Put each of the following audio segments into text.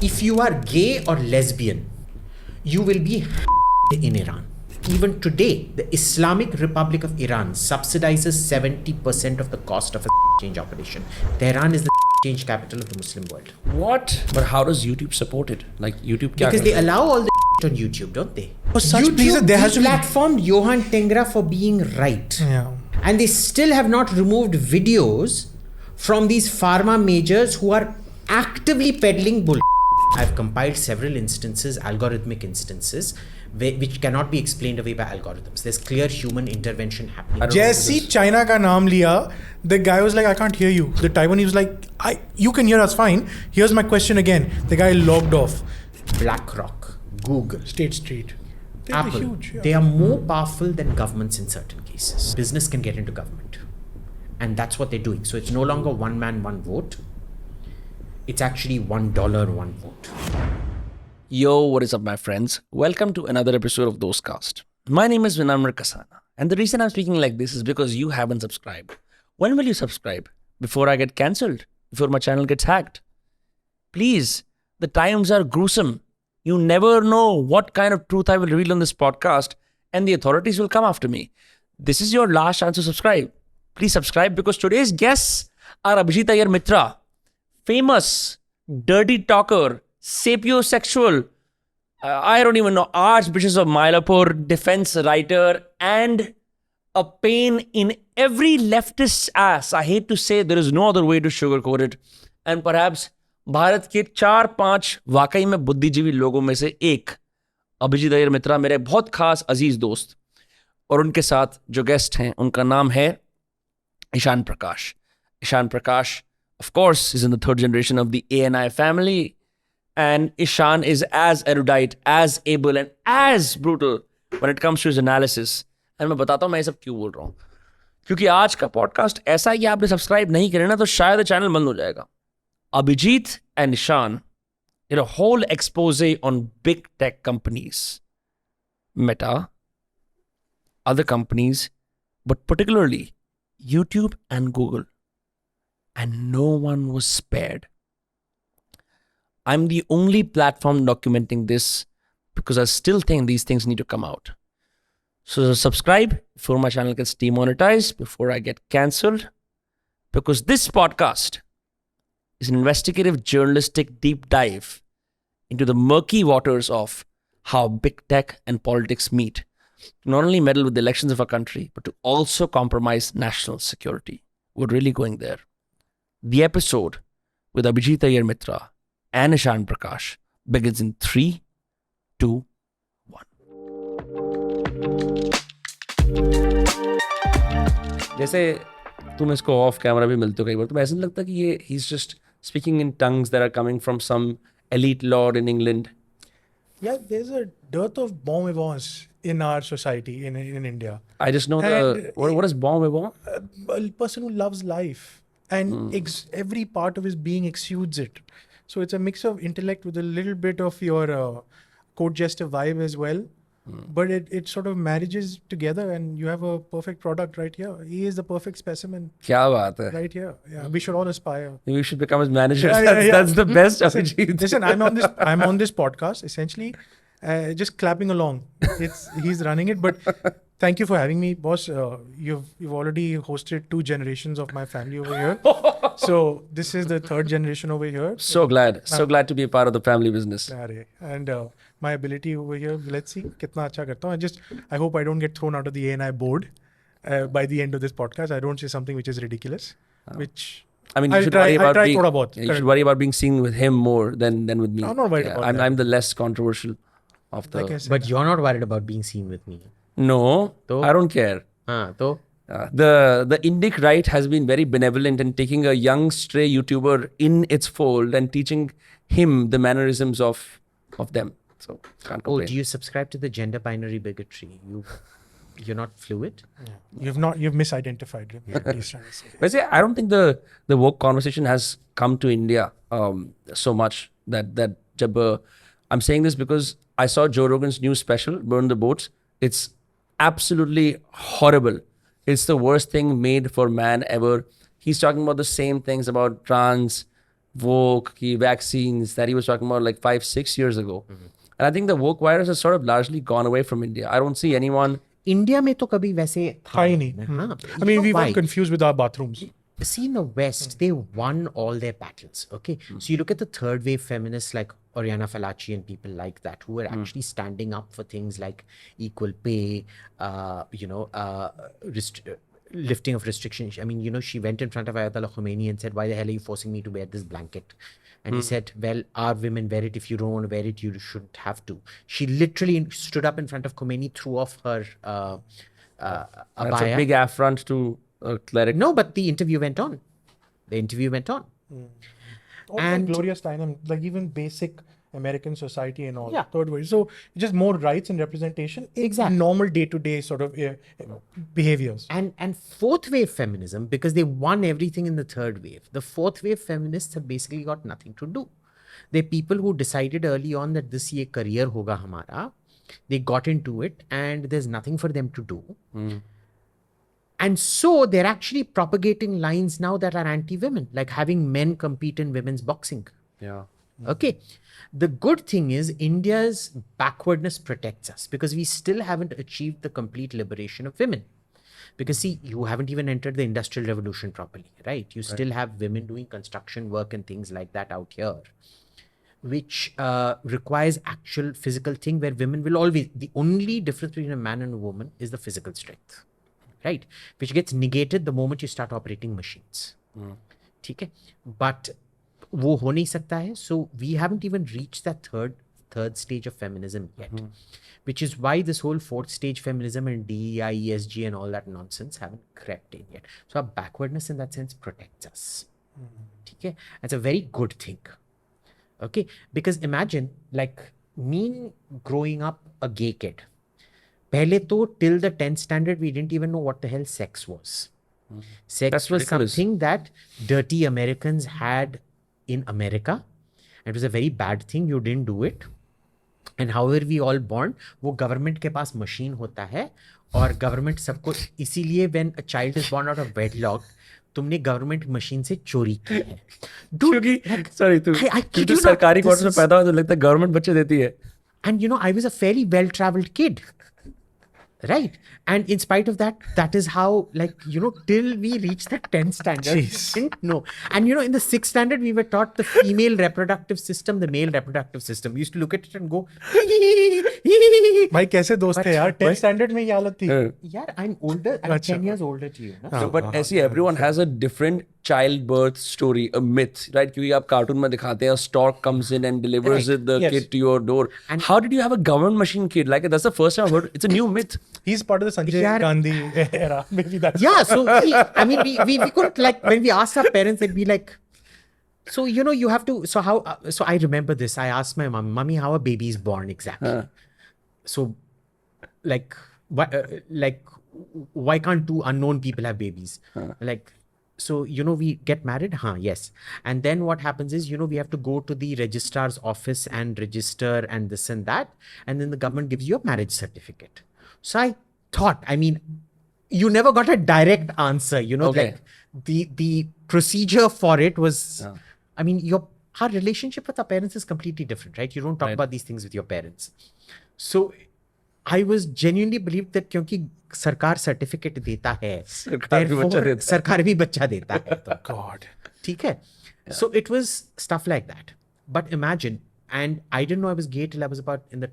If you are gay or lesbian, you will be in Iran. Even today, the Islamic Republic of Iran subsidizes 70% of the cost of a change operation. Tehran is the change capital of the Muslim world. What? But how does YouTube support it? Like YouTube Because they allow all the on YouTube, don't they? For such YouTube places, there has to be platformed Yohan Tengra for being right. Yeah. And they still have not removed videos from these pharma majors who are actively peddling bull. I've compiled several instances, algorithmic instances, which cannot be explained away by algorithms. There's clear human intervention happening. Jesse China ka naam liya, the guy was like, I can't hear you. The Taiwanese was like, you can hear us fine. Here's my question again. The guy logged off. BlackRock, Google, State Street. They're Apple, huge. Yeah. they are more powerful than governments in certain cases. Business can get into government. And that's what they're doing. So it's no longer one man, one vote. It's actually $1, one vote. Yo, what is up, my friends? Welcome to another episode of Dostcast. My name is Vinamre, and the reason I'm speaking like this is because you haven't subscribed. When will you subscribe? Before I get cancelled? Before my channel gets hacked? Please, the times are gruesome. You never know what kind of truth I will reveal on this podcast, and the authorities will come after me. This is your last chance to subscribe. Please subscribe because today's guests are Abhijit Iyer-Mitra, famous, dirty talker, sapiosexual, I don't even know, Archbishop of Mylapore, defense writer, and a pain in every leftist's ass. I hate to say, there is no other way to sugarcoat it. And perhaps Bharat के 4-5 वाकई में बुद्धिजीवी लोगों में से एक अभिजीत अय्यर मित्रा मेरे बहुत खास अजीज दोस्त, और उनके साथ जो गेस्ट हैं उनका नाम है ईशान प्रकाश. Ishaan Prakash, of course, is in the third generation of the ANI family. And Ishaan is as erudite, as able, and as brutal when it comes to his analysis. And मैं बताता हूँ मैं ये सब क्यों बोल रहा हूँ. क्योंकि आज का पॉडकास्ट ऐसा है कि आपने सब्सक्राइब नहीं करें ना तो शायद चैनल बंद हो जाएगा. Abhijit and Ishaan did a whole expose on big tech companies. Meta, other companies, but particularly YouTube and Google. And no one was spared. I'm the only platform documenting this because I still think these things need to come out. So subscribe before my channel gets demonetized, before I get cancelled. Because this podcast is an investigative journalistic deep dive into the murky waters of how big tech and politics meet to not only meddle with the elections of our country, but to also compromise national security. We're really going there. The episode with Abhijit Iyer-Mitra and Ishaan Prakash begins in 3, 2, 1. जैसे तुम इसको of camera भी मिलते हो कई बार, तो ऐसा नहीं लगता कि ये he's just speaking in tongues that are coming from some elite lord in England? Yeah, there's a dearth of bon vivants in our society, in India. I just know what is bon vivant? A person who loves life. And every part of his being exudes it. So it's a mix of intellect with a little bit of your court jester vibe as well. But it sort of marriages together and you have a perfect product right here. He is the perfect specimen. क्या बात है? Right here. Yeah, we should all aspire. We should become his managers. Yeah. That's the best. Listen, I'm on this podcast essentially, just clapping along. He's running it, but thank you for having me, boss. You've already hosted 2 generations of my family over here. So this is the 3rd generation over here. So glad to be a part of the family business. And my ability over here, let's see kitna acha karta hu. I hope I don't get thrown out of the ANI board by the end of this podcast. I don't say something which is ridiculous. Which I mean, you should worry about being seen with him more than with me. I'm not worried about that. I'm the less controversial of the. Like But you're not worried about being seen with me. No, I don't care. The Indic right has been very benevolent in taking a young stray YouTuber in its fold and teaching him the mannerisms of them. So can't complain. Do you subscribe to the gender binary bigotry? You're not fluid? you've misidentified him. He's trying to say. But see, I don't think the woke conversation has come to India so much that I'm saying this because I saw Joe Rogan's new special, Burn the Boats. It's absolutely horrible. It's the worst thing made for man ever. He's talking about the same things about trans, woke, vaccines that he was talking about like 5-6 years ago. And I think the woke virus has sort of largely gone away from India. I don't see anyone. India में तो कभी वैसे था ही नहीं. हाँ. I mean, we why? were confused with our bathrooms. See, in the West, they won all their battles. Okay, so you look at the third wave feminists like Oriana Fallaci and people like that who were actually standing up for things like equal pay, lifting of restrictions. I mean, she went in front of Ayatollah Khomeini and said, "Why the hell are you forcing me to wear this blanket?" And he said, "Well, our women wear it. If you don't want to wear it, you shouldn't have to." She literally stood up in front of Khomeini, threw off her That's abaya. a big affront to a cleric. No, but the interview went on. And glorious time, like even basic American society and all. Yeah. Third world. So just more rights and representation. Exactly. Normal day-to-day sort of behaviors. And fourth wave feminism, because they won everything in the third wave, the fourth wave feminists have basically got nothing to do. They're people who decided early on that this ye career hoga hamara. They got into it and there's nothing for them to do. And so they're actually propagating lines now that are anti-women, like having men compete in women's boxing. Yeah. Okay. The good thing is India's backwardness protects us because we still haven't achieved the complete liberation of women. Because see, you haven't even entered the industrial revolution properly, right? You still have women doing construction work and things like that out here, which requires actual physical thing where women will always, the only difference between a man and a woman is the physical strength, right? Which gets negated the moment you start operating machines. Okay? But वो हो नहीं सकता है. So we haven't even reached that third stage of feminism yet, which is why this whole fourth stage feminism and DEI, ESG and all that nonsense haven't crept in yet. So our backwardness in that sense protects us. Okay? That's a very good thing. Okay? Because imagine like me growing up a gay kid. Pehle to till the 10th standard we didn't even know what the hell sex was. Sex was something that dirty Americans had in America. It was a very bad thing. You didn't do it. And however we all born, वो government के पास machine होता है और government सबको इसीलिए when a child is born out of wedlock, तुमने government machine से चोरी की है. क्योंकि sorry तू सरकारी क्वार्टर में पैदा हुआ तो लगता है government बच्चे देती है. And I was a fairly well-traveled kid. Right. And in spite of that, that is how, till we reached the 10th standard, we didn't know. And, in the 6th standard, we were taught the female reproductive system, the male reproductive system. We used to look at it and go, भाई कैसे दोस्त थे यार 10th standard में ये हालत थी. यार, I'm older. I'm 10 years older to you. No? So, but ऐसी everyone has a different childbirth story, a myth, right? क्योंकि आप cartoon में दिखाते हैं, a stork comes in and delivers the kid to your door. And how did you have a government machine kid? Like that's the first time I've heard. It's a new myth. He's part of the Sanjay Gandhi era. Maybe that's so we couldn't when we asked our parents, they'd be like, so you have to. So how? So I remember this. I asked my mom, "Mommy, how a baby is born exactly?" So, why can't two unknown people have babies? So, we get married? Yes. And then what happens is, we have to go to the registrar's office and register and this and that. And then the government gives you a marriage certificate. So I thought, you never got a direct answer, the procedure for it was, our relationship with our parents is completely different, right? You don't talk about these things with your parents. So I was genuinely believed that क्योंकि सरकार certificate देता है, सरकार भी बच्चा देता है तो God, ठीक है? So it was stuff like that. But imagine, and I didn't know I was gay till I was about in the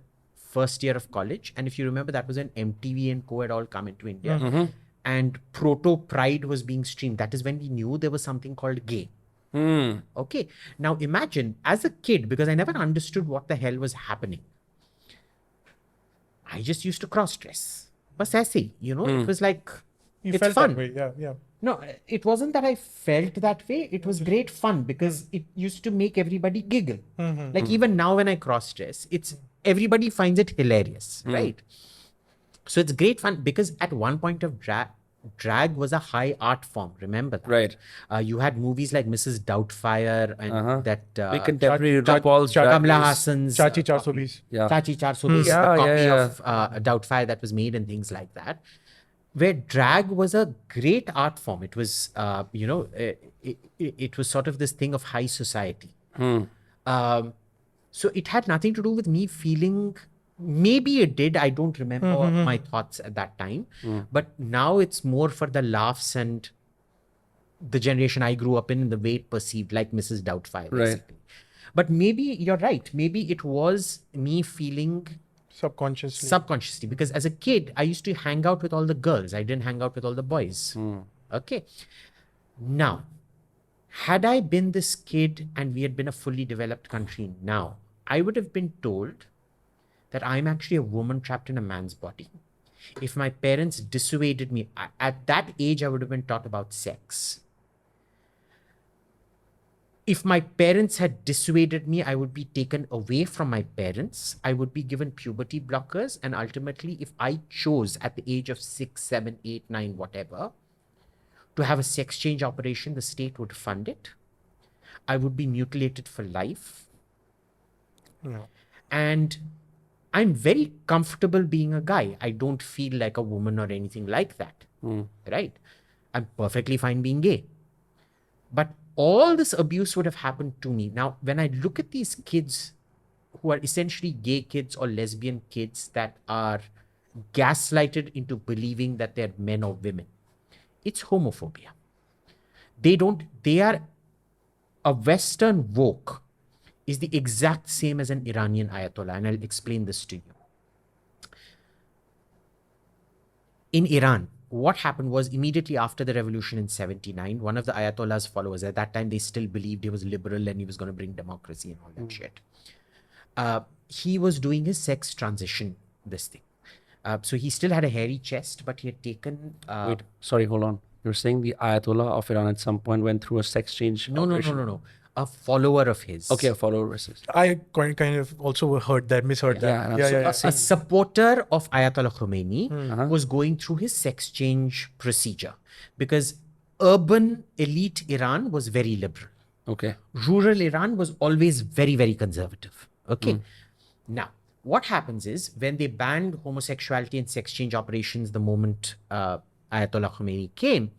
first year of college. And if you remember, that was when MTV and Co had all come into India. And Proto Pride was being streamed. That is when we knew there was something called gay. Okay. Now imagine, as a kid, because I never understood what the hell was happening, I just used to cross-dress. Bas aise, it was like, you it's felt fun. that way, yeah. No, it wasn't that I felt that way. It was great fun because it used to make everybody giggle. Even now when I cross-dress, everybody finds it hilarious, right? So it's great fun because at one point of drag was a high art form, remember that? Right. You had movies like Mrs. Doubtfire and that... Big contemporary RuPaul's Kamala Hassan's... Chachi 420. Chachi 420, the copy of Doubtfire that was made and things like that. where drag was a great art form. It was, it was sort of this thing of high society. So it had nothing to do with me feeling, maybe it did, I don't remember my thoughts at that time. But now it's more for the laughs and the generation I grew up in and the way it perceived, like Mrs. Doubtfire, basically. But maybe you're right. Maybe it was me feeling subconsciously, because as a kid, I used to hang out with all the girls. I didn't hang out with all the boys. Okay. Now, had I been this kid and we had been a fully developed country now, I would have been told that I'm actually a woman trapped in a man's body. If my parents dissuaded me, at that age, I would have been taught about sex. If my parents had dissuaded me, I would be taken away from my parents. I would be given puberty blockers. And ultimately, if I chose at the age of 6, 7, 8, 9, whatever, to have a sex change operation, the state would fund it. I would be mutilated for life. And I'm very comfortable being a guy. I don't feel like a woman or anything like that. Right? I'm perfectly fine being gay. But all this abuse would have happened to me. Now, when I look at these kids who are essentially gay kids or lesbian kids that are gaslighted into believing that they're men or women, it's homophobia. They are a Western woke is the exact same as an Iranian Ayatollah. And I'll explain this to you. In Iran, what happened was immediately after the revolution in 79, one of the Ayatollah's followers, at that time, they still believed he was liberal and he was going to bring democracy and all that shit. He was doing his sex transition, this thing. So he still had a hairy chest, but he had taken... Wait, sorry, hold on. You're saying the Ayatollah of Iran at some point went through a sex change operation? No. A follower of his. Okay, a follower of his. I kind of also misheard that. Yeah. A supporter of Ayatollah Khomeini was going through his sex change procedure because urban elite Iran was very liberal. Okay. Rural Iran was always very, very conservative. Okay. Now, what happens is when they banned homosexuality and sex change operations the moment Ayatollah Khomeini came,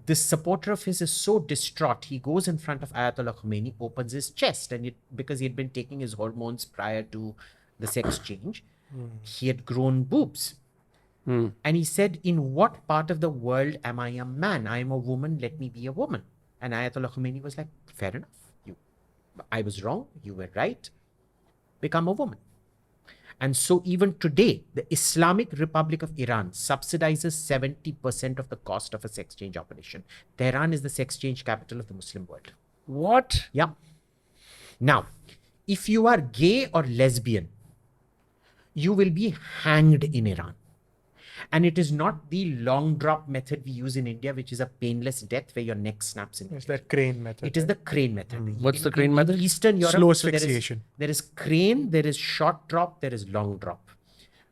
this supporter of his is so distraught, he goes in front of Ayatollah Khomeini, opens his chest, and because he had been taking his hormones prior to the sex change, he had grown boobs. And he said, in what part of the world am I a man? I am a woman, let me be a woman. And Ayatollah Khomeini was like, fair enough. I was wrong, you were right. Become a woman. And so even today, the Islamic Republic of Iran subsidizes 70% of the cost of a sex change operation. Tehran is the sex change capital of the Muslim world. What? Yeah. Now, if you are gay or lesbian, you will be hanged in Iran. And it is not the long drop method we use in India, which is a painless death where your neck snaps in. It's that crane method. It is the crane method. What's the crane method? In Eastern Europe, Slow asphyxiation. There is crane, there is short drop, there is long drop.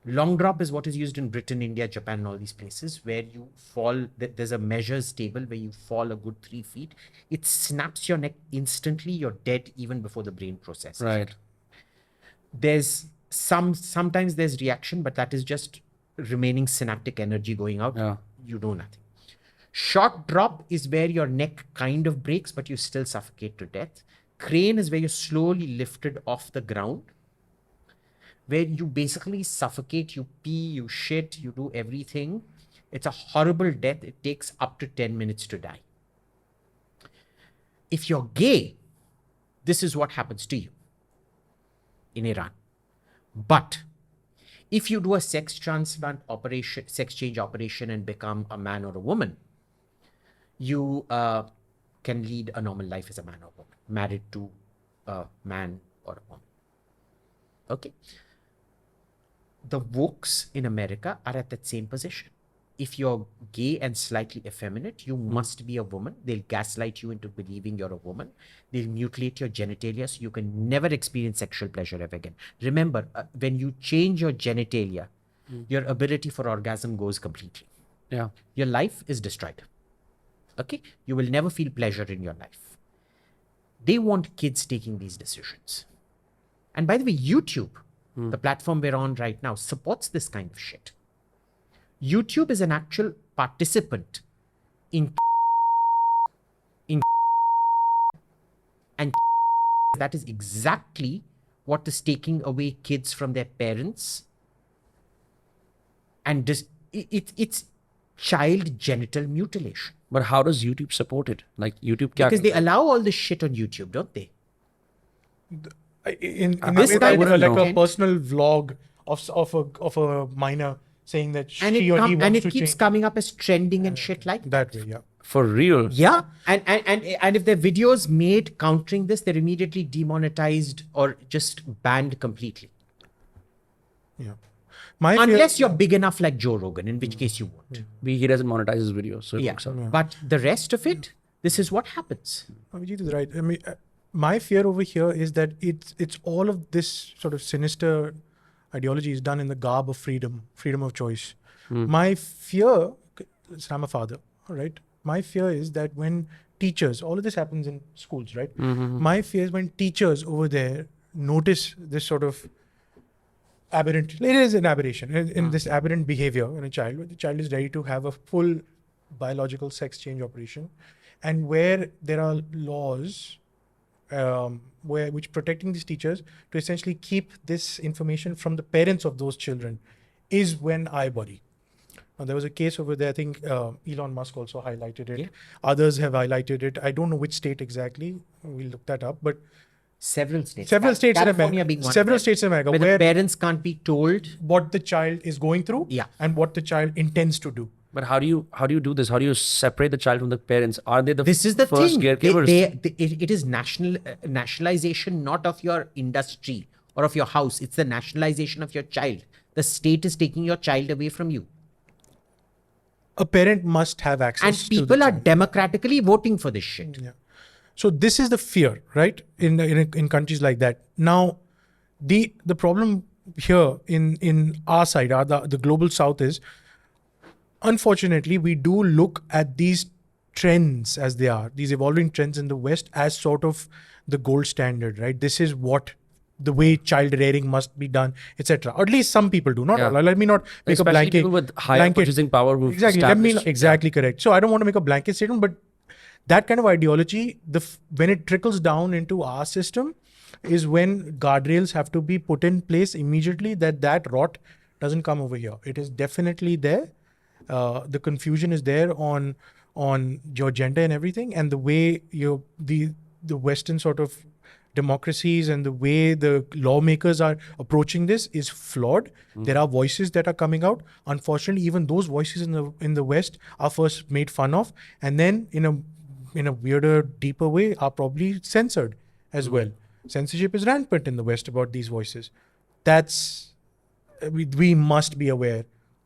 Long drop is what is used in Britain, India, Japan, and all these places where you fall. There's a measures table where you fall a good 3 feet. It snaps your neck instantly. You're dead even before the brain processes. Right. There's sometimes there's reaction, but that is just remaining synaptic energy going out. Yeah. You do nothing. Short drop is where your neck kind of breaks, but you still suffocate to death. Crane is where you're slowly lifted off the ground, where you basically suffocate, you pee, you shit, you do everything. It's a horrible death. It takes up to 10 minutes to die. If you're gay, this is what happens to you in Iran. But if you do a sex transplant operation, sex change operation and become a man or a woman, you can lead a normal life as a man or a woman, married to a man or a woman. Okay? The wokes in America are at that same position. If you're gay and slightly effeminate, you must be a woman. They'll gaslight you into believing you're a woman. They'll mutilate your genitalia so you can never experience sexual pleasure ever again. Remember, when you change your genitalia, your ability for orgasm goes completely. Yeah. Your life is destroyed. Okay? You will never feel pleasure in your life. They want kids taking these decisions. And by the way, YouTube, the platform we're on right now, supports this kind of shit. YouTube is an actual participant in and that is exactly what is taking away kids from their parents and it's child genital mutilation. But how does YouTube support it? Like YouTube Because they allow all this shit on YouTube, don't they? In This this kind kind of like a content- personal vlog of a minor saying that And she or he wants to keeps change coming up as trending and shit like that. that way. Yeah. for real? Yeah, and if there are videos made countering this, they're immediately demonetized or just banned completely. Yeah. My fear- Unless you're big enough like Joe Rogan, in which case you won't. He doesn't monetize his videos, so it Yeah, works out. but the rest of it, this is what happens. Abhijit is right. I mean, my fear over here is that it's all of this sort of sinister ideology is done in the garb of freedom of choice. My fear, so I'm a father, all right? My fear is that when teachers, all of this happens in schools, right? My fear is when teachers over there notice this sort of aberrant, it is an aberration, in this aberrant behavior in a child, where the child is ready to have a full biological sex change operation, and where there are laws which protecting these teachers to essentially keep this information from the parents of those children is when I worry. There was a case over there, I think Elon Musk also highlighted it. Yeah. Others have highlighted it. I don't know which state exactly. We'll look that up. But Several states. several states in California America, being one of several them, states in America where where the parents can't be told. what the child is going through Yeah. and what the child intends to do. But how do you do this? How do you separate the child from the parents? Are they the This is the first thing. caregivers? It is nationalization, not of your industry or of your house. It's the nationalization of your child. The state is taking your child away from you. A parent must have access And to the people are child. democratically voting for this shit. Yeah. So this is the fear, right? In countries like that. Now, the problem here in our side, the global south is, unfortunately, we do look at these trends as they are, these evolving trends in the West as sort of the gold standard, right? This is what the way child rearing must be done, etc. Or at least some people do. Not Yeah. all. Let me not make Especially a blanket. people with higher purchasing power who've Exactly. established- Exactly correct. So I don't want to make a blanket statement, but that kind of ideology, when it trickles down into our system, is when guardrails have to be put in place immediately. That rot doesn't come over here. It is definitely there. The confusion is there on your gender and everything, and the way the Western sort of democracies and the way the lawmakers are approaching this is flawed. There are voices that are coming out. Unfortunately, even those voices in the West are first made fun of, and then in a weirder, deeper way are probably censored as well. Censorship is rampant in the West about these voices. We must be aware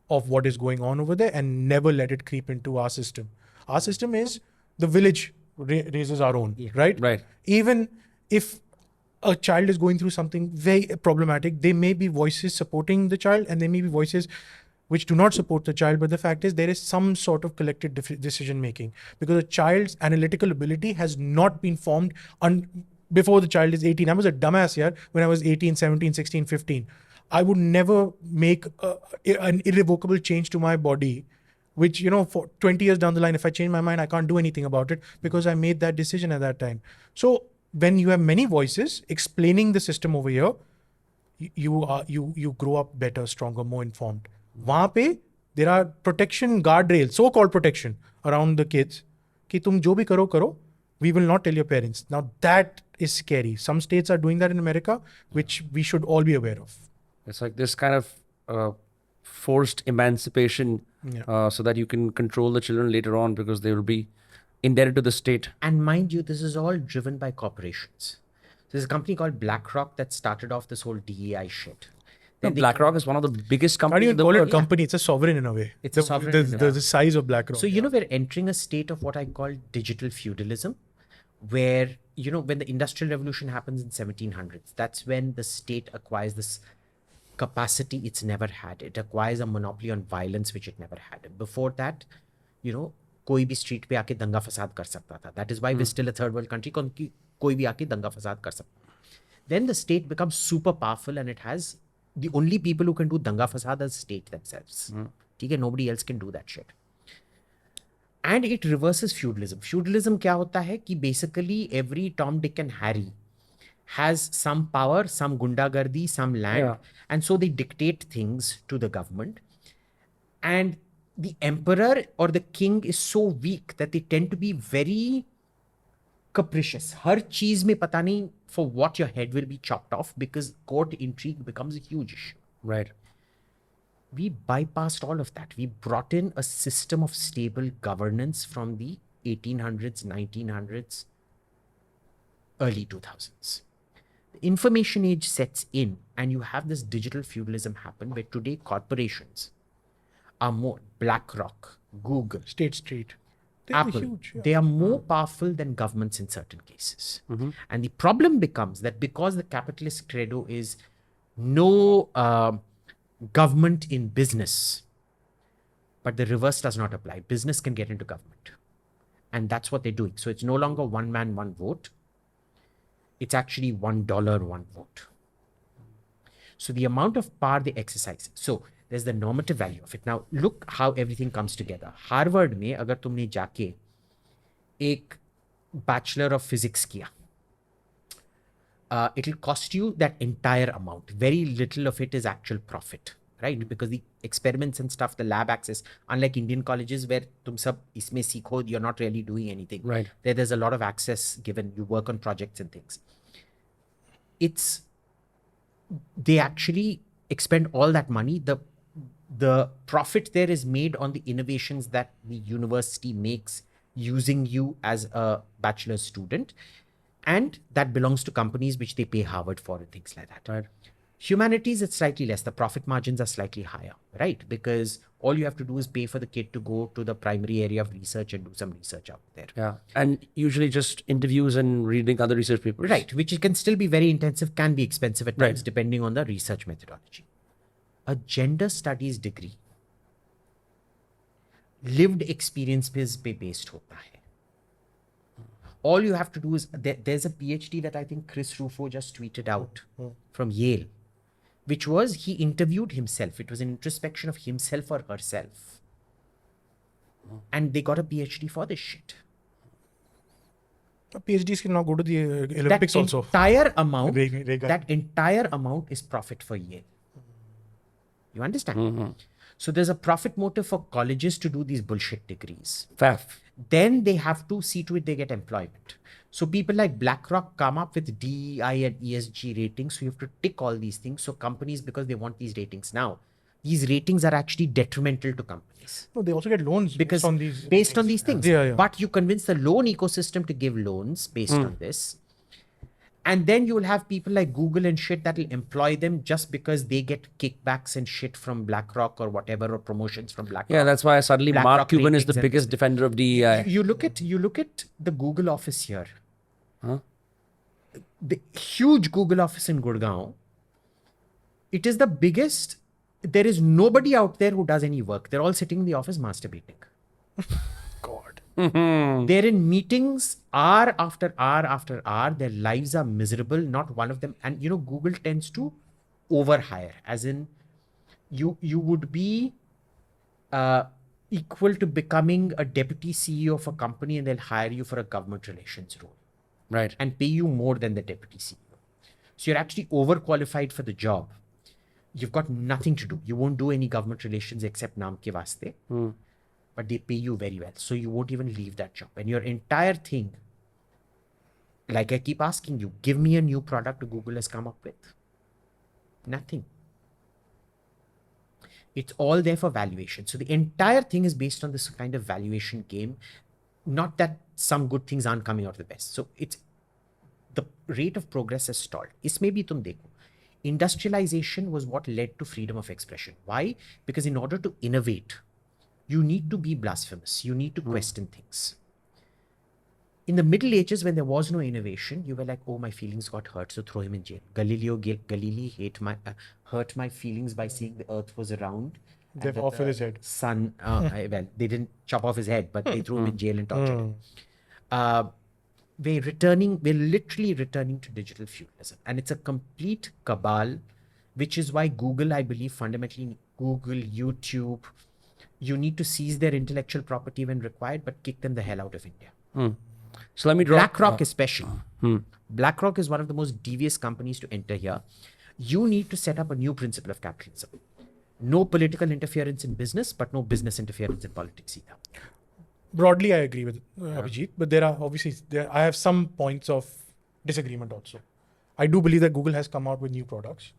of what is going on over there and never let it creep into our system. Our system is the village raises our own, right? Right. Even if a child is going through something very problematic, there may be voices supporting the child and there may be voices which do not support the child. But the fact is there is some sort of collective decision making, because a child's analytical ability has not been formed before the child is 18. I was a dumbass here when I was 18, 17, 16, 15. I would never make an irrevocable change to my body, which, for 20 years down the line, if I change my mind, I can't do anything about it because I made that decision at that time. So when you have many voices explaining the system over here, you grow up better, stronger, more informed. Wahan pe, there are protection guardrails, so-called protection around the kids. Ki tum jo bhi karo, we will not tell your parents. Now that is scary. Some states are doing that in America, which we should all be aware of. It's like this kind of forced emancipation so that you can control the children later on because they will be indebted to the state. And mind you, this is all driven by corporations. There's a company called BlackRock that started off this whole DEI shit. No, BlackRock is one of the biggest How do companies you in the call it a world. company? It's a sovereign in a way. It's a sovereign in a way. The size of BlackRock. So, we're entering a state of what I call digital feudalism, where, when the Industrial Revolution happens in 1700s, that's when the state acquires this capacity it's never had. It acquires a monopoly on violence, which it never had. Before that, कोई भी street पे आके दंगा फसाद कर सकता था. That is why we're still a third world country. कोई भी आके दंगा फसाद कर सकता. Then the state becomes super powerful and it has the only people who can do danga fasad as state themselves. Okay, nobody else can do that shit. And it reverses feudalism. Feudalism क्या होता है कि basically every Tom, Dick and Harry has some power, some gundagardi, some land, and so they dictate things to the government. And the emperor or the king is so weak that they tend to be very capricious. हर चीज में पता नहीं for what your head will be chopped off, because court intrigue becomes a huge issue. Right. We bypassed all of that. We brought in a system of stable governance from the 1800s, 1900s, early 2000s. The information age sets in, and you have this digital feudalism happen where today corporations are more BlackRock, Google, State Street. They're Apple. huge. Yeah. They are more powerful than governments in certain cases. And the problem becomes that because the capitalist credo is no government in business, but the reverse does not apply. Business can get into government. And that's what they're doing. So it's no longer one man, one vote. It's actually $1, one vote. So the amount of power they exercise. So there's the normative value of it. Now look how everything comes together. Harvard में अगर तुमने जाके एक Bachelor of Physics किया, it'll cost you that entire amount. Very little of it is actual profit, right? Because the experiments and stuff, the lab access, unlike Indian colleges where tum sab isme seekho, you're not really doing anything. Right. There's a lot of access given. You work on projects and things. They actually expend all that money. The profit there is made on the innovations that the university makes using you as a bachelor's student. And that belongs to companies which they pay Harvard for and things like that. Right. Humanities, it's slightly less. The profit margins are slightly higher, right? Because all you have to do is pay for the kid to go to the primary area of research and do some research out there. Yeah. And usually just interviews and reading other research papers. Right, which can still be very intensive, can be expensive at times, Right. depending on the research methodology. A gender studies degree, lived experience पे based होता है. All you have to do is, there's a PhD that I think Chris Rufo just tweeted out from Yale, which was, he interviewed himself. It was an introspection of himself or herself. And they got a PhD for this shit. PhDs can now go to the Olympics also. Entire amount, Rega. that entire amount is profit for Yale. You understand? So there's a profit motive for colleges to do these bullshit degrees. Faff. Then they have to see to it they get employment. So people like BlackRock come up with DEI and ESG ratings. So you have to tick all these things. So companies, because they want these ratings now, these ratings are actually detrimental to companies. No, they also get loans Because based on these things. Yeah. But you convince the loan ecosystem to give loans based on this. And then you will have people like Google and shit that will employ them just because they get kickbacks and shit from BlackRock or whatever, or promotions from BlackRock. Yeah, that's why suddenly BlackRock Mark Cuban is the ratings and- biggest defender of DEI. You look at the Google office here. Huh? The huge Google office in Gurgaon. It is the biggest. There is nobody out there who does any work. They're all sitting in the office masturbating. God. They're in meetings hour after hour after hour. Their lives are miserable. Not one of them. And Google tends to overhire, as in you would be equal to becoming a deputy CEO of a company, and they'll hire you for a government relations role Right. and pay you more than the deputy CEO. So you're actually overqualified for the job. You've got nothing to do. You won't do any government relations except naam ke vaste. But they pay you very well. So you won't even leave that job. And your entire thing, like I keep asking you, give me a new product Google has come up with. Nothing. It's all there for valuation. So the entire thing is based on this kind of valuation game. Not that some good things aren't coming out of the best. So it's the rate of progress has stalled. Isme bhi tum dekho. Industrialization was what led to freedom of expression. Why? Because in order to innovate, you need to be blasphemous. You need to question things. In the Middle Ages, when there was no innovation, you were like, oh, my feelings got hurt, so throw him in jail. Galilei hurt my feelings by seeing the earth was round. They've off with his head. Sun, well, they didn't chop off his head, but they threw him in jail and tortured him. We're literally returning to digital feudalism. And it's a complete cabal, which is why Google, I believe, fundamentally, Google, YouTube, You need to seize their intellectual property when required, but kick them the hell out of India. So let me draw. BlackRock especially. BlackRock is one of the most devious companies to enter here. You need to set up a new principle of capitalism. No political interference in business, but no business interference in politics either. Broadly, I agree with Abhijit, but there are obviously, I have some points of disagreement also. I do believe that Google has come out with new products.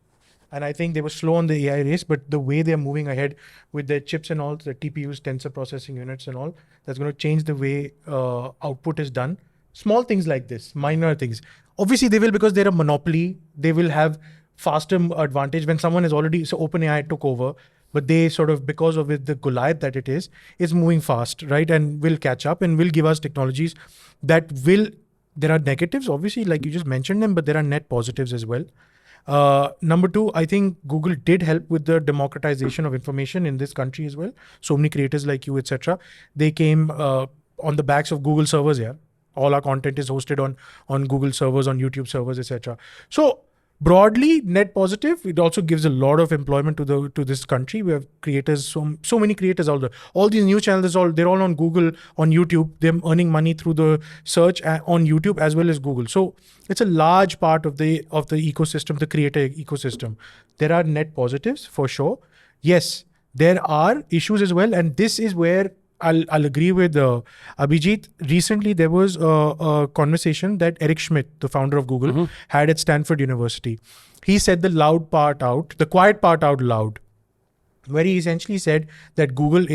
And I think they were slow on the AI race, but the way they're moving ahead with their chips and all, the TPUs, tensor processing units and all, that's going to change the way output is done. Small things like this, minor things. Obviously, they will, because they're a monopoly, they will have faster advantage when someone is already, so OpenAI took over, but they sort of, because of it, the Goliath that it is moving fast, right? And will catch up and will give us technologies that will, there are negatives, obviously, like you just mentioned them, but there are net positives as well. Number two, I think Google did help with the democratization of information in this country as well. So many creators like you, etc. They came on the backs of Google servers here. All our content is hosted on Google servers, on YouTube servers, etc. So broadly, net positive. It also gives a lot of employment to this country. We have creators, so many creators out there. All these news channels, they're all on Google, on YouTube. They're earning money through the search on YouTube as well as Google. So it's a large part of the ecosystem, the creator ecosystem. There are net positives for sure. Yes, there are issues as well, and this is where I'll agree with Abhijit. Recently, there was a conversation that Eric Schmidt, the founder of Google, had at Stanford University. He said the loud part out, the quiet part out loud, where he essentially said that Google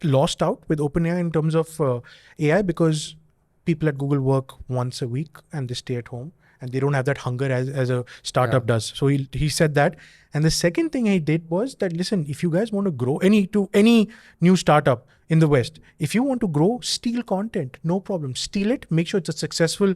lost out with OpenAI in terms of AI because people at Google work once a week and they stay at home and they don't have that hunger as a startup does. So he said that. And the second thing he did was that, listen, if you guys want to grow any new startup in the West, if you want to grow, steal content, no problem. Steal it, make sure it's a successful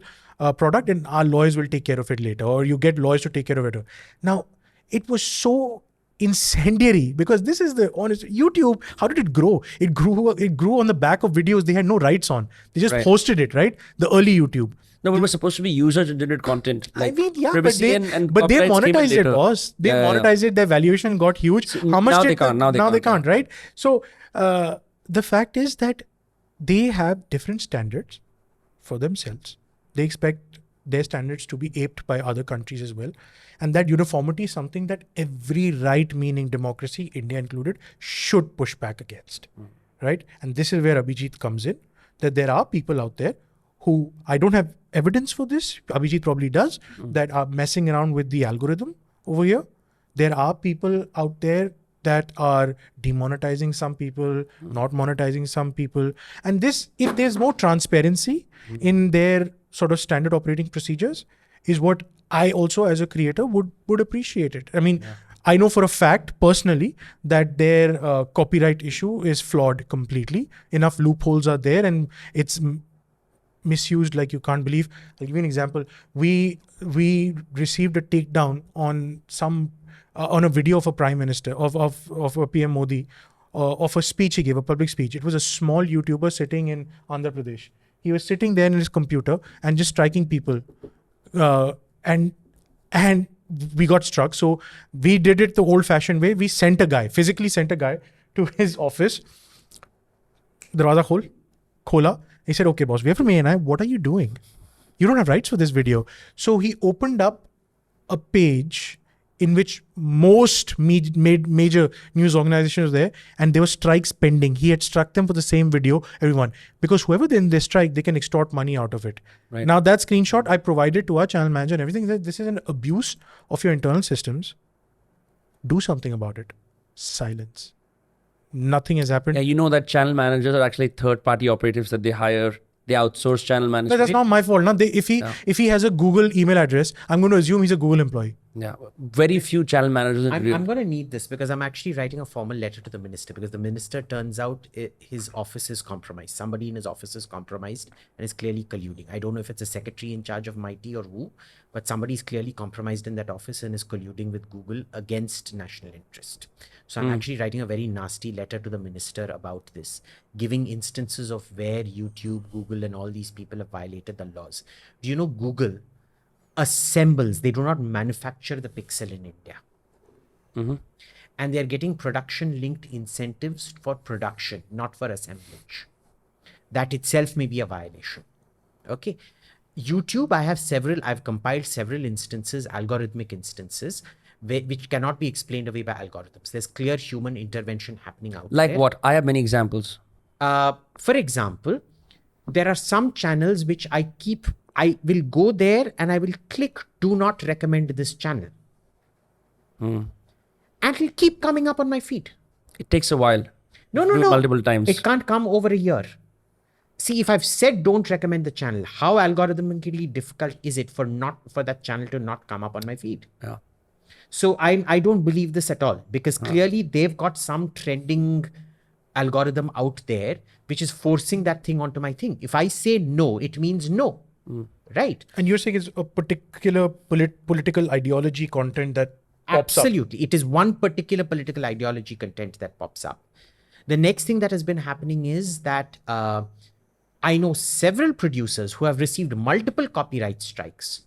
product, and our lawyers will take care of it later, or you get lawyers to take care of it. Now, it was so incendiary because this is the honest YouTube. How did it grow? It grew on the back of videos they had no rights on. They just posted it, right? The early YouTube. No, it was supposed to be user-generated content. Like I mean, yeah, but they monetized it, boss. They monetized it. Their valuation got huge. So how much now they can't, right? So the fact is that they have different standards for themselves. They expect their standards to be aped by other countries as well. And that uniformity is something that every right-meaning democracy, India included, should push back against, right? And this is where Abhijit comes in, that there are people out there who, I don't have evidence for this, Abhijit probably does, that are messing around with the algorithm over here. There are people out there that are demonetizing some people, not monetizing some people. And this, if there's more transparency in their sort of standard operating procedures, is what I also as a creator would appreciate it. I mean, I know for a fact personally that their copyright issue is flawed completely. Enough loopholes are there and it's misused like you can't believe. I'll give you an example. We received a takedown on on a video of a prime minister of a PM Modi of a speech he gave, a public speech. It was a small YouTuber sitting in Andhra Pradesh. He was sitting there in his computer and just striking people, and we got struck. So we did it the old-fashioned way. We physically sent a guy to his office. Darwaza khola. He said, okay, boss, we are from A&I. What are you doing? You don't have rights for this video. So he opened up a page in which most major news organizations were there, and there were strikes pending. He had struck them for the same video, everyone. Because whoever then they strike, they can extort money out of it. Right. Now that screenshot I provided to our channel manager and everything. This is an abuse of your internal systems. Do something about it. Silence. Nothing has happened. Yeah, you know that channel managers are actually third-party operatives that they hire. They outsource channel management. That's not my fault. Now, if he has a Google email address, I'm going to assume he's a Google employee. Yeah, very few channel managers. I'm going to need this because I'm actually writing a formal letter to the minister, because the minister turns out his office is compromised. Somebody in his office is compromised and is clearly colluding. I don't know if it's a secretary in charge of Mighty or who, but somebody is clearly compromised in that office and is colluding with Google against national interest. So I'm actually writing a very nasty letter to the minister about this, giving instances of where YouTube, Google, and all these people have violated the laws. Do you know Google assembles, they do not manufacture the pixel in India. And they're getting production linked incentives for production, not for assemblage. That itself may be a violation. Okay. YouTube, I've compiled several instances, algorithmic instances, which cannot be explained away by algorithms. There's clear human intervention happening out Like there. what? I have many examples. For example, there are some channels which I will go there and I will click do not recommend this channel. And it'll keep coming up on my feed. It takes a while. No. Multiple times. It can't come over a year. See, if I've said don't recommend the channel, how algorithmically difficult is it for that channel to not come up on my feed? Yeah. So I don't believe this at all, because clearly they've got some trending algorithm out there which is forcing that thing onto my thing. If I say no, it means no. Right? And you're saying it's a particular political ideology content that pops up. Absolutely. It is one particular political ideology content that pops up. The next thing that has been happening is that I know several producers who have received multiple copyright strikes,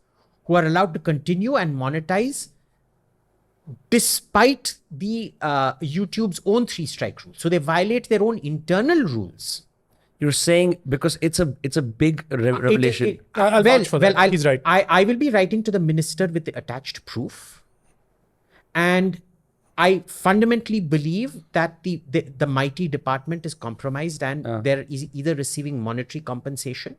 who are allowed to continue and monetize despite the YouTube's own 3-strike rule. So they violate their own internal rules. You're saying because it's a big revelation. I'll vouch for that. He's right. I will be writing to the minister with the attached proof. And I fundamentally believe that the mighty department is compromised, and they're either receiving monetary compensation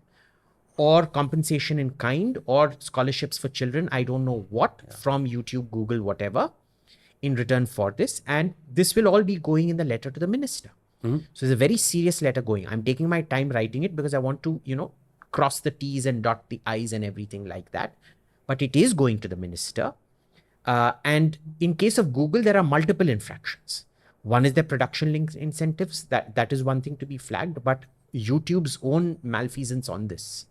or compensation in kind or scholarships for children, I don't know what, from YouTube, Google, whatever, in return for this. And this will all be going in the letter to the minister. So it's a very serious letter going. I'm taking my time writing it because I want to, cross the T's and dot the I's and everything like that. But it is going to the minister. And in case of Google, there are multiple infractions. One is their production link incentives. That is one thing to be flagged. But YouTube's own malfeasance on this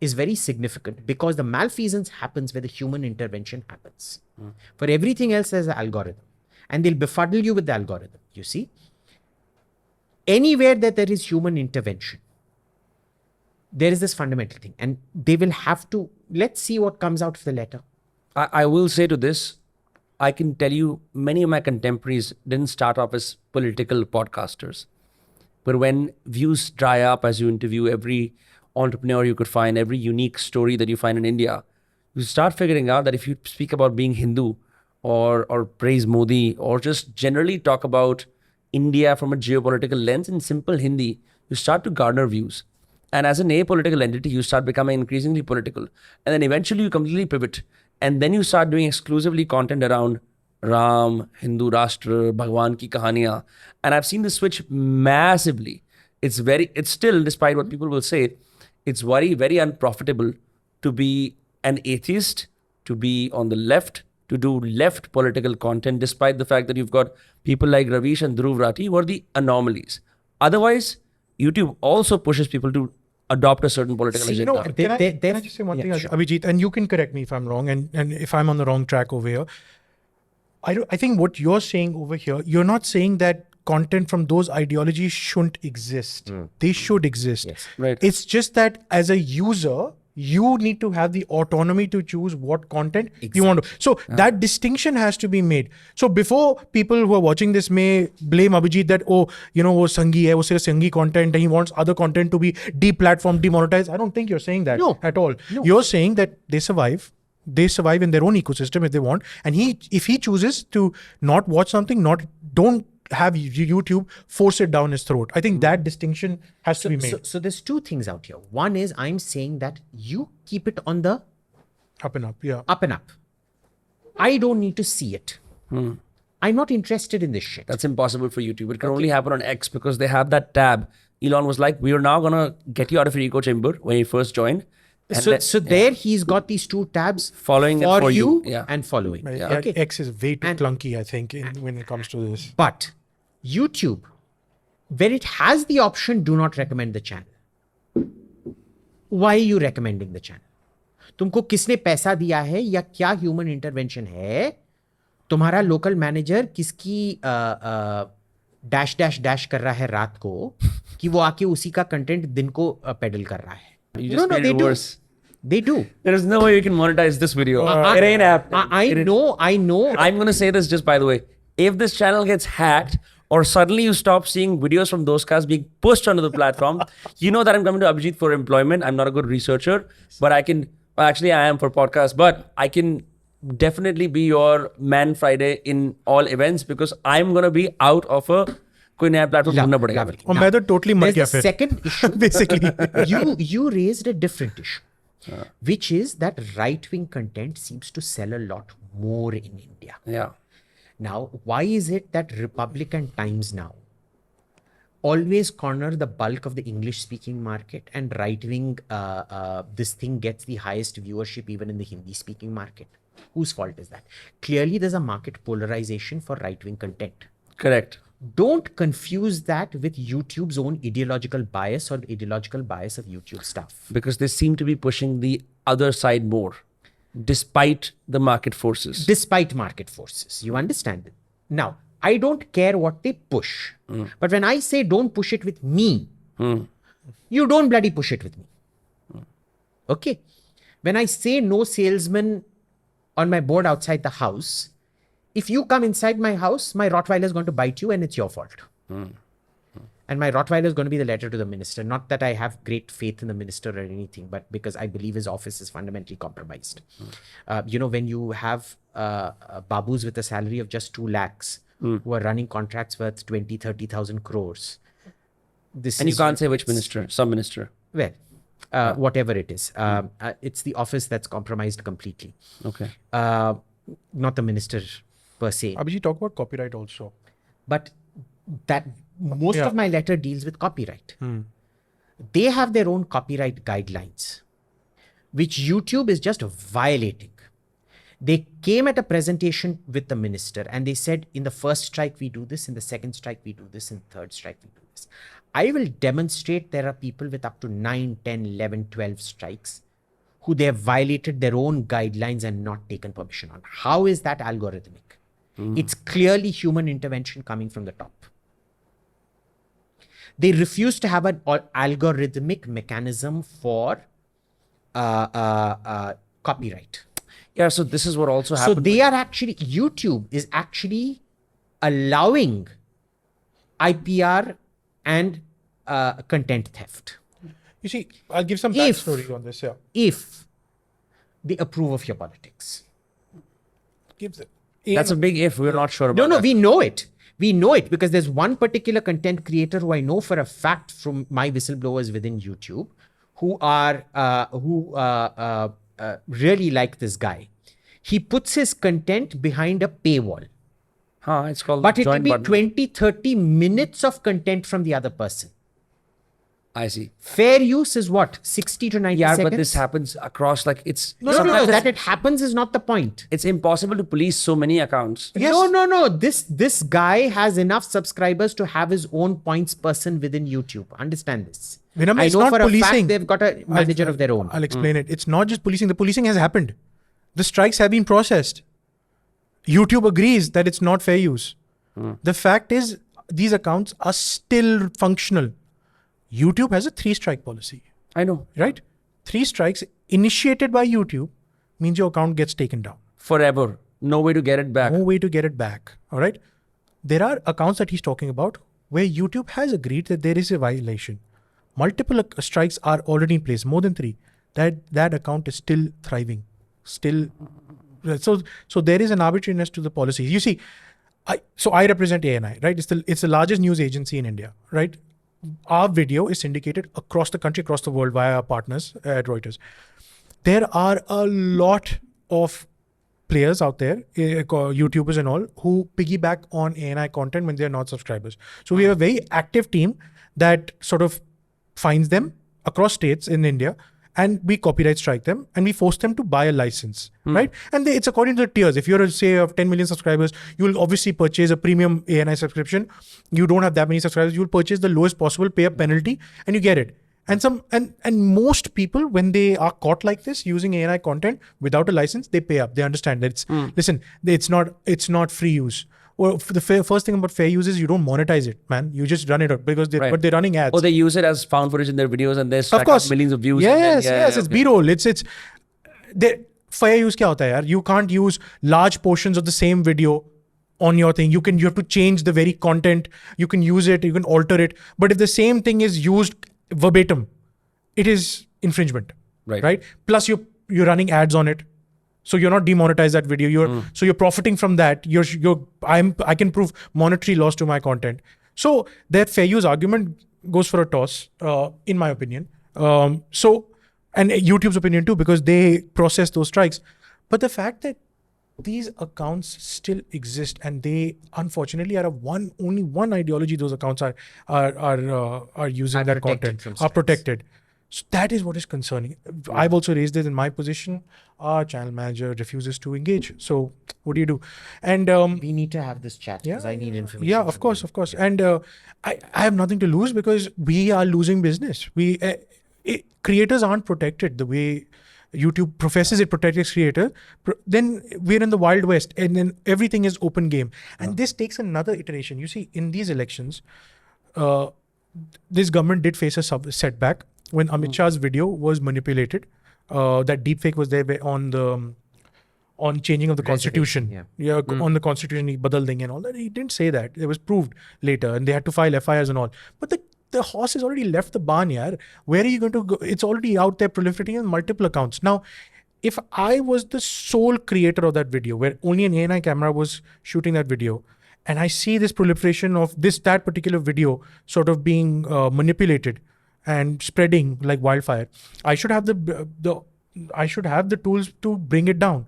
is very significant, because the malfeasance happens where the human intervention happens. For everything else, there's an algorithm. And they'll befuddle you with the algorithm, you see. Anywhere that there is human intervention, there is this fundamental thing. And they will have to, let's see what comes out of the letter. I will say to this, I can tell you many of my contemporaries didn't start off as political podcasters. But when views dry up as you interview every entrepreneur you could find, every unique story that you find in India, you start figuring out that if you speak about being Hindu or praise Modi or just generally talk about India from a geopolitical lens in simple Hindi, you start to garner views. And as an apolitical entity, you start becoming increasingly political. And then eventually you completely pivot. And then you start doing exclusively content around Ram, Hindu Rashtra, Bhagwan ki kahaniyan. And I've seen this switch massively. It's still, despite what people will say, it's very, very unprofitable to be an atheist, to be on the left, to do left political content, despite the fact that you've got people like Ravish and Dhruv Rathi who are the anomalies. Otherwise, YouTube also pushes people to adopt a certain political agenda. Can I just say one thing, sure. Abhijit, and you can correct me if I'm wrong, and if I'm on the wrong track over here. I think what you're saying over here, you're not saying that content from those ideologies shouldn't exist. They should exist. Yes. Right. It's just that as a user, you need to have the autonomy to choose what content you want to. So that distinction has to be made. So before people who are watching this may blame Abhijit that, wo Sanghi hai, wo sirf Sanghi content, and he wants other content to be deplatformed, demonetized. I don't think you're saying that at all. No. You're saying that they survive in their own ecosystem if they want. And if he chooses to not watch something, don't have YouTube force it down his throat. I think that distinction has to be made. So there's two things out here. One is I'm saying that you keep it on the up and up, yeah. Up and up. I don't need to see it. I'm not interested in this shit. That's impossible for YouTube. It can only happen on X because they have that tab. Elon was like, we are now going to get you out of your echo chamber when you first joined. So there he's got these two tabs, following for you yeah. and following. Yeah. Okay. X is way too clunky, I think, when it comes to this. But YouTube, where it has the option, do not recommend the channel. Why are you recommending the channel? तुमको किसने पैसा दिया है या क्या human intervention है? तुम्हारा local manager किसकी डैश डैश डैश कर रहा है रात को कि वो आके उसी का कंटेंट दिन को पेडल कर रहा है? You just made it worse. They do. There is no way you can monetize this video. I- It ain't happening. I know. I'm going to say this just by the way. If this channel gets hacked or suddenly you stop seeing videos from Dostcast being pushed onto the platform, you know that I'm coming to Abhijit for employment. I'm not a good researcher, but I can, well, actually I am for podcasts, but I can definitely be your man Friday in all events because I'm going to be out of a कोई नया platform ढूंढना पड़ेगा. और मैं तो totally मर गया There's a फिर. second issue. Basically. you raised a different issue, which is that right-wing content seems to sell a lot more in India. Yeah. Now, why is it that Republican Times now always corner the bulk of the English-speaking market and right-wing, this thing gets the highest viewership even in the Hindi-speaking market? Whose fault is that? Clearly, there's a market polarization for right-wing content. Correct. Don't confuse that with YouTube's own ideological bias or ideological bias of YouTube stuff. Because they seem to be pushing the other side more, despite the market forces. Despite market forces. You understand it? Now, I don't care what they push. But when I say don't push it with me, you don't bloody push it with me. Okay? When I say no salesman on my board outside the house, if you come inside my house, my Rottweiler is going to bite you and it's your fault. And my Rottweiler is going to be the letter to the minister. Not that I have great faith in the minister or anything, but because I believe his office is fundamentally compromised. When you have babus with a salary of just 2 lakhs who are running contracts worth 20, 30,000 crores. And you can't say which minister, some minister. Well, whatever it is. It's the office that's compromised completely. Okay. Not the minister per se. Abhijit, talk about copyright also. But that most of my letter deals with copyright. They have their own copyright guidelines, which YouTube is just violating. They came at a presentation with the minister and they said, in the first strike we do this, in the second strike we do this, in the third strike we do this. I will demonstrate there are people with up to 9, 10, 11, 12 strikes who they have violated their own guidelines and not taken permission on. How is that algorithmic? It's clearly human intervention coming from the top. They refuse to have an algorithmic mechanism for copyright. Yeah, so this is what also So happened. they are actually, YouTube is actually allowing IPR and content theft. You see, I'll give some backstory on this. Yeah. If they approve of your politics. Gives it. That's a big if. We're not sure about No, that. we know it. We know it because there's one particular content creator who I know for a fact from my whistleblowers within YouTube who really like this guy. He puts his content behind a paywall. It's called But it will joint be button. 20, 30 minutes of content from the other person. I see. Fair use is what? 60 to 90 Yeah, seconds? but this happens across it's No, sometimes that it happens is not the point. it's impossible to police so many accounts. Yes. No. This guy has enough subscribers to have his own points person within YouTube. Understand this. Vinamre, I it's know not for a policing. fact they've got a manager of their own. I'll explain it. It's not just policing. The policing has happened. The strikes have been processed. YouTube agrees that it's not fair use. The fact is, these accounts are still functional. YouTube has a 3-strike policy, I know. right? 3 strikes initiated by YouTube means your account gets taken down. Forever. No way to get it back. No way to get it back. All right. There are accounts that he's talking about where YouTube has agreed that there is a violation. Multiple strikes are already in place, more than 3. That account is still thriving. So there is an arbitrariness to the policies. You see, I represent ANI, right? It's the largest news agency in India, right? Our video is syndicated across the country, across the world via our partners at Reuters. There are a lot of players out there, YouTubers and all, who piggyback on ANI content when they're not subscribers. So we have a very active team that sort of finds them across states in India, and we copyright strike them and we force them to buy a license, right? And it's according to the tiers. If you're, say, of 10 million subscribers, you'll obviously purchase a premium ANI subscription. You don't have that many subscribers, you'll purchase the lowest possible, pay a penalty, and you get it. And most people, when they are caught like this using ANI content without a license, they pay up. They understand that listen, it's not free use. Well, first thing about fair use is you don't monetize it, man. You just run it out because but they're running ads. Or they use it as found footage in their videos and they stack up millions of views. Yes, it's B-roll. It's fair use kya hota hai, yaar? You can't use large portions of the same video on your thing. You have to change the very content. You can use it, you can alter it. But if the same thing is used verbatim, it is infringement. Right? Plus you're running ads on it. So you're not demonetized that video. So you're profiting from that. I can prove monetary loss to my content. So that fair use argument goes for a toss, in my opinion. And YouTube's opinion too, because they process those strikes. But the fact that these accounts still exist and they unfortunately are only one ideology those accounts are using that content, are protected. So that is what is concerning. I've also raised this in my position. Our channel manager refuses to engage. So what do you do? And we need to have this chat because I need information. Yeah, of course. And I have nothing to lose because we are losing business. Creators aren't protected the way YouTube professes it protects creators. Then we're in the Wild West and then everything is open game. And this takes another iteration. You see, in these elections, this government did face a setback when Amit Shah's video was manipulated. That deepfake was there on changing of the constitution. On the constitution, he badal denge and all that. He didn't say that. It was proved later and they had to file FIRs and all. But the horse has already left the barn, yaar. Where are you going to go? It's already out there proliferating on multiple accounts. Now, if I was the sole creator of that video, where only an ANI camera was shooting that video, and I see this proliferation of that particular video sort of being manipulated and spreading like wildfire, I should have the tools to bring it down.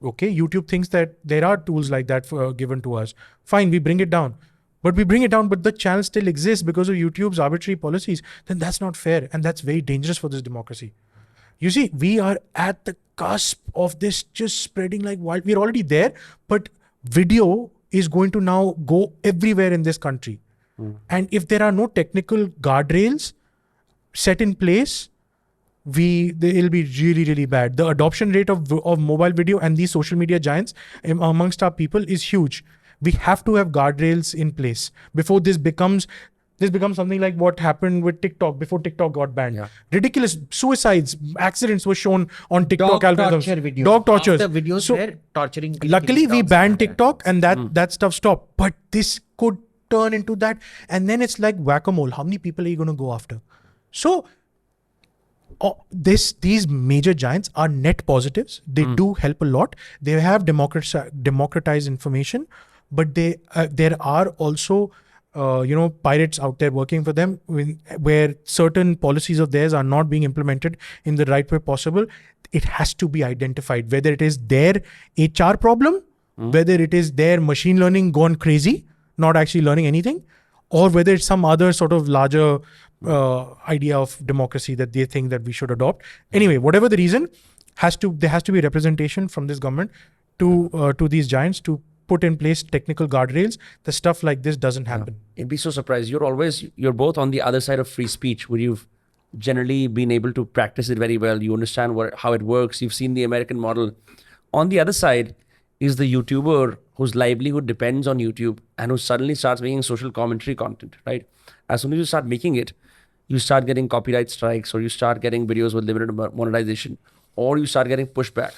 Okay, YouTube thinks that there are tools like that given to us. Fine, we bring it down. But the channel still exists because of YouTube's arbitrary policies. Then that's not fair. And that's very dangerous for this democracy. You see, we are at the cusp of this just spreading like wild. We're already there, but video is going to now go everywhere in this country. And if there are no technical guardrails set in place, it'll be really, really bad. The adoption rate of mobile video and these social media giants amongst our people is huge. We have to have guardrails in place before this becomes something like what happened with TikTok before TikTok got banned. Ridiculous suicides, accidents were shown on TikTok algorithms. Dog tortures. The videos were torturing. Luckily, we banned TikTok and that stuff stopped. But this could turn into that, and then it's like whack-a-mole. How many people are you going to go after? So these major giants are net positives. They do help a lot. They have democratized information. But there are also, pirates out there working for them where certain policies of theirs are not being implemented in the right way possible. It has to be identified, whether it is their HR problem, whether it is their machine learning gone crazy, not actually learning anything, or whether it's some other sort of larger idea of democracy that they think that we should adopt. Anyway, whatever the reason, there has to be representation from this government to these giants to put in place technical guardrails. The stuff like this doesn't happen. You'd be so surprised. You're both on the other side of free speech, where you've generally been able to practice it very well. You understand how it works. You've seen the American model. On the other side is the YouTuber whose livelihood depends on YouTube and who suddenly starts making social commentary content, right? As soon as you start making it, you start getting copyright strikes, or you start getting videos with limited monetization, or you start getting pushback.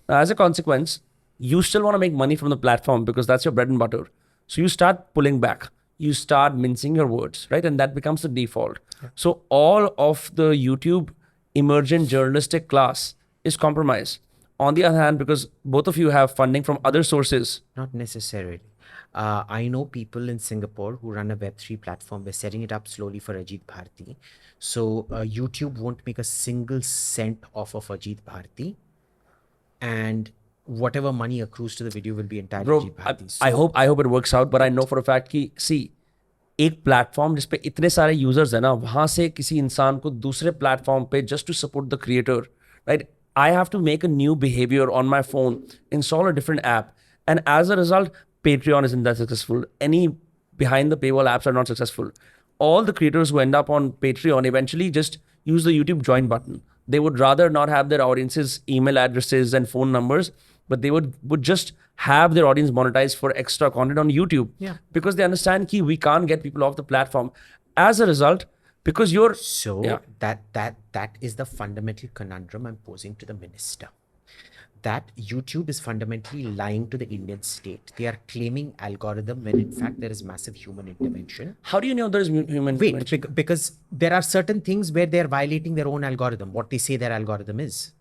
Now, as a consequence, you still want to make money from the platform because that's your bread and butter. So you start pulling back. You start mincing your words, right? And that becomes the default. So all of the YouTube emergent journalistic class is compromised. On the other hand, because both of you have funding from other sources. Not necessarily. I know people in Singapore who run a Web3 platform. We're setting it up slowly for Ajit Bharti. So YouTube won't make a single cent off of Ajit Bharti. And whatever money accrues to the video will be entirely Ajit Bharti. I hope it works out, but I know for a fact कि see, एक platform जिसपे इतने सारे users है ना, वहां से किसी इंसान को दूसरे प्लेटफॉर्म पे just to support the creator, right? I have to make a new behavior on my phone, install a different app, and as a result, Patreon isn't that successful. Any behind the paywall apps are not successful. All the creators who end up on Patreon eventually just use the YouTube join button. They would rather not have their audience's email addresses and phone numbers. but they would just have their audience monetized for extra content on YouTube. Yeah. Because they understand that we can't get people off the platform. As a result, because you're... So Yeah. that is the fundamental conundrum I'm posing to the minister. That YouTube is fundamentally lying to the Indian state. They are claiming algorithm when in fact there is massive human intervention. How do you know there is human Wait, intervention? because there are certain things where they're violating their own algorithm, what they say their algorithm is.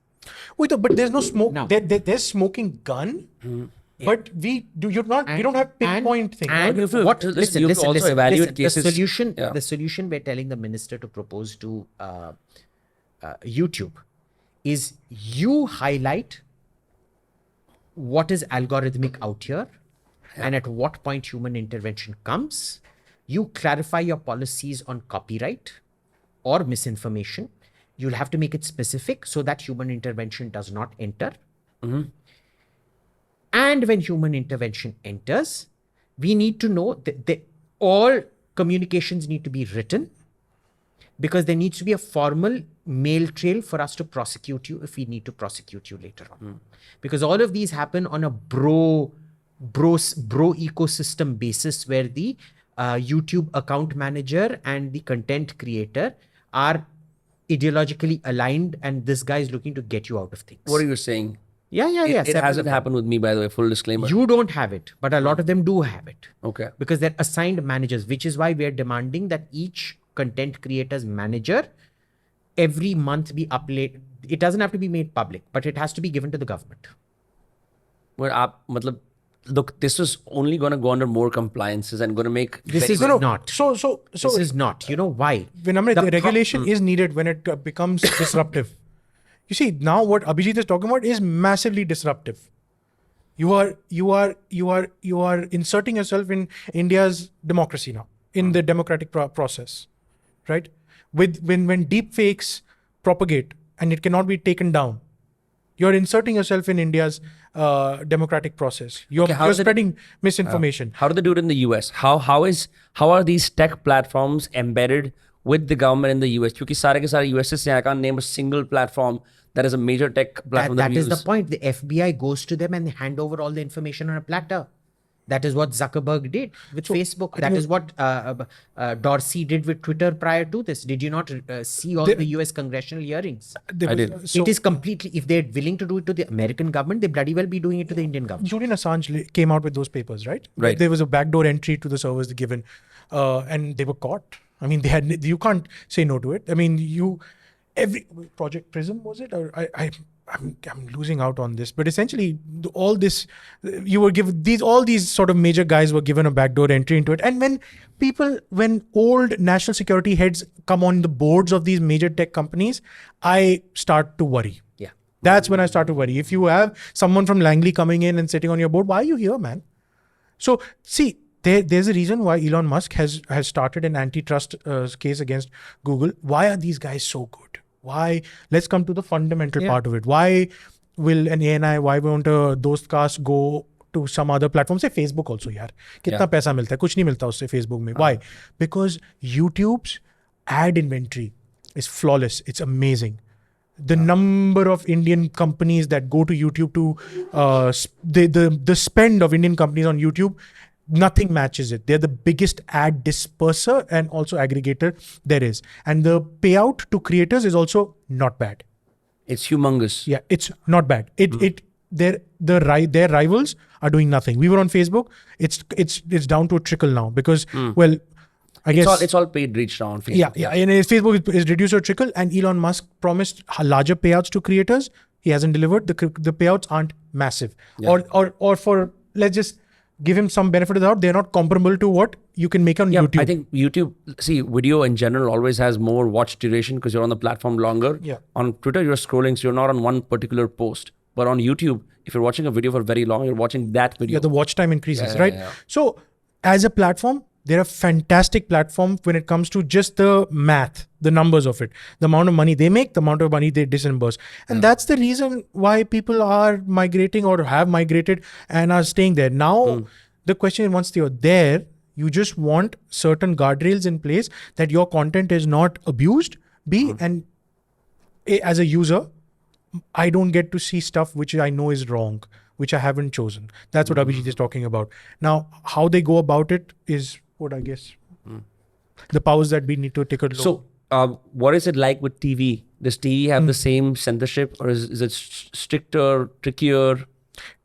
Wait, but there's no smoke. No. There's smoking gun. But we don't have pinpoint thing. And You have to- what? listen, you have to also evaluate cases. The solution we're telling the minister to propose to YouTube is you highlight what is algorithmic out here and at what point human intervention comes. You clarify your policies on copyright or misinformation. You'll have to make it specific so that human intervention does not enter. And when human intervention enters, we need to know that all communications need to be written, because there needs to be a formal mail trail for us to prosecute you if we need to prosecute you later on. Because all of these happen on a bro ecosystem basis, where the YouTube account manager and the content creator are ideologically aligned, and this guy is looking to get you out of things. What are you saying? Yeah. It hasn't happened with me, by the way, full disclaimer. You don't have it, but a lot of them do have it. Okay. Because they're assigned managers, which is why we are demanding that each content creator's manager every month be uploaded. It doesn't have to be made public, but it has to be given to the government. Look, this is only going to go under more compliances and going to make... This is No. not. So This is not. You know why? Vinamre, the The regulation is needed when it becomes disruptive. You see, now what Abhijit is talking about is massively disruptive. You are inserting yourself in India's democracy now, in the democratic process, right? When deep fakes propagate and it cannot be taken down, you're inserting yourself in India's democratic process. You're spreading misinformation. How do they do it in the US? How are these tech platforms embedded with the government in the US? Because सारे के सारे US से I can't name a single platform that is a major tech platform That we is the use. point. The FBI goes to them and they hand over all the information on a platter. That is what Zuckerberg did with Facebook. That is what Dorsey did with Twitter prior to this. Did you not see all the US congressional hearings? I did. So, It is completely, if they're willing to do it to the American government, they bloody well be doing it to the Indian government. Julian Assange came out with those papers, right? Right. There was a backdoor entry to the servers given, and they were caught. I mean, you can't say no to it. I mean, every Project Prism, was it? Or I'm losing out on this, but essentially all this, you were given all these sort of major guys were given a backdoor entry into it. And when old national security heads come on the boards of these major tech companies, I start to worry. Yeah. That's when I start to worry. If you have someone from Langley coming in and sitting on your board, why are you here, man? So see, there's a reason why Elon Musk has started an antitrust case against Google. Why are these guys so good? Why? Let's come to the fundamental part of it. Why will an ANI, why won't a Dostcast go to some other platform? Say Facebook also, yaar. Kitna paisa milta hai? Kuch nahi milta usse Facebook mein. Why? Because YouTube's ad inventory is flawless. It's amazing. The number of Indian companies that go to YouTube the spend of Indian companies on YouTube, nothing matches it. They're the biggest ad disperser and also aggregator there is. And the payout to creators is also not bad. It's humongous. Yeah, it's not bad. Their rivals are doing nothing. We were on Facebook. It's down to a trickle now because, well, I guess It's all paid reach now on Facebook. yeah. And Facebook is reduced to a trickle, and Elon Musk promised larger payouts to creators. He hasn't delivered. The payouts aren't massive. Yeah. Or for, let's just give him some benefit of the doubt, they're not comparable to what you can make on YouTube. I think YouTube, video in general always has more watch duration because you're on the platform longer. Yeah. On Twitter, you're scrolling, so you're not on one particular post. But on YouTube, if you're watching a video for very long, you're watching that video. Yeah, the watch time increases, Yeah, right? yeah. So as a platform, they're a fantastic platform when it comes to just the math, the numbers of it, the amount of money they make, the amount of money they disburse. And that's the reason why people are migrating or have migrated and are staying there. Now, the question is, once you're there, you just want certain guardrails in place that your content is not abused. And as a user, I don't get to see stuff which I know is wrong. which I haven't chosen. That's what Abhijit is talking about. Now, how they go about it is what I guess the powers that be need to take a look. So, what is it like with TV? Does TV have the same censorship, or is it stricter, trickier?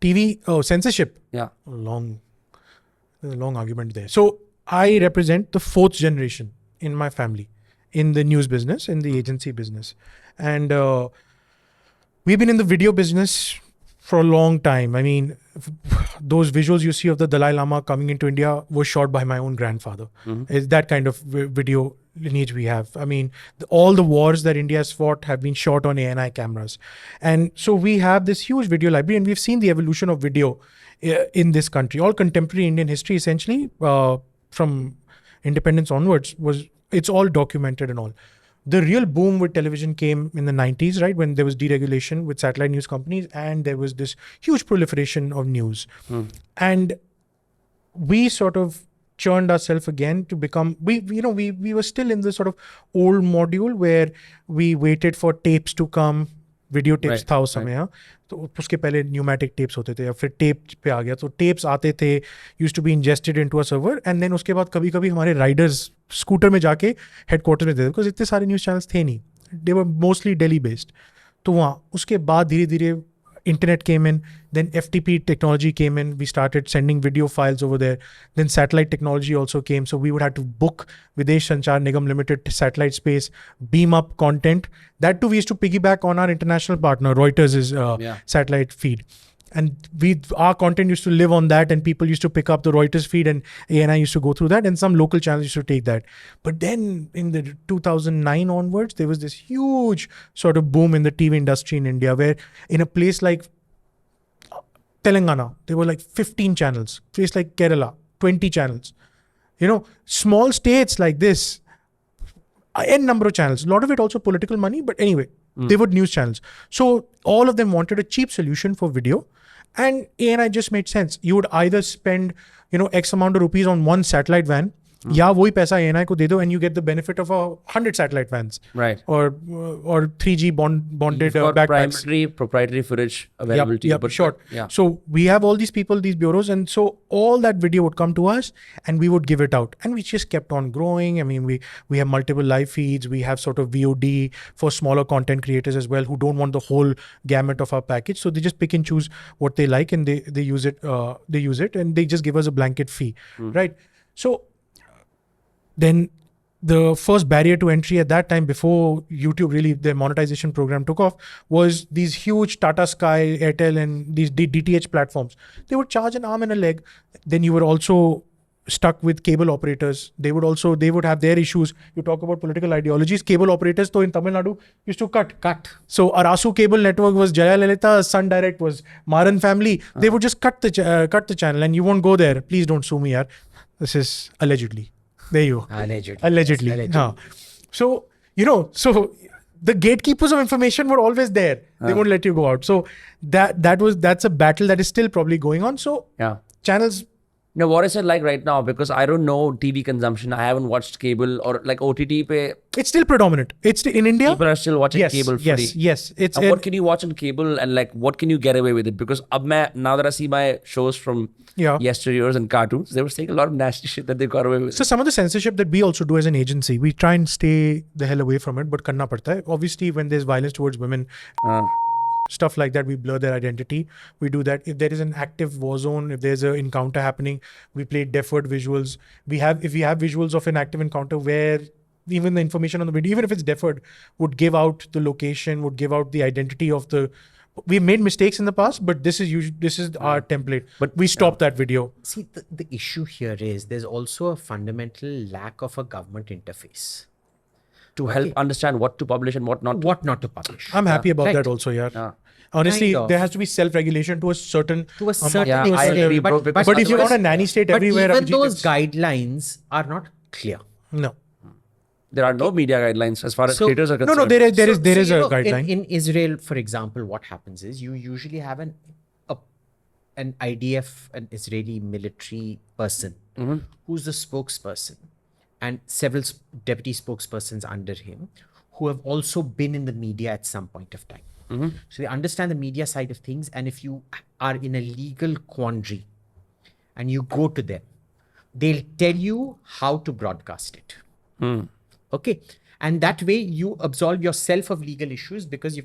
TV, censorship. Yeah. There's a long argument there. So I represent the 4th generation in my family, in the news business, in the agency business. And we've been in the video business for a long time. I mean, those visuals you see of the Dalai Lama coming into India was shot by my own grandfather. It's that kind of video lineage we have. I mean, all the wars that India has fought have been shot on ANI cameras. And so we have this huge video library, and we've seen the evolution of video in this country. All contemporary Indian history, essentially, from independence onwards, it's all documented and all. The real boom with television came in the 90s, right? When there was deregulation with satellite news companies, and there was this huge proliferation of news. And we sort of churned ourselves again to become, we were still in the sort of old module where we waited for tapes to come. Video tapes था उस समय, तो उसके पहले pneumatic tapes होते थे, या फिर टेप पे आ गया, तो टेप्स आते थे, used to be ingested into a server, and then उसके बाद कभी कभी हमारे राइडर्स स्कूटर में जाके हेडक्वार्टर में देते थे, बिकॉज इतने सारे न्यूज़ चैनल्स थे नहीं, दे वर मोस्टली दिल्ली बेस्ड. तो वहाँ उसके बाद धीरे धीरे internet came in, then FTP technology came in, we started sending video files over there, then satellite technology also came, so we would have to book Videsh Sanchar Nigam Limited satellite space, beam up content. That too we used to piggyback on our international partner Reuters' satellite feed, and our content used to live on that, and people used to pick up the Reuters feed, and ANI used to go through that, and some local channels used to take that. But then in the 2009 onwards, there was this huge sort of boom in the TV industry in India, where in a place like Telangana, there were like 15 channels. Place like Kerala, 20 channels. You know, small states like this, n number of channels. A lot of it also political money, but anyway, they were news channels. So all of them wanted a cheap solution for video. And ANI just made sense. You would either spend, X amount of rupees on one satellite van, या वही पैसा ANI को दे दो, and you get the benefit of 100 satellite vans, right? Or 3G bonded backpacks. Proprietary footage available to you. But short. Yeah. So we have all these people, these bureaus, and so all that video would come to us, and we would give it out, and we just kept on growing. I mean, we have multiple live feeds. We have sort of VOD for smaller content creators as well, who don't want the whole gamut of our package. So they just pick and choose what they like, and they use it. And they just give us a blanket fee, right? So then the first barrier to entry at that time, before YouTube really, their monetization program took off, was these huge Tata Sky, Airtel, and these DTH platforms. They would charge an arm and a leg. Then you were also stuck with cable operators. They would have their issues. You talk about political ideologies. Cable operators, though, in Tamil Nadu used to cut. So Arasu cable network was Jaya Lalita, Sun Direct was Maran family. They would just cut the channel, and you won't go there. Please don't sue me, yaar. This is allegedly. There you go. Allegedly. So, so the gatekeepers of information were always there. They won't let you go out. So that's a battle that is still probably going on. So channels. Now, what is it like right now? Because I don't know TV consumption. I haven't watched cable or like OTT. It's still predominant. It's in India. People are still watching cable free. Yes. What can you watch on cable, and like what can you get away with it? Because now that I see my shows from yesteryears and cartoons, they were saying a lot of nasty shit that they got away with. So some of the censorship that we also do as an agency, we try and stay the hell away from it, but karna padta hai. Obviously, when there's violence towards women, stuff like that, we blur their identity. We do that. If there is an active war zone, if there's an encounter happening, we play deferred visuals. If we have visuals of an active encounter where even the information on the video, even if it's deferred, would give out the location, would give out the identity of the. We've made mistakes in the past, but this is our template. But we stopped that video. See, the issue here is there's also a fundamental lack of a government interface to help understand what to publish and what not to publish. I'm happy about that also, yeah. Honestly, there has to be self-regulation to a certain I agree, but if you want a nanny state everywhere, even those guidelines are not clear. No. There are no media guidelines as far as creators are concerned. No, there is a guideline. In Israel, for example, what happens is you usually have an IDF, an Israeli military person, who's the spokesperson, and several deputy spokespersons under him, who have also been in the media at some point of time. So they understand the media side of things. And if you are in a legal quandary and you go to them, they'll tell you how to broadcast it. Okay. And that way you absolve yourself of legal issues because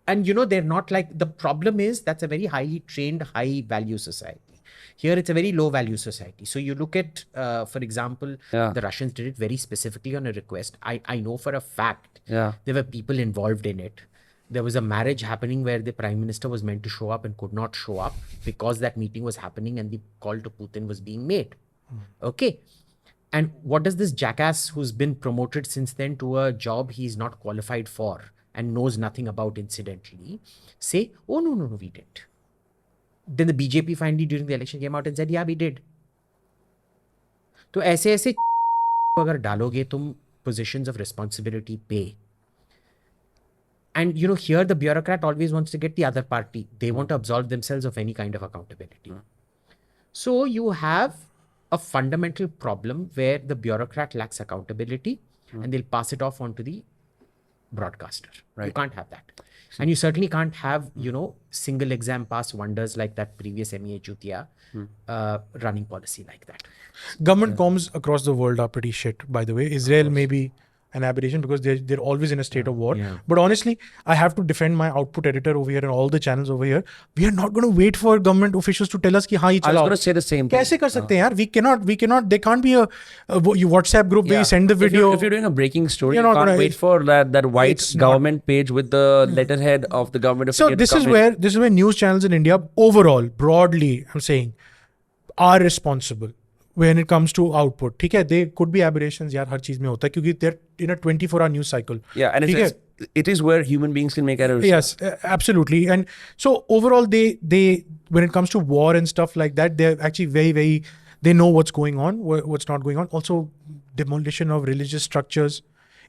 they're not like, the problem is that's a very highly trained, high value society. Here, it's a very low value society. So you look at, for example, the Russians did it very specifically on a request. I know for a fact there were people involved in it. There was a marriage happening where the prime minister was meant to show up and could not show up because that meeting was happening and the call to Putin was being made. Okay. And what does this jackass who's been promoted since then to a job he's not qualified for and knows nothing about incidentally say, oh, no, we didn't. Then the BJP finally during the election came out and said, yeah, we did. So ऐसे अगर डालोगे तुम positions of responsibility पे. And here the bureaucrat always wants to get the other party. They want to absolve themselves of any kind of accountability. So you have a fundamental problem where the bureaucrat lacks accountability and they'll pass it off onto the broadcaster. You can't have that. And you certainly can't have, single exam pass wonders like that previous MEA Chutia running policy like that. Government comms across the world are pretty shit, by the way. Israel may be an aberration because they're always in a state of war. But honestly, I have to defend my output editor over here and all the channels over here. We are not going to wait for government officials to tell us कि हाँ ये चलाओ. I was going to say the same thing. कैसे कर सकते हैं यार? We cannot. There can't be a WhatsApp group where you send the video. If you're doing a breaking story, you can't wait for that white government page with the letterhead of the government. So this is where news channels in India overall, broadly, I'm saying, are responsible when it comes to output. ठीक है, they could be aberrations यार, हर चीज में होता है क्योंकि they're in a 24-hour news cycle. Yeah, and it is where human beings can make errors. Yes, absolutely. And so overall, they when it comes to war and stuff like that, they're actually very, very, they know what's going on, what's not going on. Also, demolition of religious structures.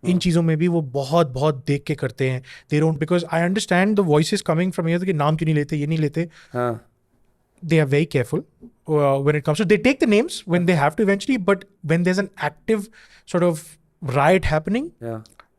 इन चीज़ों में भी वो बहुत बहुत देख के करते हैं. They don't, because I understand the voices coming from here कि नाम क्यों नहीं लेते, ये नहीं लेते. They are very careful when it comes to, they take the names when they have to eventually, but when there's an active sort of riot happening,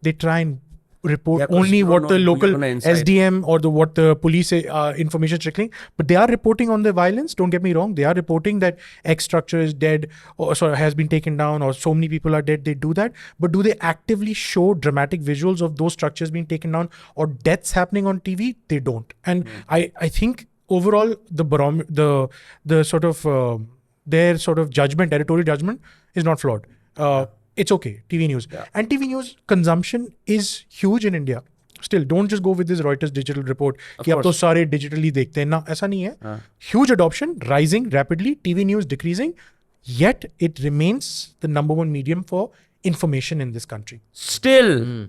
they try and report only what the local SDM or what the police information is trickling. But they are reporting on the violence. Don't get me wrong. They are reporting that X structure is dead or has been taken down or so many people are dead. They do that. But do they actively show dramatic visuals of those structures being taken down or deaths happening on TV? They don't. And I think overall, the sort of their sort of judgment, editorial judgment, is not flawed. It's okay, TV news. And TV news consumption is huge in India. Still, don't just go with this Reuters digital report कि अब तो सारे digitally देखते हैं ना, ऐसा नहीं है. Huge adoption, rising rapidly, TV news decreasing, yet it remains the number one medium for information in this country. Still.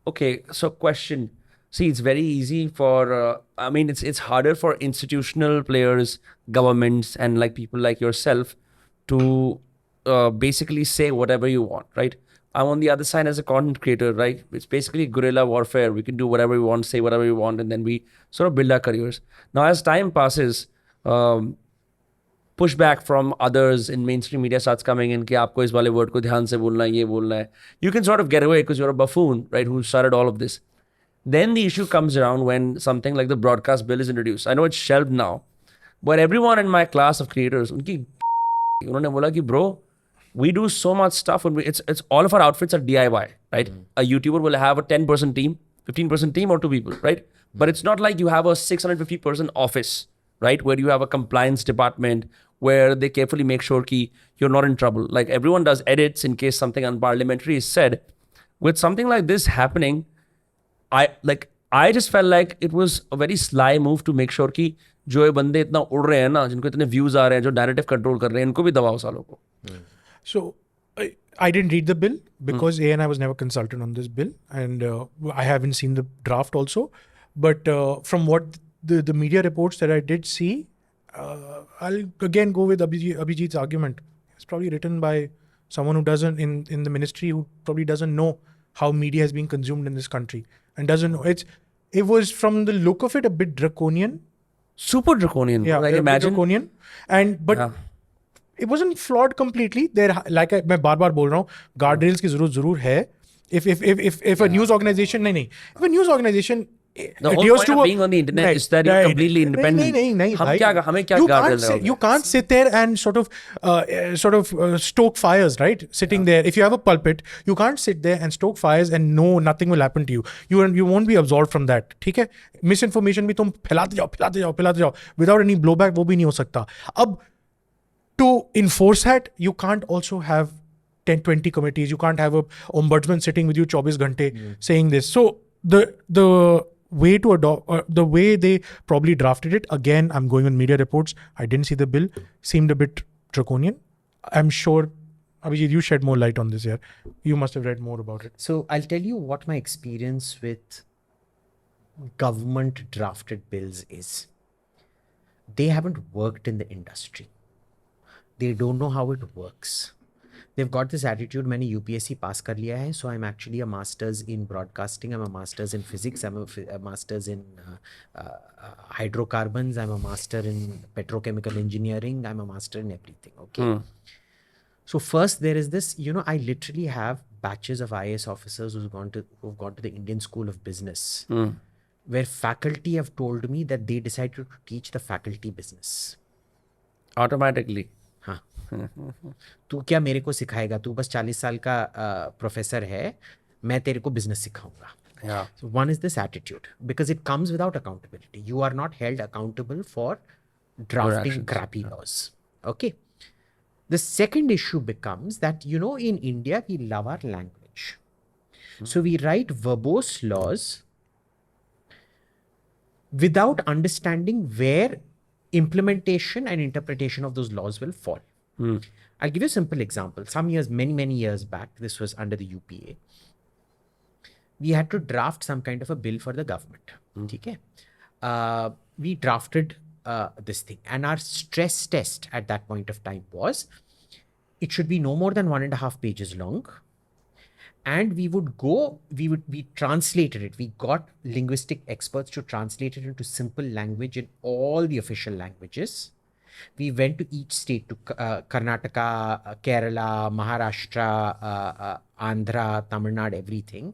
Okay, so question. See, it's very easy for, it's harder for institutional players, governments, and like people like yourself to basically say whatever you want, right? I'm on the other side as a content creator, right? It's basically guerrilla warfare. We can do whatever we want, say whatever we want, and then we sort of build our careers. Now, as time passes, pushback from others in mainstream media starts coming in कि आपको इस वाले word को ध्यान से बोलना है, ये बोलना है. You can sort of get away because you're a buffoon, right? Who started all of this. Then the issue comes around when something like the broadcast bill is introduced. I know it's shelved now, but everyone in my class of creators, उन्होंने बोला कि bro, we do so much stuff. It's all of our outfits are DIY, right? A YouTuber will have a 10% team, 15% team, or 2 people, right? But it's not like you have a 650-person office, right? Where you have a compliance department where they carefully make sure that you're not in trouble. Like everyone does edits in case something unparliamentary is said. With something like this happening, I just felt like it was a very sly move to make sure कि जो ये बंदे इतना उड़ रहे हैं ना, जिनको इतने views आ रहे हैं, जो narrative control कर रहे हैं, इनको भी दबाओ सालों को. So I didn't read the bill because A, and I was never consulted on this bill, and I haven't seen the draft also. But from what the media reports that I did see, I'll again go with Abhijit's argument. It's probably written by someone who doesn't in the ministry, who probably doesn't know how media has been consumed in this country and doesn't know. It was from the look of it a bit draconian. Super draconian. Yeah, like imagine. Draconian. But it wasn't flawed completely. There, like मैं बार-बार बोल रहा हूँ, guardrails की ज़रूरत है. If a news organization, if a news organization The whole point of being on the internet is that you're completely independent. हमें क्या guardrail you can't sit there and sort of stoke fires, right? Sitting there. If you have a pulpit, you can't sit there and stoke fires and know nothing will happen to you. You won't be absolved from that. ठीक है? Misinformation भी तुम फैलाते जाओ without any blowback, वो भी नहीं हो सकता. अब to enforce that, you can't also have 10-20 committees. You can't have a ombudsman sitting with you 24 ghante saying this. So the way to adopt, the way they probably drafted it, again, I'm going on media reports, I didn't see the bill, seemed a bit draconian. I'm sure, Abhijit, you shed more light on this here. You must have read more about it. So I'll tell you what my experience with government drafted bills is. They haven't worked in the industry. They don't know how it works. They've got this attitude, मैंने UPSC pass कर लिया है, so I'm actually a master's in broadcasting, I'm a master's in physics, I'm a master's in hydrocarbons, I'm a master in petrochemical engineering, I'm a master in everything, okay? So first there is this, I literally have batches of IAS officers who've gone to the Indian School of Business, where faculty have told me that they decided to teach the faculty business. Automatically. हाँ. तू क्या मेरे को सिखाएगा, तू बस 40 साल का प्रोफेसर है, मैं तेरे को बिजनेस सिखाऊंगा. Yeah. So one is this attitude, because it comes without accountability. You are not held accountable for drafting crappy laws. Okay. The second issue becomes that, in India, we love our language. So we write verbose laws without understanding where implementation and interpretation of those laws will fall. I'll give you a simple example. Some years, many years back, this was under the UPA. We had to draft some kind of a bill for the government. Okay? We drafted this thing. And our stress test at that point of time was, it should be no more than 1.5 pages long. And we translated it. We got linguistic experts to translate it into simple language in all the official languages. We went to each state, to Karnataka, Kerala, Maharashtra, Andhra, Tamil Nadu, everything.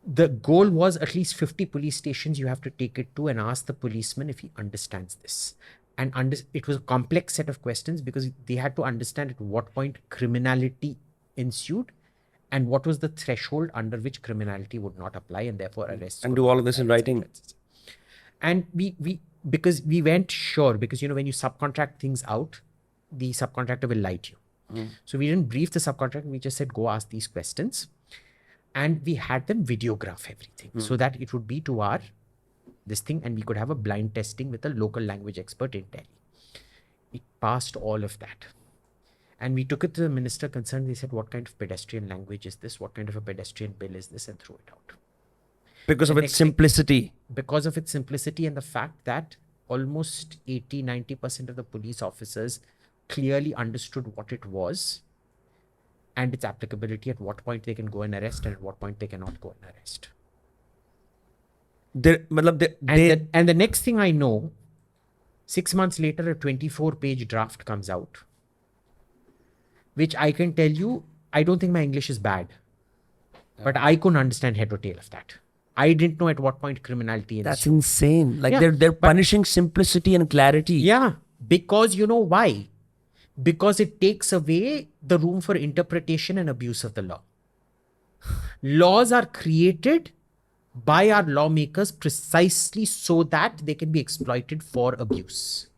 The goal was at least 50 police stations you have to take it to and ask the policeman if he understands this. And it was a complex set of questions because they had to understand at what point criminality ensued and what was the threshold under which criminality would not apply and therefore arrests. And do all of this in writing. And because we weren't sure, because when you subcontract things out, the subcontractor will lie to you. So we didn't brief the subcontractor, we just said, go ask these questions. And we had them videograph everything so that it would be to this thing, and we could have a blind testing with a local language expert in Delhi. It passed all of that. And we took it to the minister concerned. They said, what kind of pedestrian language is this? What kind of a pedestrian bill is this? And threw it out. Because of its simplicity. Because of its simplicity and the fact that almost 80-90% of the police officers clearly understood what it was and its applicability, at what point they can go and arrest and at what point they cannot go and arrest. And the next thing I know, 6 months later, a 24-page draft comes out, which I can tell you, I don't think my English is bad, but I couldn't understand head or tail of that. I didn't know at what point criminality is. That's insane. They're punishing simplicity and clarity. Yeah, because you know why? Because it takes away the room for interpretation and abuse of the law. Laws are created by our lawmakers precisely so that they can be exploited for abuse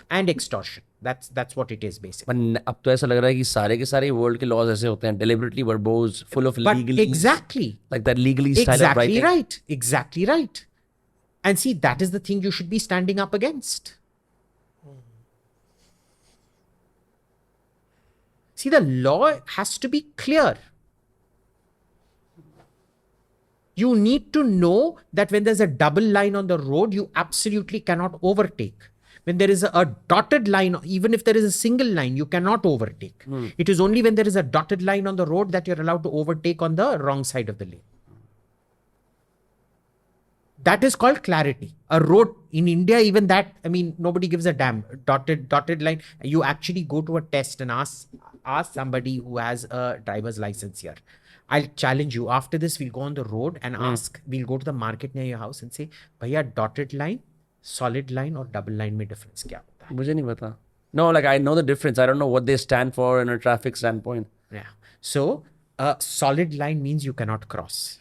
and extortion. That's what it is basically. But अब तो ऐसा लग रहा है कि सारे के सारे world के laws ऐसे होते हैं, deliberately verbose, full of legalese. Exactly. Like that legalese style of writing. Exactly right. And see, that is the thing you should be standing up against. See, the law has to be clear. You need to know that when there's a double line on the road, you absolutely cannot overtake. When there is a dotted line, even if there is a single line, you cannot overtake. It is only when there is a dotted line on the road that you're allowed to overtake on the wrong side of the lane. That is called clarity. A road in India, even that, nobody gives a damn. Dotted line. You actually go to a test and ask somebody who has a driver's license here. I'll challenge you. After this, we'll go on the road and ask, we'll go to the market near your house and say, Bhaiya, dotted line, solid line or double line mein difference kya hota hai? मुझे नहीं पता. No, like I know the difference. I don't know what they stand for in a traffic standpoint. Yeah. So a solid line means you cannot cross.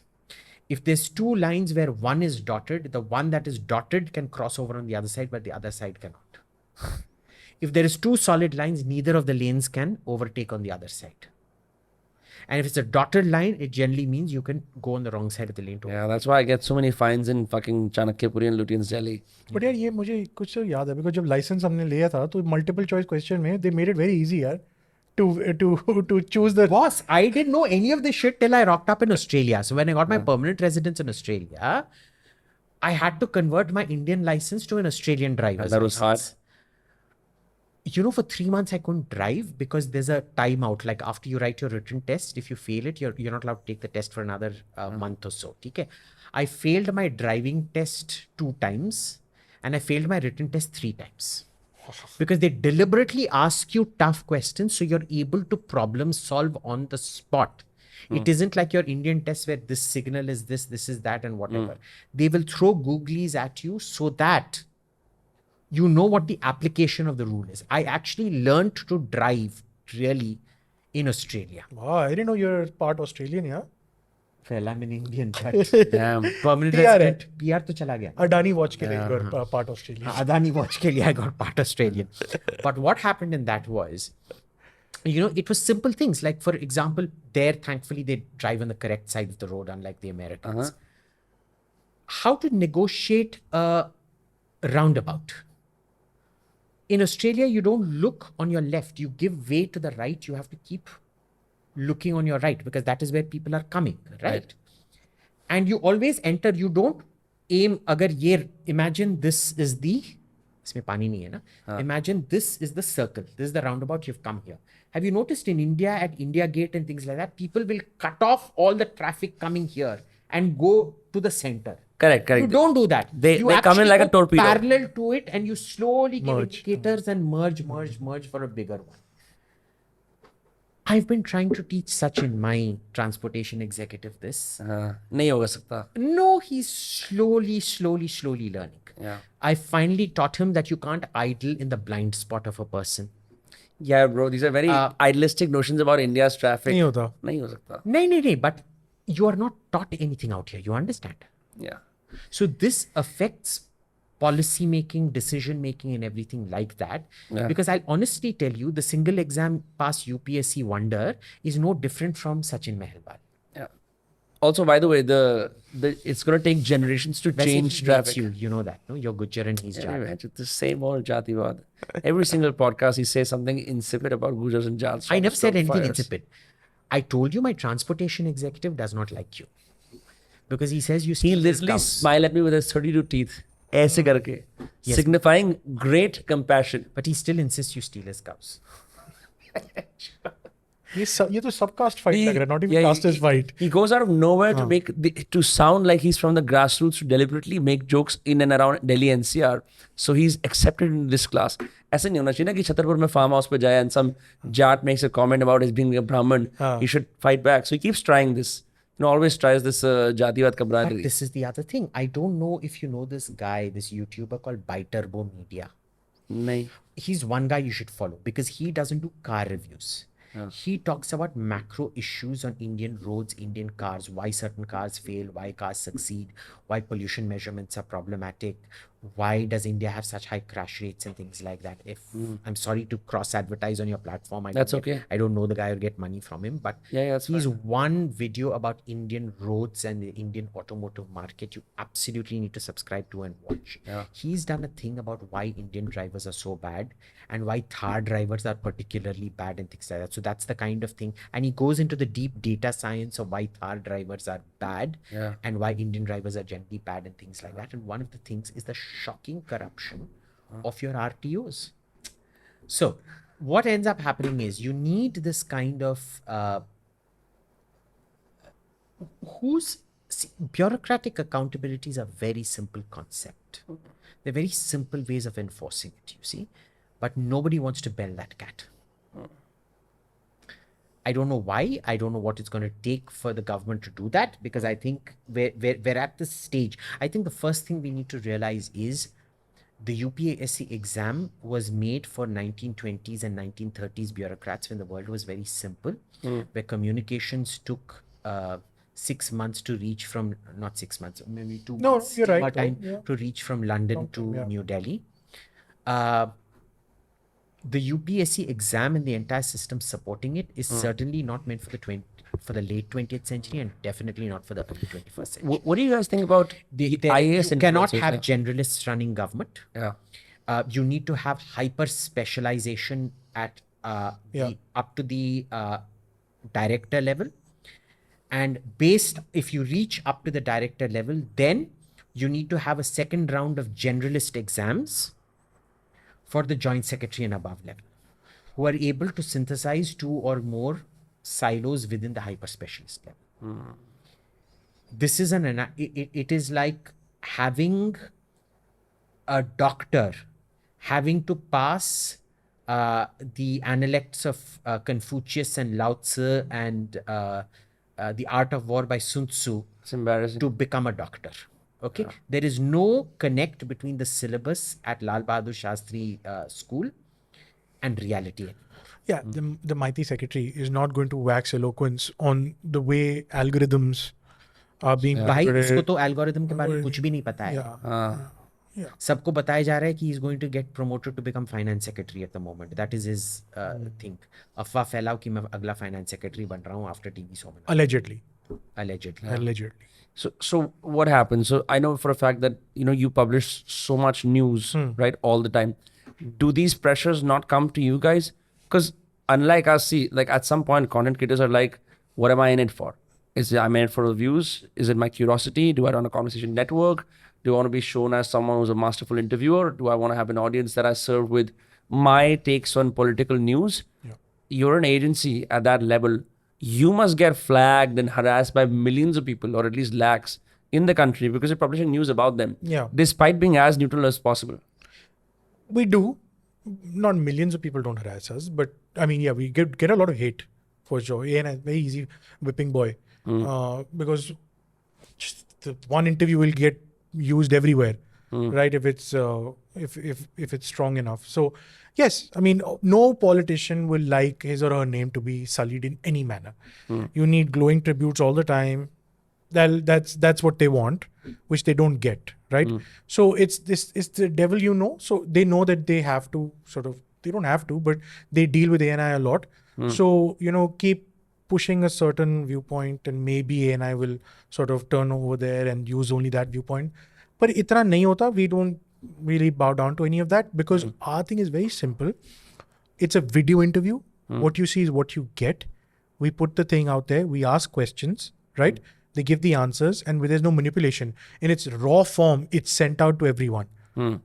If there's two lines where one is dotted, the one that is dotted can cross over on the other side, but the other side cannot. If there is two solid lines, neither of the lanes can overtake on the other side. And if it's a dotted line, it generally means you can go on the wrong side of the lane. Yeah, that's why I get so many fines in fucking Chanakyapuri and Lutyens Delhi. But यार ये मुझे कुछ तो याद है because जब licence हमने लिया था तो multiple choice question में they made it very easy यार to choose the. Boss, I didn't know any of this shit till I rocked up in Australia. So when I got my permanent residence in Australia, I had to convert my Indian license to an Australian driver's That was license. hard. You know, for 3 months I couldn't drive because there's a timeout. Like after you write your written test, if you fail it, you're not allowed to take the test for another month or so. Okay? I failed my driving test 2 times and I failed my written test 3 times. Because they deliberately ask you tough questions so you're able to problem solve on the spot. It isn't like your Indian test where this signal is this is that and whatever. They will throw googlies at you so that you know what the application of the rule is. I actually learned to drive really in Australia. Wow, I didn't know you're part Australian, yeah. Well, I'm an Indian, but Damn. permanent PR resident. PR to chala gaya. Adani watch के लिए you're part Australian. Adani watch ke liye I got part Australian. But what happened in that was, you know, it was simple things. Like, for example, there, thankfully, they drive on the correct side of the road, unlike the Americans. How to negotiate a roundabout. In Australia, you don't look on your left. You give way to the right. You have to keep looking on your right because that is where people are coming, right? And you always enter. You don't aim. Agar ye, imagine this is the, isme pani nahi hai na? Imagine this is the circle. This is the roundabout. You've come here. Have you noticed in India at India Gate and things like that, people will cut off all the traffic coming here and go to the center. Correct. You don't do that. They You come in actually like a go torpedo. parallel to it and you slowly give Merge. indicators and merge for a bigger one. I've been trying to teach Sachin, my transportation executive, this. नहीं होगा सकता. No, he's slowly learning. Yeah. I finally taught him that you can't idle in the blind spot of a person. Yeah, bro. These are very idealistic notions about India's traffic. नहीं होता. नहीं हो सकता. No, but you are not taught anything out here. You understand? Yeah. So this affects policy making, decision making, and everything like that. Yeah. Because I'll honestly tell you, the single exam pass UPSC wonder is no different from Sachin Mehlwal. Yeah. Also, by the way, the it's going to take generations to change traffic. You know that, no? You're Gujjar and he's Jat. Anyway, it's the same old Jatiwad. Every single podcast, he says something insipid about Gujars and Jats. I never said anything insipid. I told you my transportation executive does not like you. Because he says you He steal his literally cows. smile at me with his 32 teeth. ऐसे करके. Signifying great compassion. But he still insists you steal his cows. ये तो subcaste fight लग रहा है, not even casteist fight. He goes out of nowhere to make to sound like he's from the grassroots to deliberately make jokes in and around Delhi NCR. So he's accepted in this class. ऐसा नहीं होना चाहिए ना कि छतरपुर में farm house पे जाए and some Jat makes a comment about his being a Brahmin. He should fight back. So he keeps trying this. You know, always tries this Jatiwad But camaraderie. this is the other thing. I don't know if you know this guy, this YouTuber called Biterbo Media. नहीं. He's one guy you should follow because he doesn't do car reviews. He talks about macro issues on Indian roads, Indian cars, why certain cars fail, why cars succeed, why pollution measurements are problematic, why does India have such high crash rates and things like that. If I'm sorry to cross advertise on your platform, That's okay. I don't know the guy or get money from him, but that's he's one video about Indian roads and the Indian automotive market you absolutely need to subscribe to and watch. He's done a thing about why Indian drivers are so bad and why Thar drivers are particularly bad and things like that. So that's the kind of thing. And he goes into the deep data science of why Thar drivers are bad and why Indian drivers are generally bad and things like that. And one of the things is the shocking corruption of your RTOs. So what ends up happening is you need this kind of bureaucratic accountability is a very simple concept. They're very simple ways of enforcing it, you see. But nobody wants to bell that cat. I don't know why. I don't know what it's going to take for the government to do that, because I think we're at this stage. I think the first thing we need to realize is the UPSC exam was made for 1920s and 1930s bureaucrats when the world was very simple, where communications took 6 months to reach from, not 6 months, maybe 2 No, months you're right, more time yeah. to reach from London to yeah. New Delhi. The UPSC exam and the entire system supporting it is certainly not meant for the late 20th century, and definitely not for the early 21st century. What do you guys think about the IAS You cannot influencers, have like- generalists running government. Yeah. You need to have hyper specialization at up to the director level, and if you reach up to the director level, then you need to have a second round of generalist exams for the joint secretary and above level, who are able to synthesize 2 or more silos within the hyper specialist level. This is it is like having a doctor having to pass the analects of Confucius and Lao Tzu and The Art of War by Sun Tzu It's embarrassing. to become a doctor. Okay, there is no connect between the syllabus at Lal Bahadur Shastri school and reality. Yeah, the mighty secretary is not going to wax eloquence on the way algorithms are being भाई उसको portrayed. तो algorithm के बारे में कुछ भी नहीं पता है. Yeah. सबको बताया जा रहा है कि he is going to get promoted to become finance secretary at the moment. That is his thing. अफवाह फैलाओ कि मैं अगला finance secretary बन रहा हूँ after TV show में. Allegedly. Allegedly. So what happens? So I know for a fact that you publish so much news, right, all the time. Do these pressures not come to you guys? Because unlike us, see, like at some point, content creators are like, "What am I in it for? I'm in it for the views? Is it my curiosity? Do I run a conversation network? Do I want to be shown as someone who's a masterful interviewer? Do I want to have an audience that I serve with my takes on political news?" Yeah. You're an agency at that level. You must get flagged and harassed by millions of people, or at least lakhs, in the country because you're publishing news about them. Yeah. Despite being as neutral as possible. We do. Not millions of people don't harass us, but I mean, yeah, we get a lot of hate for sure. And a very easy whipping boy, because just the one interview will get used everywhere, right? If it's if it's strong enough. So yes, I mean, no politician will like his or her name to be sullied in any manner. You need glowing tributes all the time. That's what they want, which they don't get, right? So it's the devil, so they know that they have to they don't have to, but they deal with ANI a lot. So keep pushing a certain viewpoint, and maybe ANI will sort of turn over there and use only that viewpoint. But itna nahi hota, we don't really bow down to any of that, because our thing is very simple. It's a video interview. What you see is what you get. We put the thing out there. We ask questions, right? They give the answers, and there's no manipulation. In its raw form, it's sent out to everyone,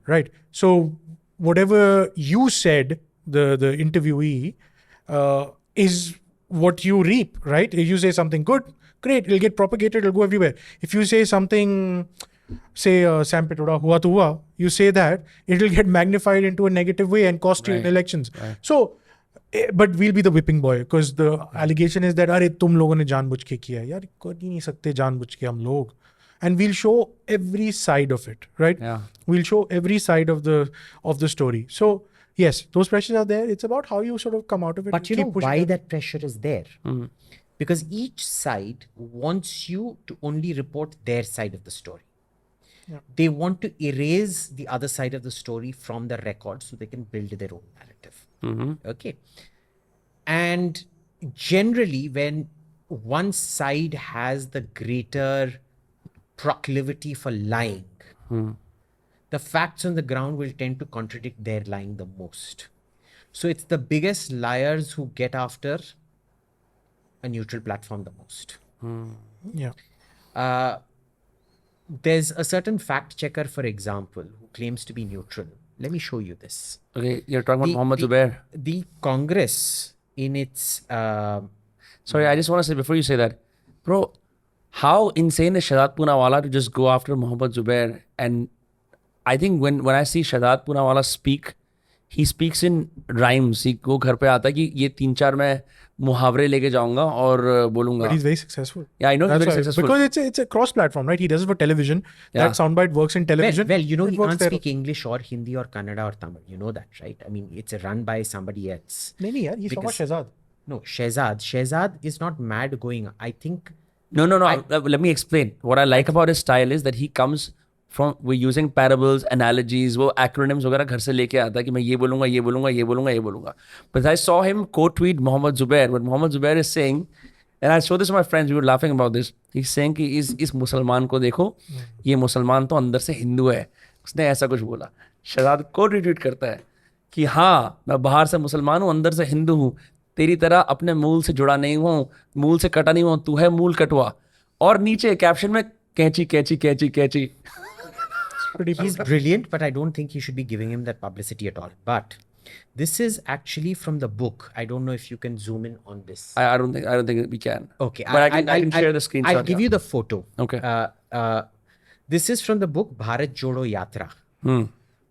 right? So whatever you said, the interviewee, is what you reap, right? If you say something good, great, it'll get propagated, it'll go everywhere. If you say something, say Sam Pitoda hua to hua, you say that, it'll get magnified into a negative way and cost you in elections. So, but we'll be the whipping boy, because the allegation is that अरे तुम लोगों ने जानबूझ के किया है. यार कर ही नहीं सकते जानबूझ के हम लोग. And we'll show every side of it, right? Yeah. We'll show every side of the story. So yes, those pressures are there. It's about how you sort of come out of it. But you know why that pressure is there? Because each side wants you to only report their side of the story. Yeah. They want to erase the other side of the story from the record so they can build their own narrative. Okay. And generally, when one side has the greater proclivity for lying, the facts on the ground will tend to contradict their lying the most. So it's the biggest liars who get after a neutral platform the most. Yeah. There's a certain fact checker, for example, who claims to be neutral. Let me show you this. Okay, you're talking about Mohammad Zubair. The Congress in its... Sorry, I just want to say before you say that, bro, how insane is Shahzad Poonawala to just go after Mohammad Zubair? And I think when I see Shahzad Poonawala speak, he speaks in rhymes. He go घर पे आता है कि ये 3-4 मैं मुहावरे लेके जाऊंगा और बोलूंगा. But he's very successful. Yeah, I know he's That's very why. successful. Because it's a cross-platform, right? He does it for television. Yeah. That soundbite works in television. Well, you know, It he works can't there. speak English or Hindi or Kannada or Tamil. You know that, right? I mean, it's run by somebody else. नहीं यार, he's from Because- Shehzad. No, Shehzad is not mad going. I think No. Let me explain. What I like about his style is that he comes from, we're using parables, analogies, वो acronyms वगैरह घर से लेके आता है कि मैं ये बोलूंगा, ये बोलूंगा, ये बोलूंगा, ये बोलूंगा. But I saw him quote tweet Mohammad Zubair. What Mohammad Zubair is saying, and I showed this to my friends, we were laughing about this. He's saying कि इस मुसलमान को देखो, ये मुसलमान तो अंदर से हिंदू है. उसने ऐसा कुछ बोला. शहजाद को रिट्वीट करता है कि हाँ, मैं बाहर से मुसलमान हूँ, अंदर से हिंदू हूँ. तेरी तरह अपने मूल से जुड़ा नहीं हूँ, मूल से कटा नहीं हूँ, तू है मूल कटवा. और नीचे कैप्शन में कैंची कैंची कैंची कैंची. he's brilliant, but I don't think he should be giving him that publicity at all. But this is actually from the book. I don't know if you can zoom in on this. I don't think we can. Okay, But I can share the screenshot. I'll give you the photo. Okay. This is from the book Bharat Jodo Yatra,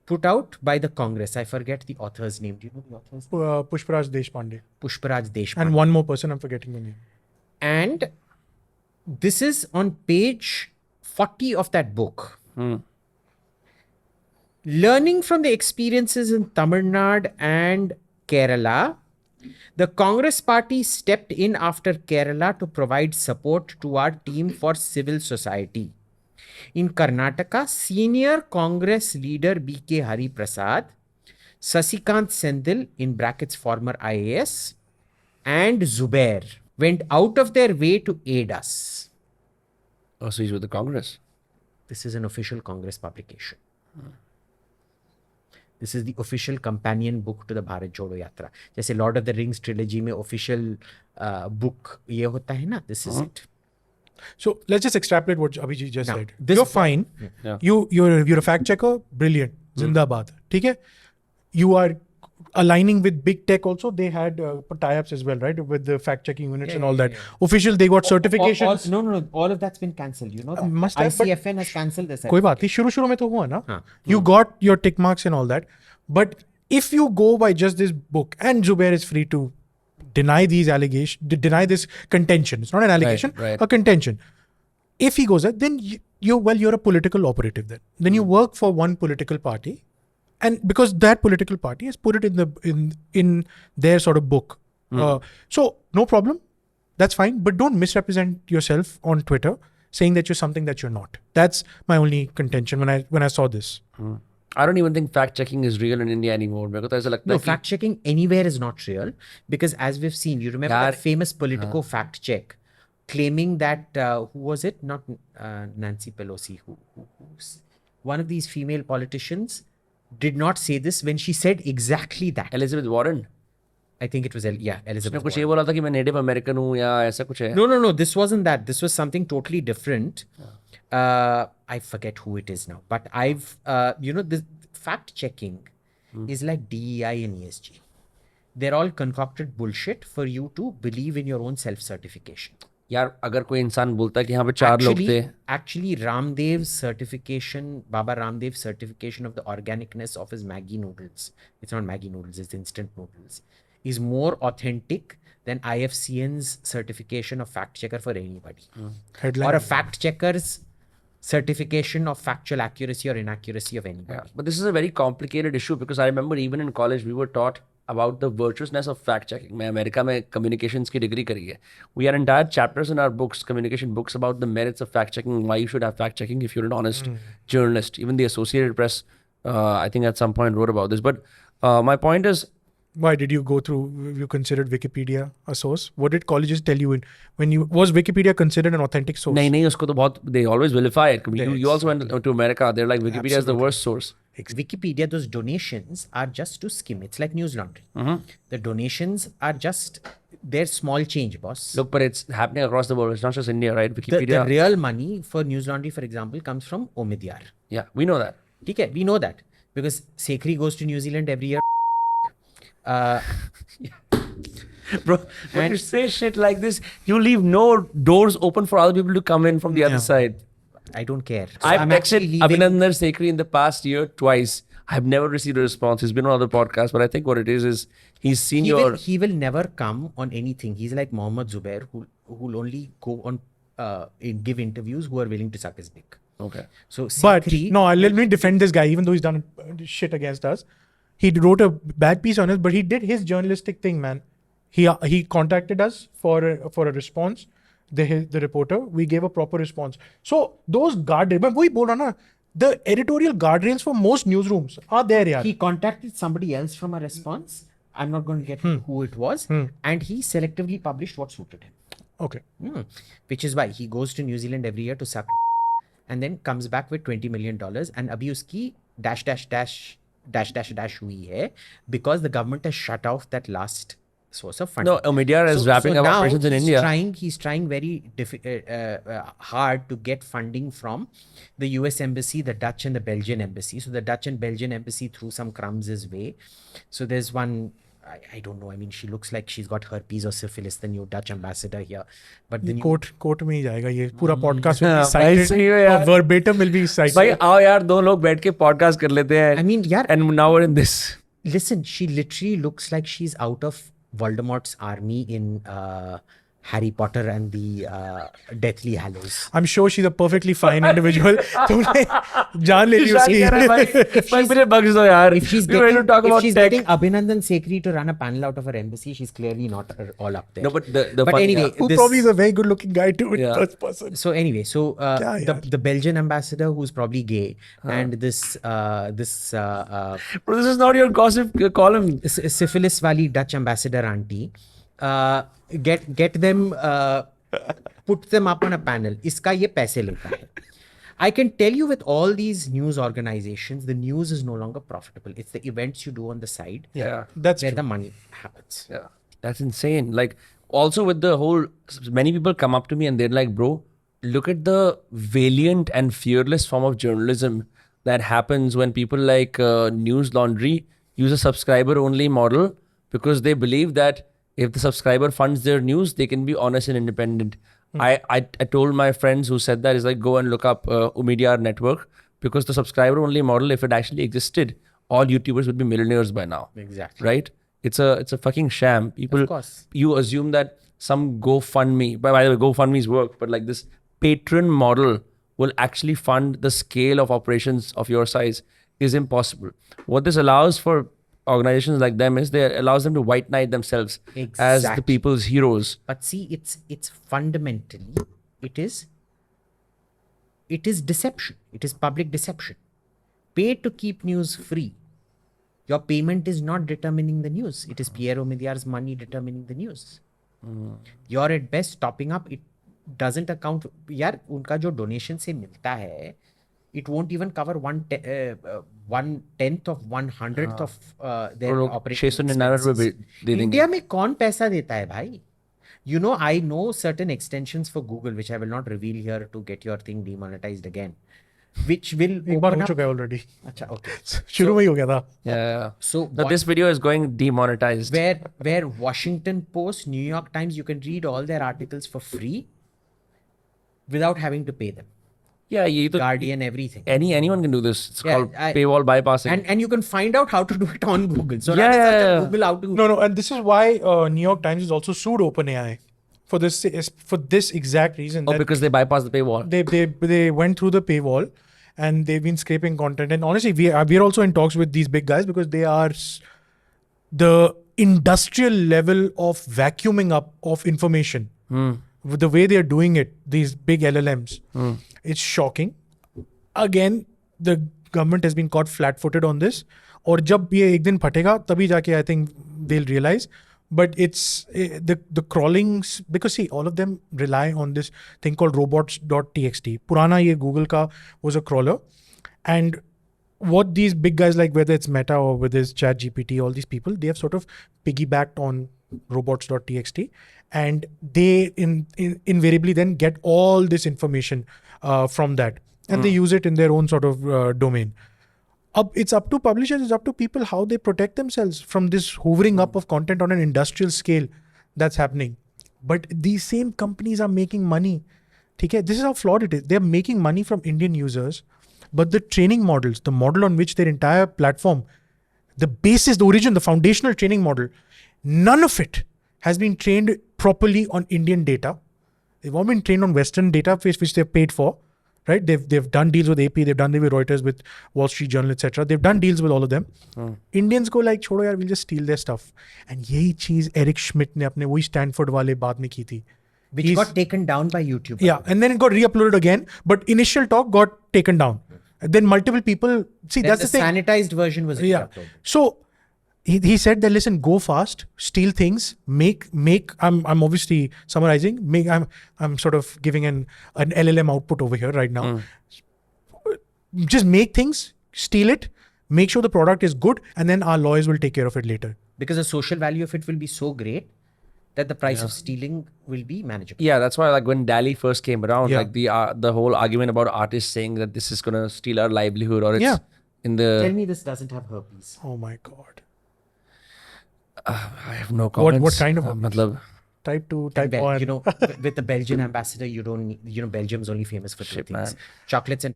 put out by the Congress. I forget the author's name. Do you know the author's name? Pushparaj Deshpande. Pushparaj Deshpande. And one more person, I'm forgetting the name. And this is on page 40 of that book. Learning from the experiences in Tamil Nadu and Kerala, the Congress party stepped in after Kerala to provide support to our team for civil society. In Karnataka, senior Congress leader B.K. Hari Prasad, Sasikant Sendil, in brackets former IAS, and Zubair went out of their way to aid us. Oh, so he's with the Congress. This is an official Congress publication. This is the official companion book to the Bharat Jodo Yatra. जैसे Lord of the Rings trilogy में official book ये होता है ना, this is it. So let's just extrapolate what Abhijit just Now, said. this- You're fine. Yeah. You're a fact checker. Brilliant. Zindabad. ठीक है? You are aligning with big tech also. They had tie-ups as well, right? With the fact checking units and all that. Official, they got certifications. No. All of that's been cancelled. You know that. Must have, but- ICFN has cancelled this. कोई बात नहीं, शुरू में तो हुआ ना. हाँ. You got your tick marks and all that. But if you go by just this book, and Zubair is free to deny these allegations, deny this contention. It's not an allegation, right. a contention. If he goes there, then you're a political operative then. Then you work for one political party. And because that political party has put it in their sort of book. So no problem. That's fine. But don't misrepresent yourself on Twitter saying that you're something that you're not. That's my only contention when I saw this. I don't even think fact checking is real in India anymore. मेरे को तो ऐसा लगता No, है कि fact checking anywhere is not real because as we've seen, you remember that famous Politico fact check claiming that, who was it? Not Nancy Pelosi. Who's one of these female politicians did not say this when she said exactly that. Elizabeth Warren. I think it was, उसने Elizabeth कुछ Warren. ये बोला था कि मैं native American हूँ या ऐसा कुछ है. No. This wasn't that. This was something totally different. I forget who it is now. But I've, this fact checking is like DEI and ESG. They're all concocted bullshit for you to believe in your own self-certification. यार अगर कोई इंसान बोलता है कि यहाँ पे 4 लोग थे. Actually, Ramdev's certification, Baba Ramdev's certification of the organicness of his Maggi noodles, it's not Maggi noodles, it's instant noodles, is more authentic than IFCN's certification of fact checker for anybody. Headline. Or a fact checker's certification of factual accuracy or inaccuracy of anybody. Yeah. But this is a very complicated issue because I remember even in college we were taught about the virtuousness of fact checking. मैं America में communications की degree करी है. We had entire chapters in our books, communication books, about the merits of fact checking, why you should have fact checking if you're an honest journalist. Even the Associated Press, I think at some point wrote about this. But my point is, Why did you go through? You considered Wikipedia a source? What did colleges tell you was Wikipedia considered an authentic source? नहीं उसको तो बहुत, they always vilify it. You also went to America. They're like Wikipedia is the worst source. Wikipedia, those donations are just to skim. It's like Newslaundry. The donations are just their small change, boss. Look, but it's happening across the world. It's not just India, right? The Wikipedia. real money for Newslaundry, for example, comes from Omidyar. Yeah, we know that. Okay, we know that because Sekhri goes to New Zealand every year. Bro, when you say shit like this, you leave no doors open for other people to come in from the other side. I don't care. So I've I'm texted actually leaving- Abhinandan Sekhri in the past year twice. I've never received a response. He's been on other podcasts, but I think what it is he's seen he will never come on anything. He's like Mohammad Zubair, who will only go on give interviews who are willing to suck his dick. Okay. So But C3, no, let me defend this guy, even though he's done shit against us. He wrote a bad piece on us, but he did his journalistic thing, man. He contacted us for a response. The reporter, we gave a proper response. So those guardrails, the editorial guardrails for most newsrooms are there, yaar. he contacted somebody else from a response. I'm not going to get who it was, and he selectively published what suited him. Okay. Which is why he goes to New Zealand every year to suck and then comes back with $20 million and abhi uski dash hui hai because the government has shut off that last source of funding. No, Media is wrapping up now operations in India. He's trying very hard to get funding from the US Embassy, the Dutch and the Belgian Embassy. So the Dutch and Belgian Embassy threw some crumbs his way. So there's one, I don't know. I mean, she looks like she's got herpes or syphilis, the new Dutch ambassador here. But the new, court में ही जाएगा ये पूरा podcast will be भाई cited सही है यार. और verbatim will be cited. भाई आओ यार दो लोग बैठ के podcast कर लेते हैं. I mean, यार, And now we're in this. listen, she literally looks like she's out of Voldemort's army in Harry Potter and the Deathly Hallows. I'm sure she's a perfectly fine individual. तुमने जान ले ली उसकी. भाई मुझे bugs दो यार. If she's We were to talk about tech. getting Abhinandan Sekhri to run a panel out of her embassy, she's clearly not all up there. No, but the But fun- anyway, Who this- probably is a very good looking guy too. Yeah. First person. So anyway, yaar? the Belgian ambassador who's probably gay and this Bro, this is not your gossip column. syphilis wali Dutch ambassador auntie, get them, put them up on a panel. Iska ye paise leta hai. I can tell you with all these news organizations, the news is no longer profitable. It's the events you do on the side Yeah. That's where true. the money happens. Yeah, that's insane. Like, also with the whole, many people come up to me and they're like, bro, look at the valiant and fearless form of journalism that happens when people like Newslaundry use a subscriber only model because they believe that if the subscriber funds their news, they can be honest and independent. I told my friends who said that is like, go and look up Media Network because the subscriber only model, if it actually existed, all YouTubers would be millionaires by now. Exactly. Right? It's a fucking sham. People, Of course. you assume that some GoFundMe, by the way, GoFundMe's work, but like this patron model will actually fund the scale of operations of your size is impossible. What this allows for organizations like them is they allows them to white knight themselves as the Exactly. people's heroes. But see, it's fundamentally, it is deception. It is public deception. Pay to keep news free. Your payment is not determining the news. It is Pierre Omidyar's money determining the news. You're at best topping up. It doesn't account. यार उनका जो donation से मिलता है, it won't even cover 1/10 of 1/100th of their लोग operation 699 रुपए expenses. दे देंगे. India में कौन पैसा देता है भाई? You know, I know certain extensions for Google, which I will not reveal here to get your thing demonetized again, which will एक बार open हो up. चुका है already. अच्छा, okay. शुरू में ही हो गया था. Yeah. So Now this video is going demonetized. where Washington Post, New York Times, you can read all their articles for free without having to pay them. Yeah, ये तो Guardian, everything. anyone can do this. It's Yeah, called paywall bypassing. And you can find out how to do it on Google. So Yeah, not yeah, search on yeah. Google how to. No, and this is why New York Times has also sued OpenAI for this exact reason. Oh, that because they bypass the paywall. they went through the paywall and they've been scraping content. And honestly, we are also in talks with these big guys because they are the industrial level of vacuuming up of information. With the way they are doing it, these big LLMs, it's shocking. Again, the government has been caught flat-footed on this. और जब ये एक दिन फटेगा, तभी जाके I think they'll realize. But it's the crawlings, because see, all of them rely on this thing called robots.txt. पुराना ये Google का was a crawler, and what these big guys like, whether it's Meta or whether it's ChatGPT, all these people, they have sort of piggybacked on robots.txt, and they invariably then get all this information from that, and they use it in their own sort of domain. It's up to publishers, it's up to people how they protect themselves from this hoovering up of content on an industrial scale that's happening. But these same companies are making money. Okay? This is how flawed it is. They're making money from Indian users. but the training models, the model on which their entire platform, the basis, the origin, the foundational training model, none of it has been trained properly on Indian data. They've all been trained on Western data, which they've paid for, right? They've done deals with AP, they've done deals with Reuters, with Wall Street Journal, etc. They've done deals with all of them. Indians go like, छोड़ो यार, we'll just steal their stuff. And यही चीज Eric Schmidt ने अपने वही Stanford वाले बाद में की थी. Which got taken down by YouTube. Yeah, and then it got re-uploaded again, but initial talk got taken down. And then multiple people, see, Then that's the the thing. sanitized version was re-uploaded. So he said that, listen, go fast, steal things, make. I'm obviously summarizing. I'm sort of giving an LLM output over here right now. Just make things, steal it, make sure the product is good, and then our lawyers will take care of it later. Because the social value of it will be so great that the price of stealing will be manageable. Yeah, that's why like when DALL-E first came around, like the whole argument about artists saying that this is gonna steal our livelihood or it's in the. Tell me this doesn't have herpes. Oh my God. I have no comments. What kind of matlab, Type 2, type 1. You know, with the Belgian ambassador, you don't need, you know, Belgium's only famous for two things. man. Chocolates and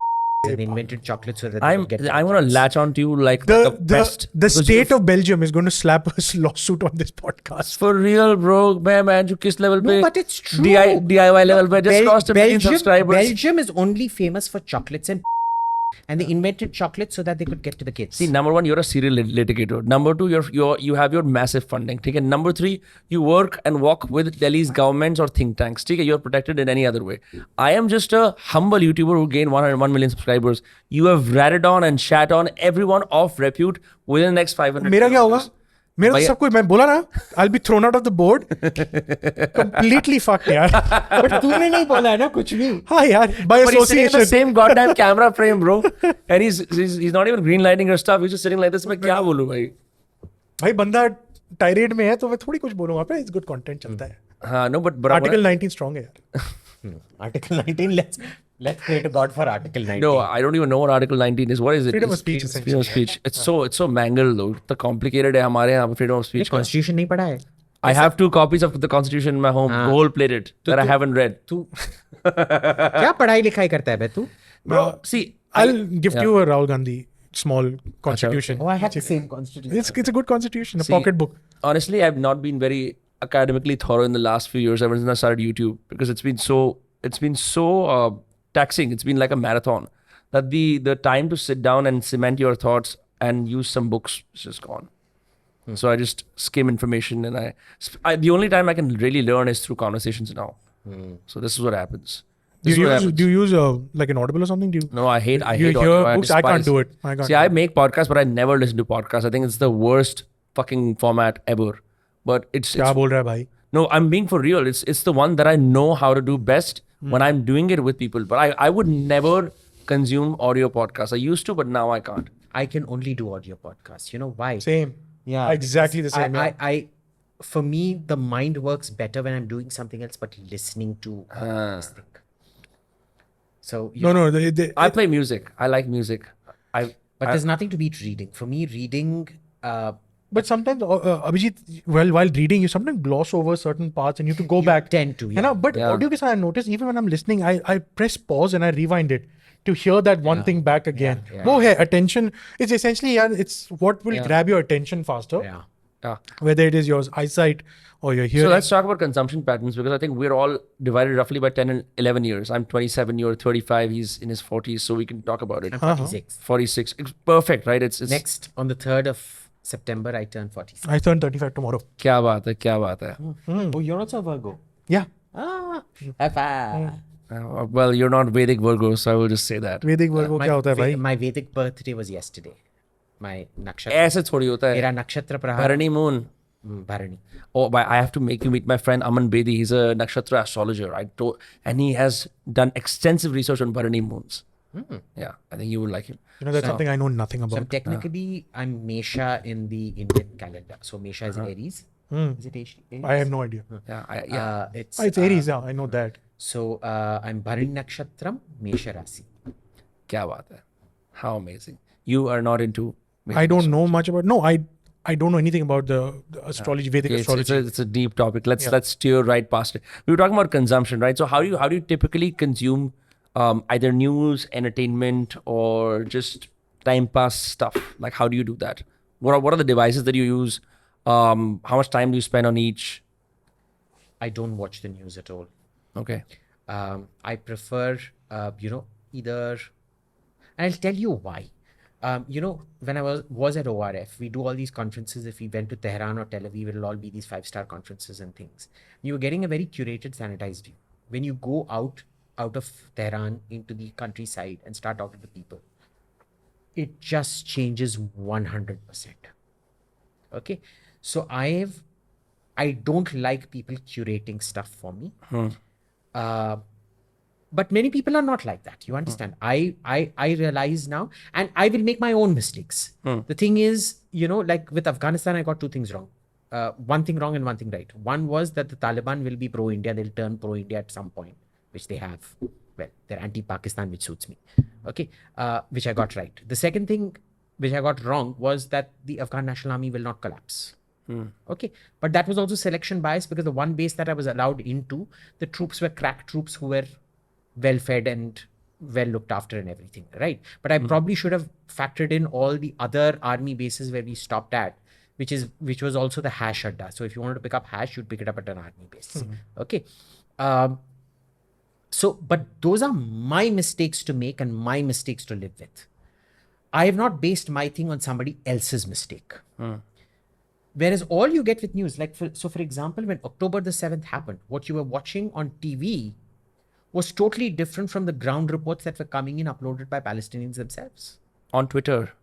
they invented chocolates so that they I'm could get gonna latch on to you like the best. The state of Belgium is going to slap a lawsuit on this podcast. For real, bro. Man, जो किस level पे? No, but it's true. DIY level पे just crossed a million subscribers. Belgium is only famous for chocolates and they invented chocolates so that they could get to the kids. See, number one, you're a serial litigator. Number two, you have your massive funding. Okay? Number three, you work and walk with Delhi's governments or think tanks. Okay? You're protected in any other way. I am just a humble YouTuber who gained 1 million subscribers. You have ratted on and shat on everyone of repute within the next 500 मेरा क्या होगा? मेरा तो भैया- सब कुछ मैं बोला ना, I'll be thrown out of the board. Completely fucked यार. But तूने नहीं बोला है ना कुछ भी. हाँ यार, by But he's sitting in association. the same goddamn camera frame, bro. And he's not even green lighting your stuff. He's just sitting like this. मैं क्या बोलूं भाई? भाई बंदा tirade में है तो मैं थोड़ी कुछ बोलूंगा पे. It's good content चलता है. हाँ, no, but Article 19 strong है यार. Article 19, let's pray to God for Article 19. No, I don't even know what Article 19 is. What is it? Freedom of It's speech, Freedom of speech. It's so mangled though. The complicated है हमारे यहाँ पे freedom of speech. Constitution नहीं पढ़ा है. I have 2 copies of the Constitution in my home, gold plated, that I haven't read. तू क्या पढ़ाई लिखाई करता है बे तू? Bro, see, I'll gift you a Rahul Gandhi small constitution. Oh, I have the same constitution. It's a good constitution, a See, pocket book. honestly, I've not been very academically thorough in the last few years ever since I started YouTube because it's been so taxing. It's been like a marathon that the time to sit down and cement your thoughts and use some books is just gone. So I just skim information and I the only time I can really learn is through conversations now. So this is what happens. Do you use like an Audible or something? Do you? No, I hate you audio. hear books? I can't despise- do it. I can't See, I make podcasts, but I never listen to podcasts. I think it's the worst fucking format ever. But it's क्या बोल रहा है भाई? no, I'm being for real. It's the one that I know how to do best when I'm doing it with people. But I would never consume audio podcasts. I used to, but now I can't. I can only do audio podcasts. You know why? Same. Yeah. Exactly the same. For me, the mind works better when I'm doing something else but listening to this thing. So No. I play music. I like music. but there's nothing to beat reading. For me, reading But sometimes, Abhijit, while reading, you sometimes gloss over certain parts and you have to go back. tend to, You know, but Yeah. audio ke saath, I notice even when I'm listening, I press pause and I rewind it to hear that one thing back again. Yeah. Wo hai, attention. It's essentially, it's what will grab your attention faster. yeah. Whether it is your eyesight or your hearing. So let's talk about consumption patterns because I think we're all divided roughly by 10 and 11 years. I'm 27, you're 35, he's in his 40s, so we can talk about it. I'm 46. 46. It's perfect, right? It's Next, on the 3rd of September, I turn 46. I turn 35 tomorrow. क्या बात है. Oh, you're also a Virgo. Yeah. Ah, high five. Well, you're not Vedic Virgo, so I will just say that. Vedic Virgo क्या होता है भाई? My Vedic birthday was yesterday. My nakshatra. ऐसे थोड़ी होता है. मेरा नक्षत्र प्रहार Bharani moon. Bharani. Oh, but I have to make you meet my friend Aman Bedi. He's a nakshatra astrologer. And he has done extensive research on Bharani moons. Yeah, I think you would like him. You know, that's something I know nothing So I'm about. technically, I'm Mesha in the Indian calendar. So Mesha is Aries. Is it Aries? I have no idea. Yeah, It's It's Aries, yeah, I know that. So I'm Bharani Nakshatram, Mesha Rasi. क्या बात है. How amazing. You are not into... I don't know much about. No, I don't know anything about the astrology, Vedic Okay, astrology. it's a deep topic. Let's steer right past it. We were talking about consumption, right? So how do you typically consume either news, entertainment, or just time pass stuff? Like, how do you do that? What are the devices that you use? How much time do you spend on each? I don't watch the news at all. Okay. I prefer, either, and I'll tell you why. When I was at ORF, we do all these conferences. If we went to Tehran or Tel Aviv, it'll all be these 5-star conferences and things. You were getting a very curated, sanitized view. When you go out of Tehran into the countryside and start talking to people, it just changes 100%. Okay, so I don't like people curating stuff for me. But many people are not like that. You understand? I realize now, and I will make my own mistakes. The thing is, like with Afghanistan, I got 2 things wrong. One thing wrong and one thing right. One was that the Taliban will be pro-India. They'll turn pro-India at some point, which they have. Well, they're anti-Pakistan, which suits me. Okay, which I got right. The second thing which I got wrong was that the Afghan National Army will not collapse. Okay, but that was also selection bias, because the one base that I was allowed into, the troops were crack troops who were well fed and well looked after and everything, right? But I probably should have factored in all the other army bases where we stopped at, which was also the hash adda. So if you wanted to pick up hash, you'd pick it up at an army base. Okay. But those are my mistakes to make and my mistakes to live with. I have not based my thing on somebody else's mistake. Whereas all you get with news, like for example, when October the 7th happened, what you were watching on TV was totally different from the ground reports that were coming in uploaded by Palestinians themselves. On Twitter.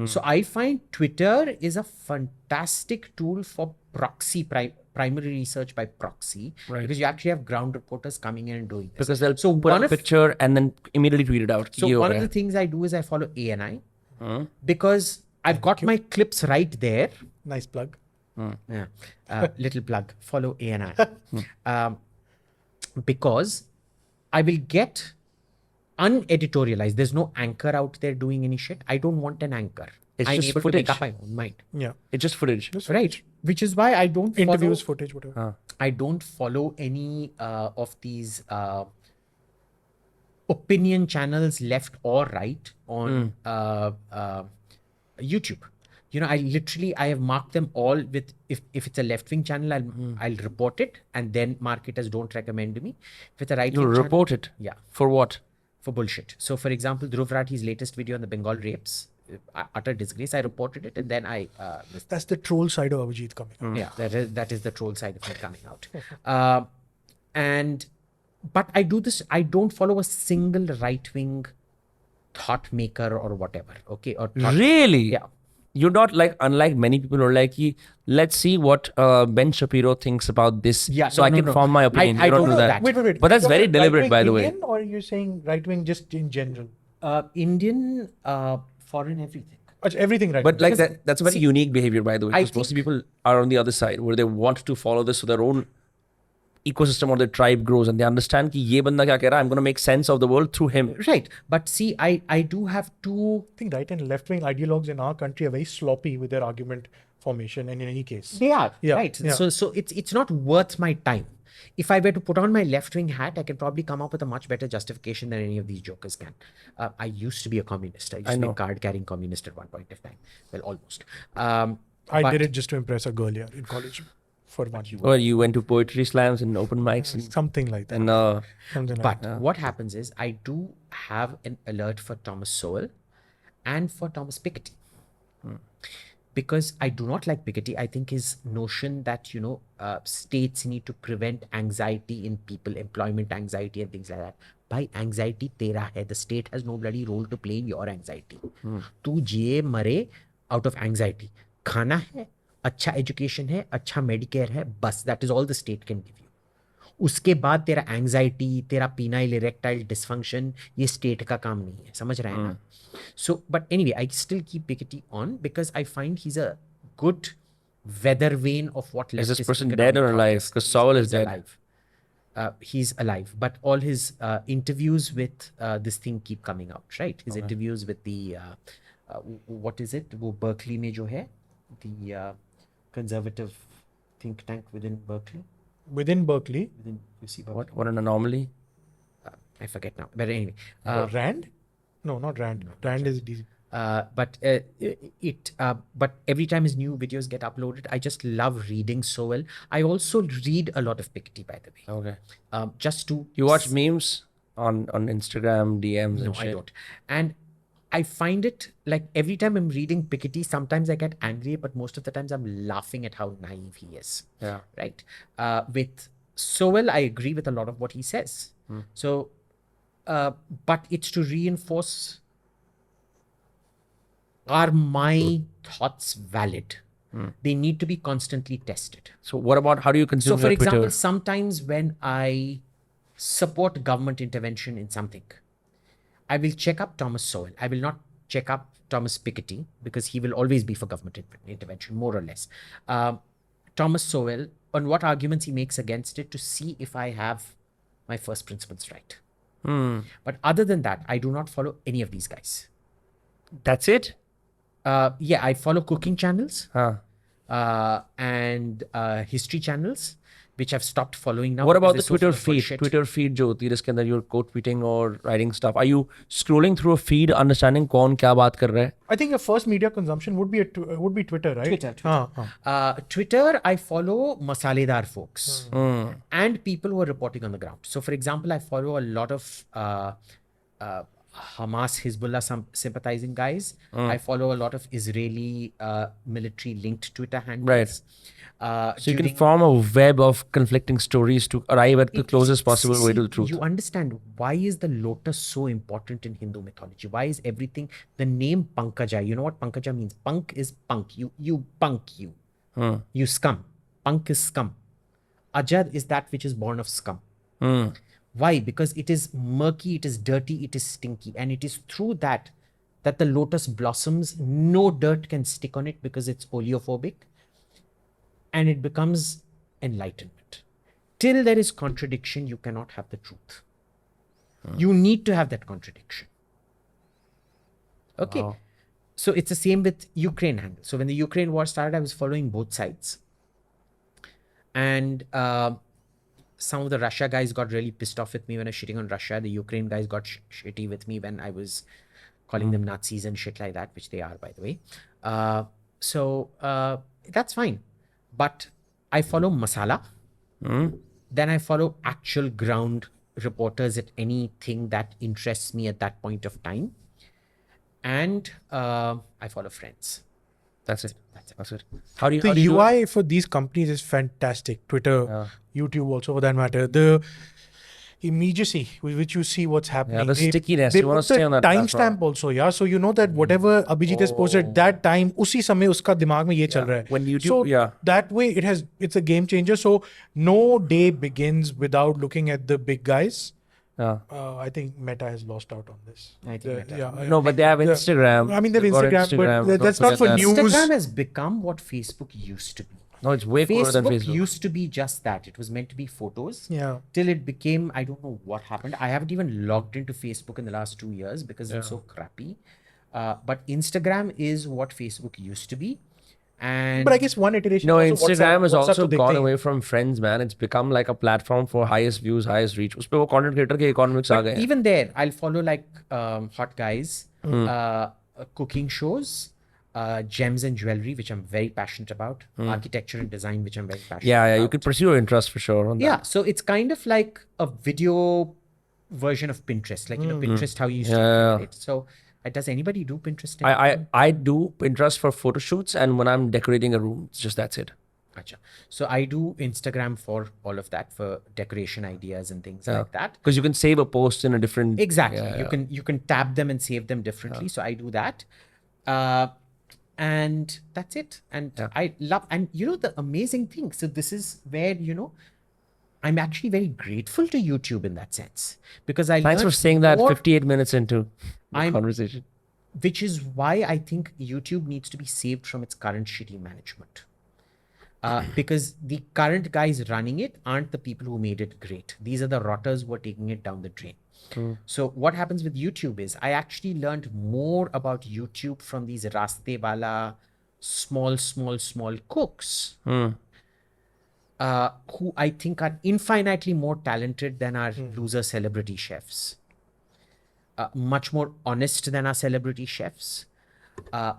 So I find Twitter is a fantastic tool for proxy, primary research by proxy, because you actually have ground reporters coming in and doing this. Because they'll put up a picture and then immediately tweet it out. So one of the things I do is I follow ANI, because I've got my clips right there. Nice plug. Little plug. Follow ANI. Because I will get uneditorialized. There's no anchor out there doing any shit. I don't want an anchor. It's I'm just able footage. to make up my own mind. Yeah. It's just footage. Right. Which is why I don't Interviews, follow, footage, whatever. I don't follow any of these opinion channels, left or right, on YouTube. I have marked them all with, if it's a left-wing channel, I'll report it and then mark it as don't recommend me. If it's a right-wing You'll channel, report it? Yeah. For what? For bullshit. So for example, Dhruv Rathi's latest video on the Bengal rapes, utter disgrace, I reported it and then I... That's the troll side of Abhijit coming out. Yeah, that is the troll side of it coming out. But I do this, I don't follow a single right-wing thought maker or whatever. Okay. Really? Yeah. You're not like, unlike many people who are like, let's see what Ben Shapiro thinks about this, so I can form my opinion. I you don't don't do know that. that. Wait. But that's very deliberate, by the way. Indian, or you're saying right-wing just in general? Indian, foreign, everything. Everything right. But like that's a very unique behavior, by the way, because most people are on the other side, where they want to follow this so their own ecosystem or their tribe grows, and they understand ki ye banda kya keh raha, I'm going to make sense of the world through him. Right. But see, I do have two... I think right and left-wing ideologues in our country are very sloppy with their argument formation, and in any case. They are. Yeah, Right. yeah. So it's not worth my time. If I were to put on my left-wing hat, I can probably come up with a much better justification than any of these jokers can. I used to be a communist. I used to be a card-carrying communist at one point of time. Well, almost. I did it just to impress a girl here in college for one. Or you went to poetry slams and open mics. And, Something like that. and Something like But what happens is I do have an alert for Thomas Sowell and for Thomas Piketty. Because I do not like Piketty. I think his notion that, states need to prevent anxiety in people, employment anxiety and things like that. By anxiety, tera hai. The state has no bloody role to play in your anxiety. Tu jiye mare out of anxiety. Khana hai, अच्छा education है, अच्छा Medicare है, बस that is all the state can give you. उसके बाद तेरा anxiety, तेरा penile erectile dysfunction, ये स्टेट का काम नहीं है. समझ रहे हैं ना? So but anyway I still keep Piketty on because I find he is a good weather vane of what is this leftist person economic dead or thought alive? is. Because Sowell is He's dead. alive. He's alive, but all his interviews with this thing keep coming out, right? His interviews with the what is it? वो Berkeley में जो है, the conservative think tank within Berkeley. Within Berkeley. Within UC Berkeley. What an anomaly. I forget now. But anyway, Rand? No, not Rand. Rand is DC. but every time his new videos get uploaded, I just love reading so well. I also read a lot of Piketty, by the way. Okay. Just to You watch memes on Instagram, DMs and no, shit? I don't. And I find it like every time I'm reading Piketty, sometimes I get angry, but most of the times I'm laughing at how naive he is. Yeah. Right. With Sowell, I agree with a lot of what he says. So, but it's to reinforce, are my thoughts valid? They need to be constantly tested. So what about, how do you consume So, for your example, Twitter? sometimes when I support government intervention in something, I will check up Thomas Sowell. I will not check up Thomas Piketty because he will always be for government intervention, more or less. Thomas Sowell, on what arguments he makes against it to see if I have my first principles right. But other than that, I do not follow any of these guys. That's it? Yeah, I follow cooking channels Huh. and history channels, which I've stopped following now. What about the because they're so Twitter full of feed? bullshit. Twitter feed जो होती है जिसके अंदर you're quote tweeting or writing stuff. Are you scrolling through a feed, understanding कौन क्या बात कर रहा है? I think your first media consumption would be Twitter, right? Twitter. Twitter, I follow masaledar folks and people who are reporting on the ground. So, for example, I follow a lot of Hamas, Hezbollah sympathizing guys. I follow a lot of Israeli military linked Twitter handles. So you can form a web of conflicting stories to arrive at the closest possible way to the truth. You understand why is the lotus so important in Hindu mythology? Why is everything, the name Pankaja, you know what Pankaja means? Punk is punk. You punk you. You scum. Punk is scum. Ajad is that which is born of scum. Why? Because it is murky, it is dirty, it is stinky. And it is through that the lotus blossoms. No dirt can stick on it because it's oleophobic. And it becomes enlightenment. Till there is contradiction, you cannot have the truth. You need to have that contradiction. Okay. Wow. So it's the same with Ukraine handle. So when the Ukraine war started, I was following both sides. And some of the Russia guys got really pissed off with me when I was shitting on Russia. The Ukraine guys got shitty with me when I was calling them Nazis and shit like that, which they are, by the way. So that's fine. But I follow masala. Then I follow actual ground reporters at anything that interests me at that point of time. And I follow friends. That's it. That's it. How do you The do it? UI for these companies is fantastic. Twitter, YouTube also for that matter. The immediacy with which you see what's happening. Yeah, the stickiness. They You wanna put the stay on that timestamp also, yeah. So you know that whatever Abhijit has posted that time, उसी समय उसका दिमाग में ये चल रहा है. When YouTube, so that way it's a game changer. So no day begins without looking at the big guys. I think Meta has lost out on this. I think Meta. No, but they have Instagram. I mean, they have They've got Instagram, but that's Don't not for forget that. news. Instagram has become what Facebook used to be. No, it's way cooler than Facebook. used to be just that. It was meant to be photos. Yeah. Till it became, I don't know what happened. I haven't even logged into Facebook in the last 2 years because it's so crappy. But Instagram is what Facebook used to be. And But I guess one iteration. No, also Instagram has WhatsApp also तो gone देखते ही away from friends, man. It's become like a platform for highest views, highest reach. उस पे वो content creator के economics आ गए हैं. even there, I'll follow like hot guys, cooking shows, gems and jewelry, which I'm very passionate about, architecture and design, which I'm very passionate Yeah, about. you could pursue your interest for sure on that. Yeah, so it's kind of like a video version of Pinterest, like Pinterest how you used to do it. So does anybody do Pinterest anymore? I do Pinterest for photo shoots and when I'm decorating a room. It's just that's it. Gotcha. So I do Instagram for all of that, for decoration ideas and things like that. Because you can save a post in a different. Exactly. You can tab them and save them differently. So I do that. And that's it. And I love, and you know, the amazing thing. So this is where, you know, I'm actually very grateful to YouTube in that sense, because I Thanks for learned saying that more, 58 minutes into the conversation. which is why I think YouTube needs to be saved from its current shitty management. Because the current guys running it aren't the people who made it great. These are the rotters who are taking it down the drain. So what happens with YouTube is I actually learned more about YouTube from these Raste Wala small cooks. who I think are infinitely more talented than our loser celebrity chefs. Much more honest than our celebrity chefs.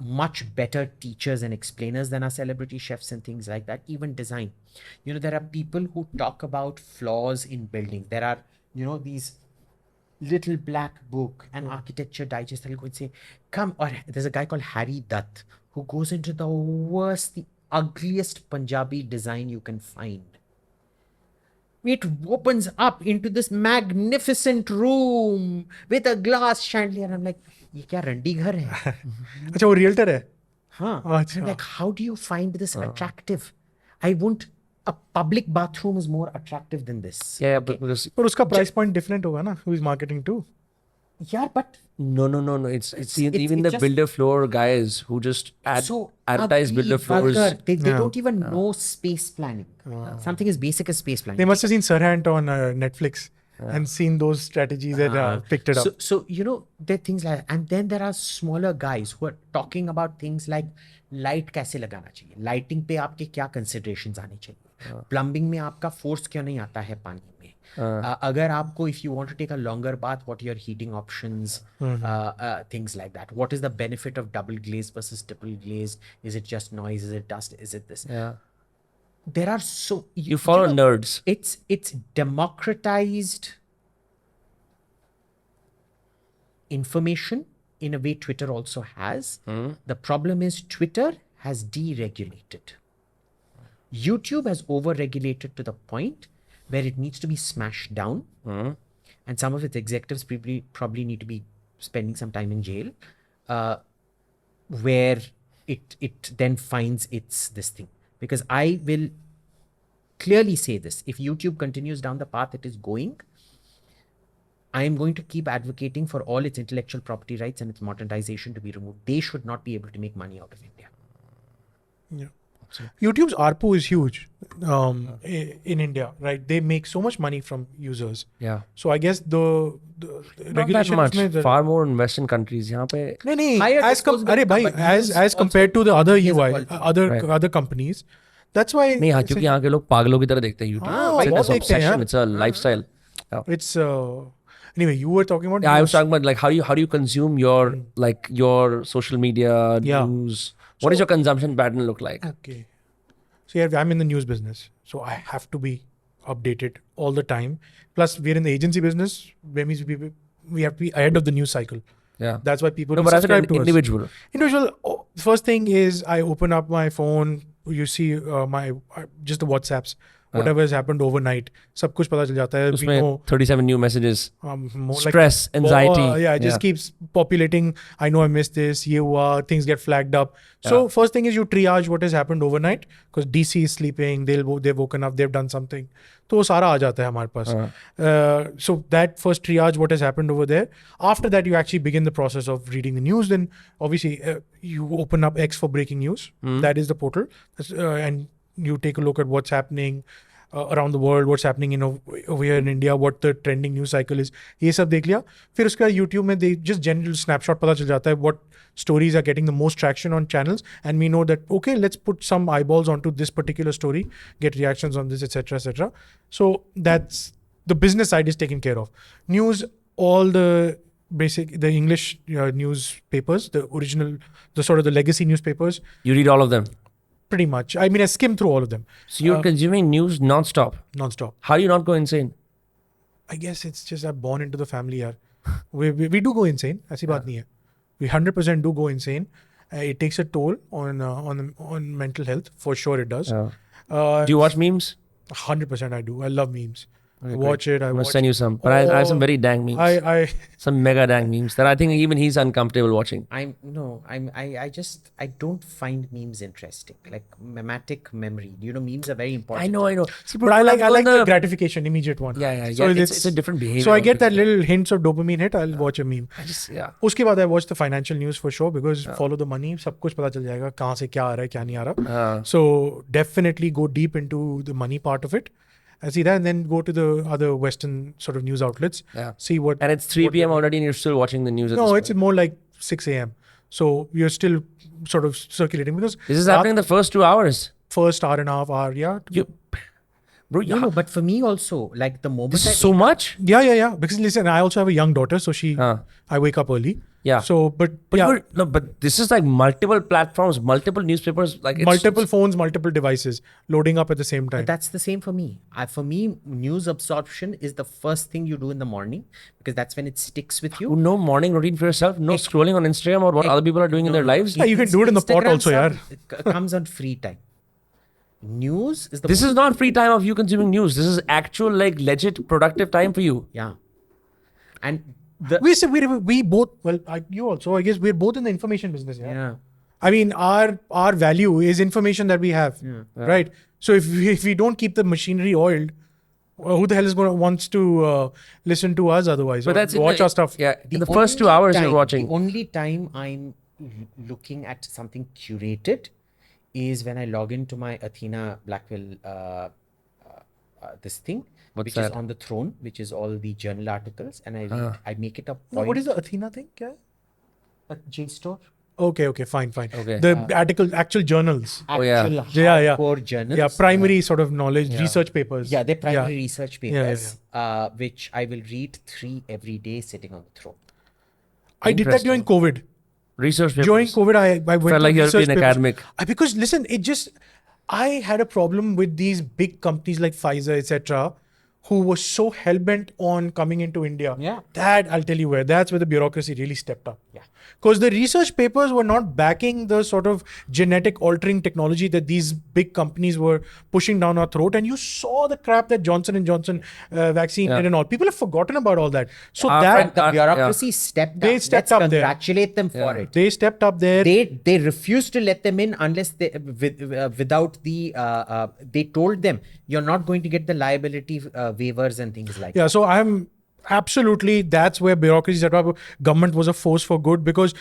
Much better teachers and explainers than our celebrity chefs and things like that. Even design. There are people who talk about flaws in buildings. There are, these little black book and architecture digest that will go and say, come, or there's a guy called Harry Dutt who goes into the worst, the ugliest Punjabi design you can find. It opens up into this magnificent room with a glass chandelier. I'm like, ये क्या रंडी घर है? अच्छा वो realtor है? हाँ. I'm like, how do you find this attractive? A public bathroom is more attractive than this. Yeah, but उसका price point different होगा ना? Who is marketing too? Yeah, but no. It's even the builder floor guys who just advertise builder floors. They don't even know space planning. Something as basic as space planning. They must have seen Sirhant on Netflix and seen those strategies and picked it up. So there are things like, and then there are smaller guys who are talking about things like light कैसे लगाना चाहिए, lighting पे आपके क्या considerations आने चाहिए, plumbing में आपका force क्यों नहीं आता है पानी में. Agar aapko, if you want to take a longer bath, what are your heating options, things like that. What is the benefit of double glazed versus triple glazed? Is it just noise? Is it dust? Is it this? Yeah. There are so... You follow nerds. It's democratized information in a way Twitter also has. The problem is Twitter has deregulated. YouTube has over-regulated to the point where it needs to be smashed down, and some of its executives probably need to be spending some time in jail, where it then finds its this thing. Because I will clearly say this: if YouTube continues down the path it is going, I am going to keep advocating for all its intellectual property rights and its monetization to be removed. They should not be able to make money out of India. Yeah. YouTube's ARPU is huge in India, right? They make so much money from users. Yeah. So I guess the regulation not that much. Far more in Western countries. यहाँ पे as compared to the other UI, other companies. That's why. नहीं हाँ क्योंकि यहाँ के लोग पागलों की तरह देखते हैं YouTube. It's an obsession. It's a lifestyle. It's anyway. You were talking about. Yeah, I was talking about like how do you consume your social media news. What does your consumption pattern look like? Okay. So yeah, I'm in the news business. So I have to be updated all the time. Plus, we're in the agency business. That means we have to be ahead of the news cycle. Yeah. That's why people subscribe to individual. us. Individual. First thing is I open up my phone. You see just the WhatsApps. Whatever has happened overnight, सब कुछ पता चल जाता है. उसमें 37 new messages. Stress, like, anxiety. It just keeps populating. I know I missed this. ये हुआ. Things get flagged up. So first thing is you triage what has happened overnight because DC is sleeping. They've woken up. They've done something. तो वो सारा आ जाता है हमारे पास. So that first triage what has happened over there. After that you actually begin the process of reading the news. Then obviously you open up X for breaking news. That is the portal. And you take a look at what's happening around the world, what's happening over here in India, what the trending news cycle is. ये सब देख लिया. फिर उसके बाद YouTube में they just general snapshot पता चल जाता है what stories are getting the most traction on channels, and we know that okay, let's put some eyeballs onto this particular story, get reactions on this, etc., etc. So that's the business side is taken care of. News, all the English newspapers, the original, the sort of the legacy newspapers. You read all of them. Pretty much. I mean, I skim through all of them. So you're consuming news non-stop? Non-stop. How do you not go insane? I guess it's just I'm born into the family. Yaar. We do go insane. ऐसी बात नहीं है. We 100% do go insane. It takes a toll on mental health. For sure it does. Do you watch memes? 100% I do. I love memes. Okay, watch it. I must send you some. But I have some very dang memes. Some mega dang memes that I think even he's uncomfortable watching. I don't find memes interesting. Like memetic memory. Memes are very important. I know. See, but I like the gratification, immediate one. Yeah. So it's a different behavior. So I get that little hints of dopamine hit. I'll watch a meme. उसके बाद I watch the financial news for sure because follow the money. सब कुछ पता चल जाएगा कहाँ से क्या आ रहा है क्या नहीं आ रहा. So definitely go deep into the money part of it. I see that, and then go to the other Western sort of news outlets. Yeah. See what. And it's 3 p.m. already, and you're still watching the news. No, it's more like 6 a.m. So you're still sort of circulating because this is happening in the first 2 hours. First hour and a half hour, yeah. Bro, No, but for me also, like the moment this is so much. Yeah. Because listen, I also have a young daughter, so I wake up early. Yeah. So, but But but this is like multiple platforms, multiple newspapers, like it's, multiple phones, multiple devices loading up at the same time. But that's the same for me. For me, news absorption is the first thing you do in the morning because that's when it sticks with you. No morning routine for yourself, no scrolling on Instagram or what other people are doing in their lives. Yeah, you can do it in the pot Instagram also, stuff, it comes on free time. News is the This is not free time of you consuming news. This is actual, like, legit productive time for you. yeah, and we both, well, you also, I guess we're both in the information business. yeah. I mean, our value is information that we have, right? So if we don't keep the machinery oiled, who the hell is wants to listen to us otherwise? But or that's watch our stuff. Yeah, in the first 2 hours you're watching. The only time I'm looking at something curated is when I log into my Athena Blackwell this thing, What's which that? is on the throne, which is all the journal articles, and I read, I make it a point. No, what is the Athena thing? Kya hai? JSTOR? Okay, fine. Okay. The actual journals. Oh, yeah. Actual Yeah. hardcore journals. Yeah, primary sort of knowledge, research papers. Yeah, they're primary research Yeah. papers, which I will read 3 every day sitting on the throne. I did that during COVID. Research papers. During COVID, I went Felt to like you're research being papers. academic. Because listen, I had a problem with these big companies like Pfizer, etc., who were so hell-bent on coming into India. Yeah. That, I'll tell you that's where the bureaucracy really stepped up. Yeah. Because the research papers were not backing the sort of genetic altering technology that these big companies were pushing down our throat. And you saw the crap that Johnson & Johnson vaccine did and all. People have forgotten about all that. So The bureaucracy stepped up. They stepped Let's up there. congratulate them for it. they stepped up there. They refused to let them in unless without the they told them you're not going to get the liability waivers and things like that. Yeah, so I'm absolutely, that's where bureaucracy set up. Government was a force for good because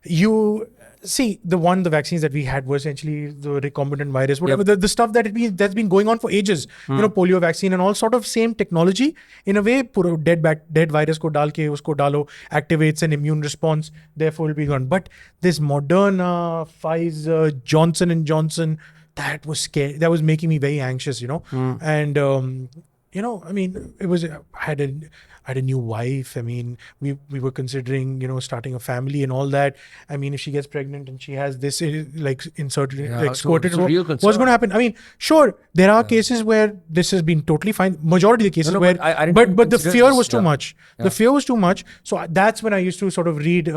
you see the vaccines that we had were essentially the recombinant virus, whatever the stuff that's been going on for ages. You know, polio vaccine and all sort of same technology in a way. Puro dead virus ko dal ke usko dalo activates an immune response. Therefore, will be gone. But this Moderna, Pfizer, Johnson & Johnson, that was scary. That was making me very anxious. And I mean, it was. I had a new wife. I mean, we were considering, starting a family and all that. I mean, if she gets pregnant and she has this inserted, squirted, it's a real concern. what's going to happen? I mean, sure, there are cases where this has been totally fine. Majority of the cases where, I didn't but the consider fear this, was too much. The fear was too much. So that's when I used to sort of read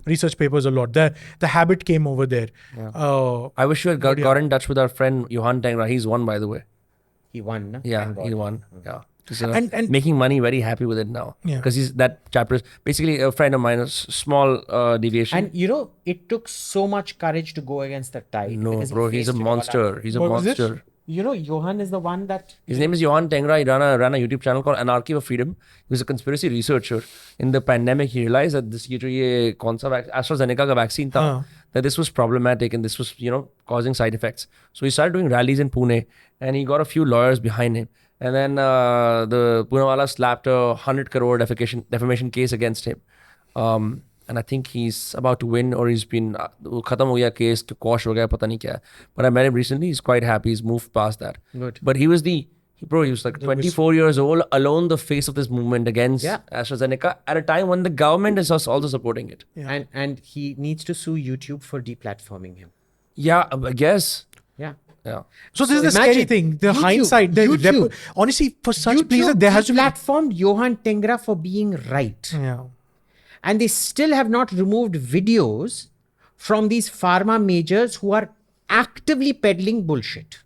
research papers a lot. The habit came over there. I wish you had got in touch with our friend Yohan Tengra. He's won, by the way. He won, no? Yeah, Thank God. he won. Yeah. He's, And- making money, very happy with it now. Yeah. Because that chapter is basically a friend of mine, a small deviation. And it took so much courage to go against the tide. No, because he bro, he's a faced it all monster. out. He's a What was this? monster. Johan is the one that His name is Yohan Tengra. He ran a YouTube channel called Anarchy of Freedom. He was a conspiracy researcher. In the pandemic, he realized that this AstraZeneca ka vaccine tha, that this was problematic and this was, causing side effects. So he started doing rallies in Pune and he got a few lawyers behind him. And then the Poonawala slapped a 100 crore defamation case against him. And I think he's about to win or he's been khatam ho gaya case, quash ho gaya, pata nahi kya hai. But I met him recently. He's quite happy. He's moved past that. Good. But he was he was like 24 years old, alone the face of this movement against AstraZeneca at a time when the government is also supporting it. Yeah. and he needs to sue YouTube for deplatforming him. Yeah, I guess. Yeah. Yeah. So this is the imagine, scary thing. The YouTube, hindsight. honestly, for such reason, there has to be. platformed Yohan Tengra for being right. Yeah. And they still have not removed videos from these pharma majors who are actively peddling bullshit.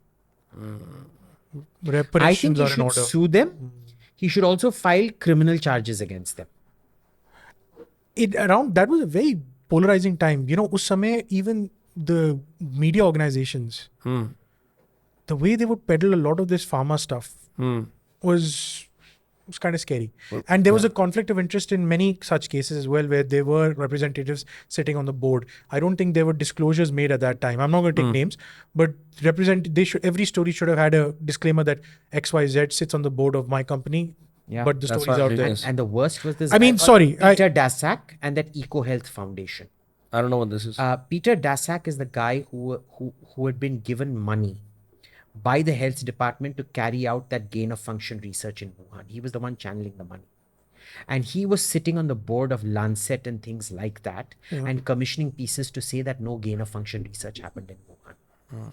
I think Reparations he are in should order. sue them. He should also file criminal charges against them. That was a very polarizing time. Us samay, even the media organizations, the way they would peddle a lot of this pharma stuff was kind of scary. And there was a conflict of interest in many such cases as well, where there were representatives sitting on the board. I don't think there were disclosures made at that time. I'm not going to take names, but every story should have had a disclaimer that XYZ sits on the board of my company. Yeah. But the That's story's what out it there. is. And the worst was this I mean, guy sorry, called Peter Daszak and that Eco Health Foundation. I don't know what this is. Peter Daszak is the guy who had been given money by the health department to carry out that gain of function research in Wuhan. He was the one channeling the money. And he was sitting on the board of Lancet and things like that and commissioning pieces to say that no gain of function research happened in Wuhan.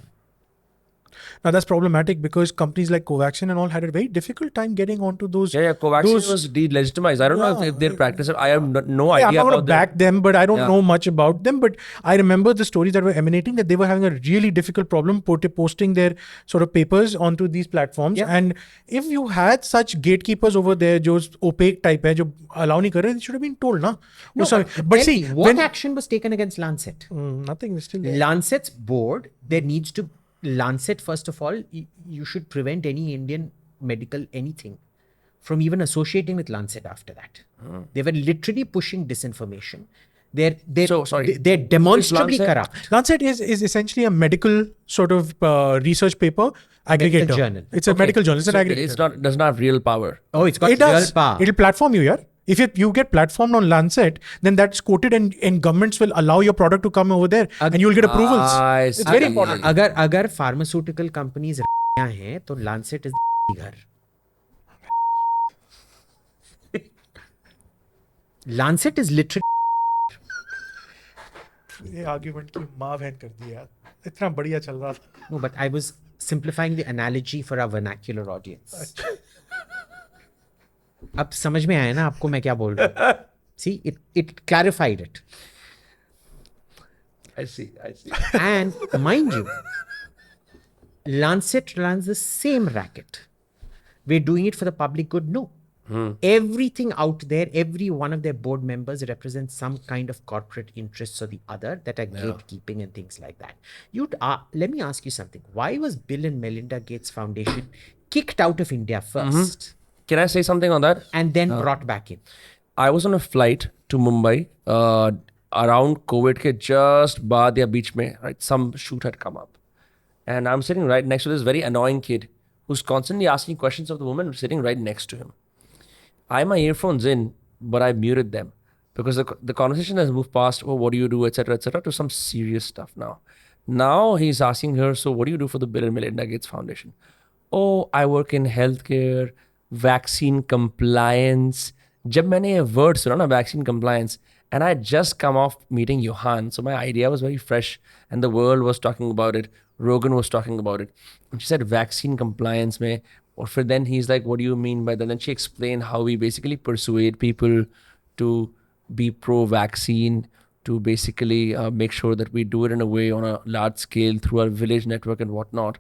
Now that's problematic because companies like Covaxin and all had a very difficult time getting onto those. Covaxin was de-legitimized. I don't know if they practice it. I have no idea. I'm not going to back them, but I don't know much about them. But I remember the stories that were emanating that they were having a really difficult problem posting their sort of papers onto these platforms. And if you had such gatekeepers over there, जो opaque type है, जो allow नहीं कर रहे, they should have been told, ना? No, but see, what action was taken against Lancet? Nothing is still there. Lancet's board, there needs to Lancet, first of all, you should prevent any Indian medical anything from even associating with Lancet after that. They were literally pushing disinformation. They're demonstrably corrupt. Lancet is essentially a medical sort of research paper aggregator. Medical journal. It's a medical journal. It's an aggregator. It does not have real power. Oh, it's got real power. It'll platform you, yeah. If you get platformed on Lancet, then that's quoted and governments will allow your product to come over there and you'll get approvals. It's very important. अगर pharmaceutical companies हैं, तो Lancet is घर. Lancet is literally. ये argument की माँ बहन कर दी यार. इतना बढ़िया चल रहा था. No, but I was simplifying the analogy for our vernacular audience. अब समझ में आया ना आपको मैं क्या बोल रहा हूँ? See, it clarified it. I see. And mind you, Lancet runs the same racket. We're doing it for the public good? No. Everything out there, every one of their board members represents some kind of corporate interests or the other that are gatekeeping and things like that. Let me ask you something. Why was Bill and Melinda Gates Foundation kicked out of India first? Can I say something on that? And then brought back in. I was on a flight to Mumbai around COVID ke just baad ya beach mein, right? Some shoot had come up. And I'm sitting right next to this very annoying kid who's constantly asking questions of the woman sitting right next to him. I have my earphones in, but I muted them because the conversation has moved past, oh, what do you do, etc., to some serious stuff now. Now he's asking her, so what do you do for the Bill and Melinda Gates Foundation? Oh, I work in healthcare, vaccine compliance. Jab maine ye word suna na, vaccine compliance, and I had just come off meeting Yohan, so my idea was very fresh and the world was talking about it. Rogan was talking about it. And she said vaccine compliance mein. Or for then he's like, what do you mean by that? Then she explained how we basically persuade people to be pro-vaccine, to basically make sure that we do it in a way on a large scale through our village network and whatnot.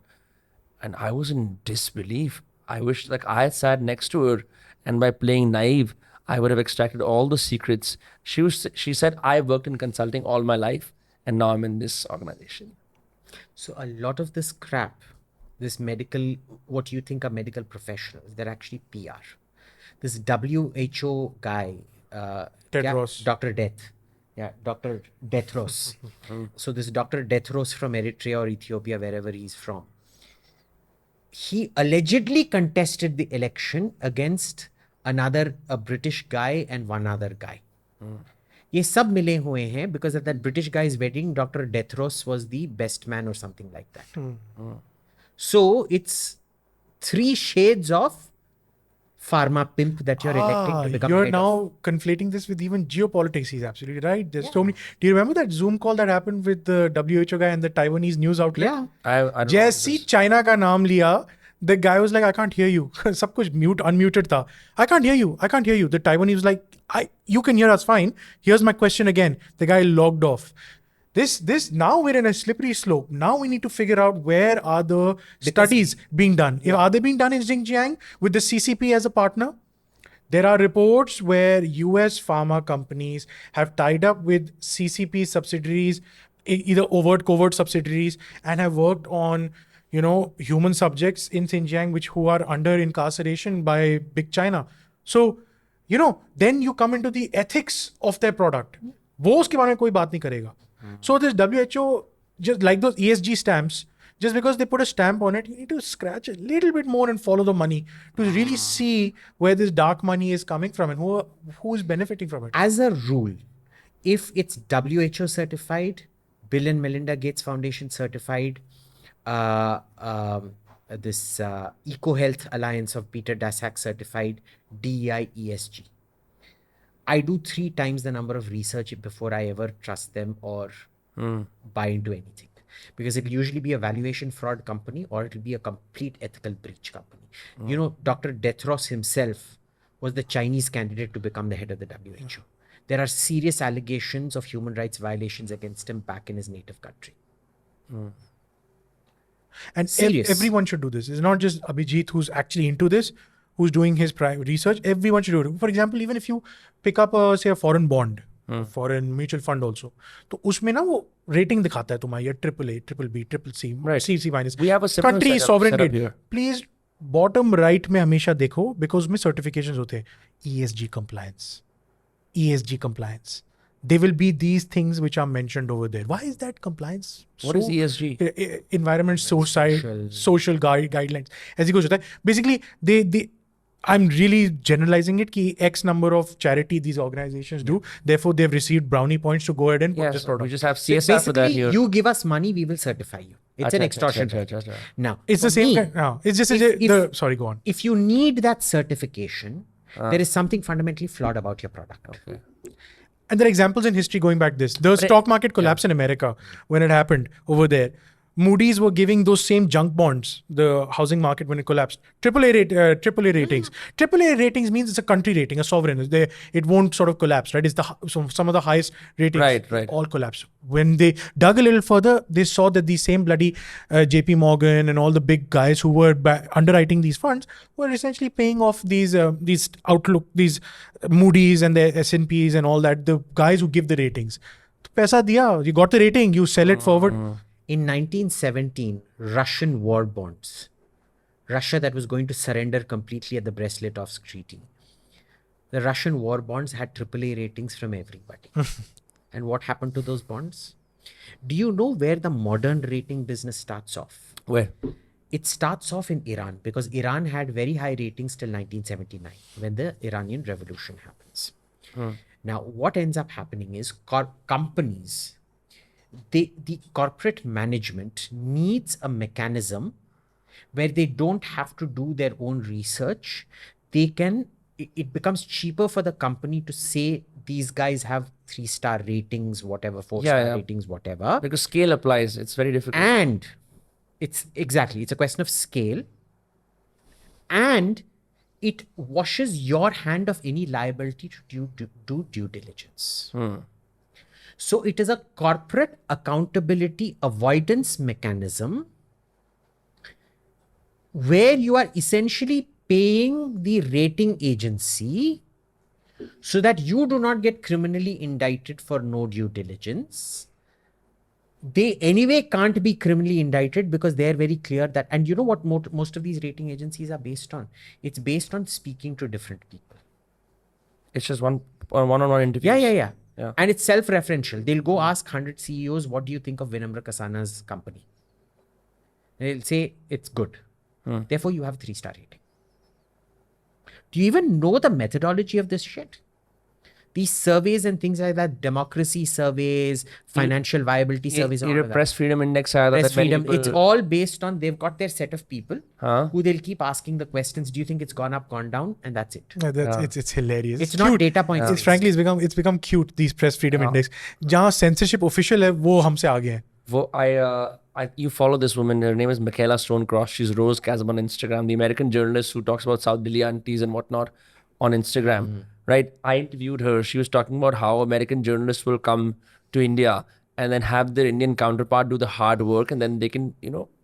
And I was in disbelief. I wish like I had sat next to her and by playing naive, I would have extracted all the secrets. She said, I worked in consulting all my life and now I'm in this organization. So a lot of this crap, this medical, what you think are medical professionals, they're actually PR. This WHO guy, Tedros. Dr. Death. Yeah, Dr. Tedros. So this Dr. Tedros from Eritrea or Ethiopia, wherever he's from, he allegedly contested the election against a British guy and one other guy. ये सब मिले हुए हैं because at that British guy's wedding, Dr. Tedros was the best man or something like that. So it's 3 shades of pharma pimp that you're electing to become. You're now conflating this with even geopolitics. He's absolutely right. There's so many. Do you remember that Zoom call that happened with the WHO guy and the Taiwanese news outlet? Yeah. I don't Jesse China ka naam liya. The guy was like, I can't hear you. Sab kuch unmuted tha. I can't hear you. The Taiwanese was like, you can hear us fine. Here's my question again. The guy logged off. This now we're in a slippery slope. Now we need to figure out where are the studies being done. Are they being done in Xinjiang with the CCP as a partner? There are reports where US pharma companies have tied up with CCP subsidiaries, either overt, covert subsidiaries, and have worked on, human subjects in Xinjiang who are under incarceration by Big China. So, then you come into the ethics of their product. वो उसके बारे में कोई बात नहीं करेगा. So this WHO, just like those ESG stamps, just because they put a stamp on it, you need to scratch a little bit more and follow the money to really see where this dark money is coming from and who is benefiting from it. As a rule, if it's WHO certified, Bill and Melinda Gates Foundation certified, this Eco Health Alliance of Peter Daszak certified DEI ESG. I do 3 times the number of research before I ever trust them or buy into anything. Because it will usually be a valuation fraud company or it will be a complete ethical breach company. You know, Dr. Tedros himself was the Chinese candidate to become the head of the WHO. There are serious allegations of human rights violations against him back in his native country. And Serious. everyone should do this. It's not just Abhijit who's actually into this, who's doing his research. Everyone should do it. For example, even if you pick up say a foreign bond, foreign mutual fund also, तो उसमें ना वो rating दिखाता है तुम्हारा AAA, BBB, CC, Right. CC minus. We have a similar country setup sovereign grade. here. Please bottom right में हमेशा देखो because उसमें certifications होते हैं. ESG compliance. There will be these things which are mentioned over there. Why is that compliance? What is ESG? Environment, social guidelines. ऐसी कुछ होता है. Basically, they I'm really generalizing it कि X number of charity these organizations do. Therefore, they've received brownie points to go ahead and put this product. We just have CSR for that Basically, here. you give us money, we will certify you. It's an extortion. Now, It's the for same me, kind. No, it's just sorry, go on. if you need that certification, there is something fundamentally flawed about your product. Okay. And there are examples in history going back this. The stock market collapse in America when it happened over there. Moody's were giving those same junk bonds, the housing market when it collapsed, AAA ratings. AAA ratings means it's a country rating, a sovereign. It won't sort of collapse, right? It's some of the highest ratings. Right. All collapse. When they dug a little further, they saw that these same bloody JP Morgan and all the big guys who were underwriting these funds were essentially paying off these Moody's and the S&Ps and all that, the guys who give the ratings. Paisa diya, you got the rating, you sell it forward. In 1917, Russian war bonds, Russia that was going to surrender completely at the Brest-Litovsk Treaty, the Russian war bonds had AAA ratings from everybody. And what happened to those bonds? Do you know where the modern rating business starts off? Where? It starts off in Iran because Iran had very high ratings till 1979 when the Iranian revolution happens. Now, what ends up happening is companies, the corporate management needs a mechanism where they don't have to do their own research. It becomes cheaper for the company to say these guys have 3-star ratings, whatever, 4-star ratings, whatever. Because scale applies. It's very difficult. And it's a question of scale. And it washes your hand of any liability to do due diligence. So it is a corporate accountability avoidance mechanism where you are essentially paying the rating agency so that you do not get criminally indicted for no due diligence. They anyway can't be criminally indicted because they are very clear that, and you know what most of these rating agencies are based on? It's based on speaking to different people. It's just one-on-one interviews. Yeah. And it's self-referential. They'll go ask 100 CEOs, what do you think of Vinamre Kasana's company? And they'll say, it's good. Therefore, you have 3-star rating. Do you even know the methodology of this shit? These surveys and things like that, democracy surveys, financial viability surveys. Press freedom index. Press freedom. It's all based on, they've got their set of people who they'll keep asking the questions. Do you think it's gone up, gone down? And that's it. It's hilarious. It's not data points. It's frankly, it's become cute, these press freedom index. Jahan censorship official hai, wo humse aage hai. You follow this woman, her name is Michaela Stonecross. She's Rose Chasm on Instagram, the American journalist who talks about South Delhi aunties and whatnot on Instagram. Right? I interviewed her. She was talking about how American journalists will come to India and then have their Indian counterpart do the hard work, and then they can,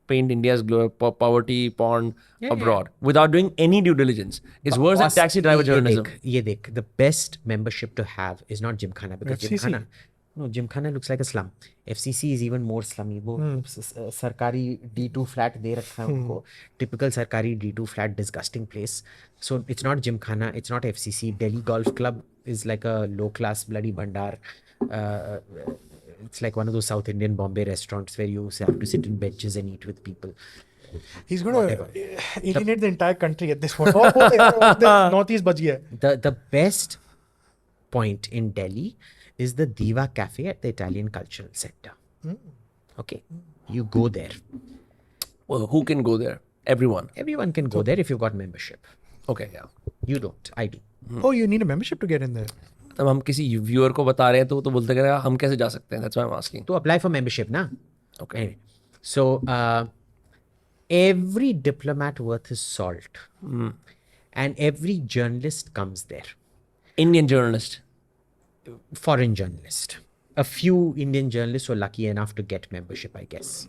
paint India's poverty porn abroad without doing any due diligence. It's worse than taxi driver journalism. The best membership to have is not Gymkhana, because Gymkhana looks like a slum. FCC is even more slummy. वो सरकारी D2 flat दे रखा है उनको. Typical सरकारी D2 flat, disgusting place. So it's not Gymkhana, it's not FCC. Delhi Golf Club is like a low class bloody bhandar. It's like one of those South Indian Bombay restaurants where you have to sit in benches and eat with people. He's going to alienate the entire country at this point. The Northeast bach gaya. The best point in Delhi is the Diva Cafe at the Italian Cultural Center. Okay, you go there. Well, who can go there? Everyone. Everyone can go there if you've got membership. Okay, yeah. You don't. I do. Oh, you need a membership to get in there. तब हम किसी viewer को बता रहे हैं तो बोलते करेगा हम कैसे जा सकते हैं? That's why I'm asking. To apply for membership, na? Okay. Anyway, so every diplomat worth his salt and every journalist comes there. Indian journalist. Foreign journalist. A few Indian journalists were lucky enough to get membership, I guess.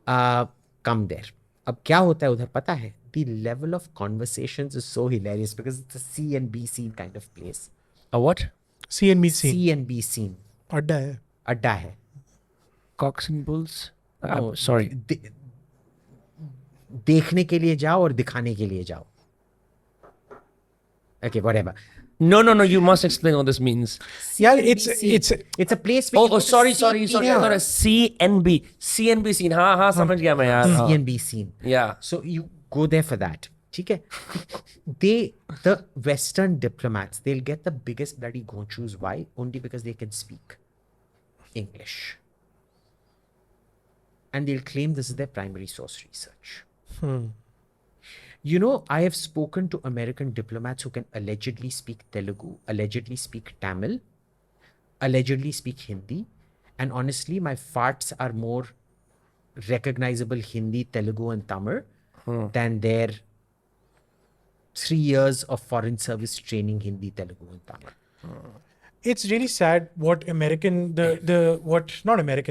Come there. अब क्या होता है उधर पता है? The level of conversations is so hilarious because it's a C and B scene kind of place. A what? C and B scene. C and B scene. अड्डा है. अड्डा है. Cocks and bulls? No, Sorry. देखने के लिए जाओ और दिखाने के लिए जाओ. Okay, whatever. No, you must explain what this means. Yeah, it's a place where Oh, sorry. I thought a CNB scene. हाँ, समझ गया मैं यार. CNB scene. Yeah. So you go there for that. ठीक है? The Western diplomats, they'll get the biggest bloody gonchus. Why? Only because they can speak English. And they'll claim this is their primary source research. You know, I have spoken to American diplomats who can allegedly speak Telugu, allegedly speak Tamil, allegedly speak Hindi. And honestly, my farts are more recognizable Hindi, Telugu, and Tamil than their 3 years of foreign service training Hindi, Telugu, and Tamil. It's really sad what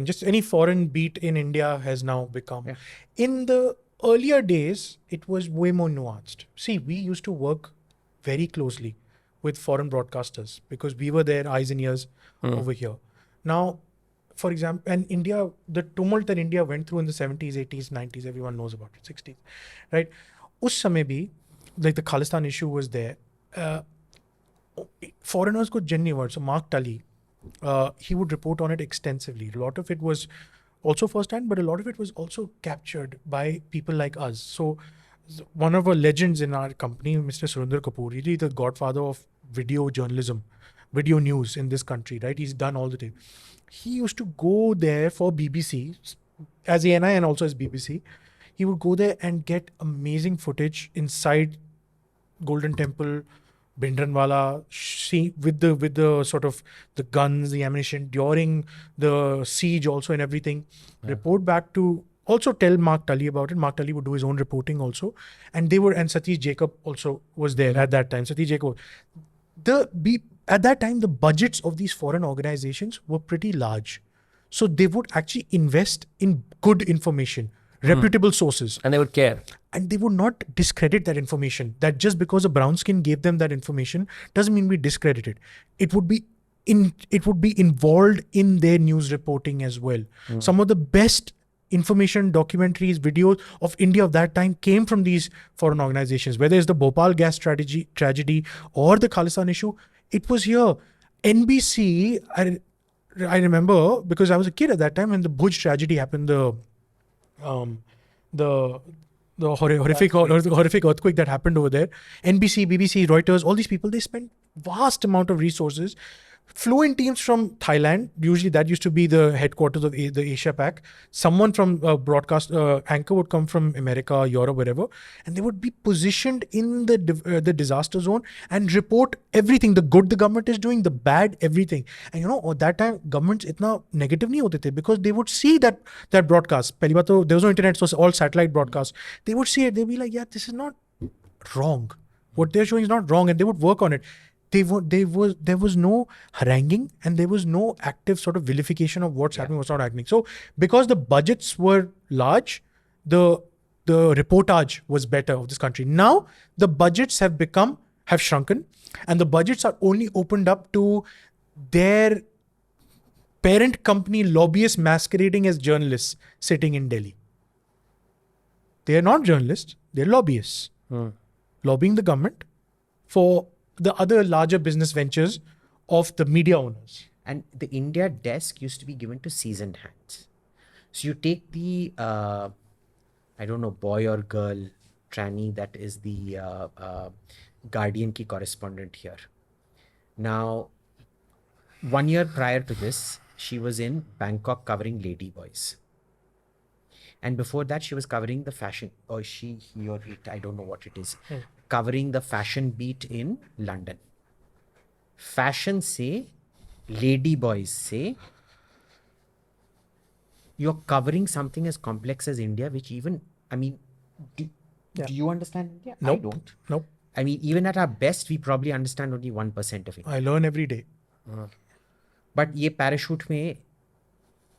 just any foreign beat in India has now become. Yeah. In the earlier days, it was way more nuanced. See, we used to work very closely with foreign broadcasters because we were their eyes and ears over here. Now, for example, and India, the tumult that India went through in the 70s, 80s, 90s, everyone knows about it, 60s, right? Us samay bhi, like the Khalistan issue was there. Foreigners could genuinely word. So Mark Tully, he would report on it extensively. A lot of it was also first-hand, but a lot of it was also captured by people like us. So one of our legends in our company, Mr. Surinder Kapoor, he's the godfather of video journalism, video news in this country, right? He's done all the time. He used to go there for BBC, as ANI and also as BBC. He would go there and get amazing footage inside Golden Temple, Bhindranwala, with the sort of the guns, the ammunition during the siege also and everything. Yeah. Report back to, also tell Mark Tully about it. Mark Tully would do his own reporting also. And Satish Jacob also was there at that time. Satish Jacob. At that time, the budgets of these foreign organizations were pretty large. So they would actually invest in good information, reputable sources. And they would care. And they would not discredit that information. That just because a brown skin gave them that information doesn't mean we discredit it. It would be involved in their news reporting as well. Some of the best information, documentaries, videos of India of that time came from these foreign organizations. Whether it's the Bhopal gas tragedy or the Khalistan issue, it was here. NBC, I remember because I was a kid at that time when the Bhuj tragedy happened, the horrific earthquake that happened over there. NBC, BBC, Reuters, all these people, they spent vast amount of resources. Flew in teams from Thailand. Usually that used to be the headquarters of the Asia Pac. Someone from broadcast anchor would come from America, Europe, wherever, and they would be positioned in the disaster zone and report everything, the good the government is doing, the bad, everything. And you know, at that time, governments itna negative nahi hote the because they would see that broadcast. Pehli baat to, there was no internet, so all satellite broadcasts. They would see it. They'd be like, yeah, this is not wrong. What they're showing is not wrong, and they would work on it. There was no haranguing and there was no active sort of vilification of what's happening, what's not happening. So because the budgets were large, the reportage was better of this country. Now the budgets have shrunken, and the budgets are only opened up to their parent company lobbyists masquerading as journalists sitting in Delhi. They are not journalists, they're lobbyists. Lobbying the government for the other larger business ventures of the media owners. And the India desk used to be given to seasoned hands. So you take the, boy or girl, tranny, that is the Guardian ki correspondent here. Now, 1 year prior to this, she was in Bangkok covering ladyboys. And before that, she was covering the fashion, or he or it, I don't know what it is, covering the fashion beat in London. Fashion say, lady boys say, you're covering something as complex as India, which even, I mean, do you understand India? Nope. I don't. Nope. I mean, even at our best, we probably understand only 1% of it. I learn every day. But ये parachute में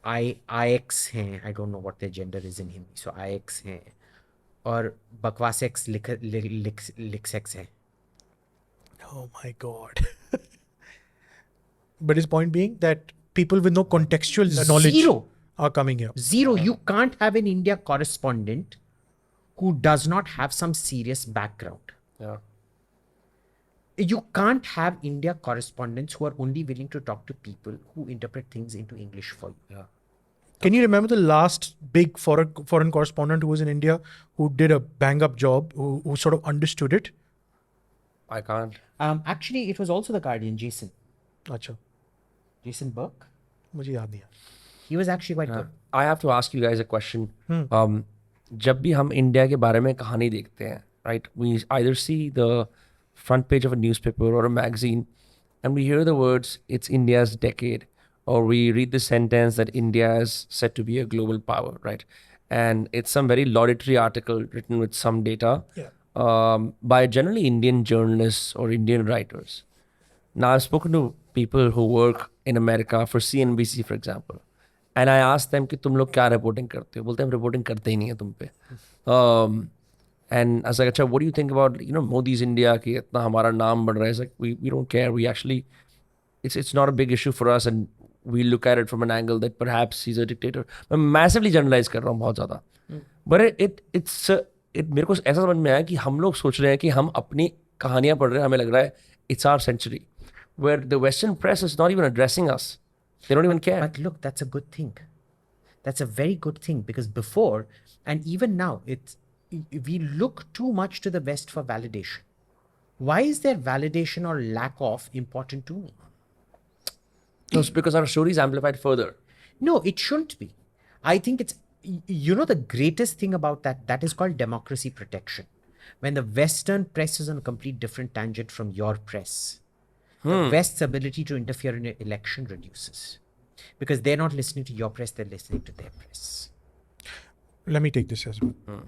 IX हैं, I don't know what their gender is in Hindi, so IX हैं, और बकवास X लिख हैं. Oh my God. But his point being that people with no contextual knowledge Zero. are coming here. Zero. You can't have an India correspondent who does not have some serious background. Yeah. You can't have India correspondents who are only willing to talk to people who interpret things into English for you. Yeah. Can you remember the last big foreign correspondent who was in India who did a bang-up job, who sort of understood it? I can't. Actually, it was also the Guardian, Jason Burke. मुझे याद नहीं है. He was actually quite good. I have to ask you guys a question. जब भी हम India के बारे में कहानी देखते हैं, right? We either see the front page of a newspaper or a magazine, and we hear the words, it's India's decade, or we read the sentence that India is said to be a global power, right? And it's some very laudatory article written with some data by generally Indian journalists or Indian writers. Now, I've spoken to people who work in America for CNBC, for example, and I asked them कि तुम लोग क्या reporting करते हो? बोलते हैं हम reporting करते ही नहीं है तुम पे. And I was like, अच्छा, what do you think about, Modi's India कि इतना हमारा नाम बढ़ रहा है? It's like, we don't care. We actually, it's not a big issue for us, and we look at it from an angle that perhaps he's a dictator. मैं massively generalize कर रहा हूँ बहुत ज़्यादा. But it's मेरे को ऐसा समझ में आया कि हम लोग सोच रहे हैं कि हम अपनी कहानियाँ पढ़ रहे हैं, हमें लग रहा है it's our century, where the Western press is not even addressing us. They don't even care. But look, that's a good thing. That's a very good thing, because before, and even now, we look too much to the West for validation. Why is their validation or lack of important to me? No, it's because our story is amplified further. No, it shouldn't be. I think it's, the greatest thing about that is called democracy protection. When the Western press is on a complete different tangent from your press, the West's ability to interfere in an election reduces. Because they're not listening to your press, they're listening to their press. Let me take this as well.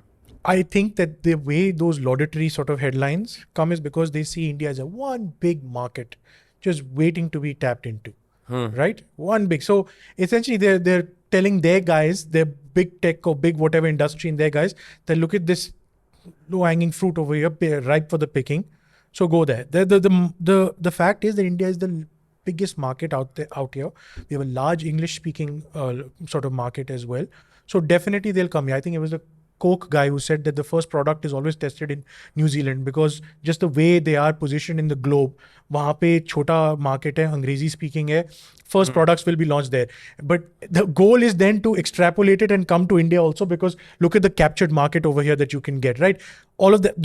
I think that the way those laudatory sort of headlines come is because they see India as a one big market just waiting to be tapped into, right? One big. So essentially they're telling their guys, their big tech or big whatever industry in their guys, that look at this low-hanging fruit over here, ripe for the picking. So go there. The fact is that India is the biggest market out here. We have a large English-speaking sort of market as well. So definitely they'll come here. I think it was the Coke guy who said that the first product is always tested in New Zealand, because just the way they are positioned in the globe, वहाँ पे छोटा market है, अंग्रेजी speaking है, first products will be launched there. But the goal is then to extrapolate it and come to India also, because look at the captured market over here that you can get, right? All of that,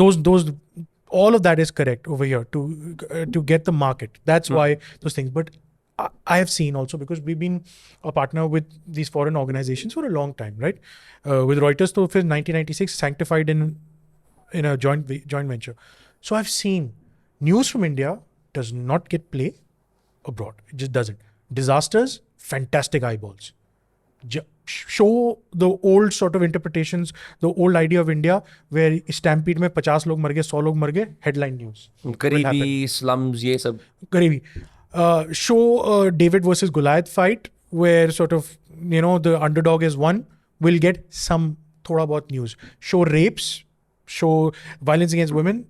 all of that is correct over here to get the market. That's why those things. But I have seen also, because we've been a partner with these foreign organizations for a long time, right? With Reuters, so 1996, sanctified in a joint venture. So I've seen news from India does not get play abroad. It just doesn't. Disasters, fantastic eyeballs. Show the old sort of interpretations, the old idea of India where stampede में 50 लोग मर गए, 100 लोग मर गए, headline news. गरीबी, slums, ये सब. गरीबी. Show a David versus Goliath fight where sort of, the underdog is won, will get some thoda bahut news. Show rapes, show violence against women,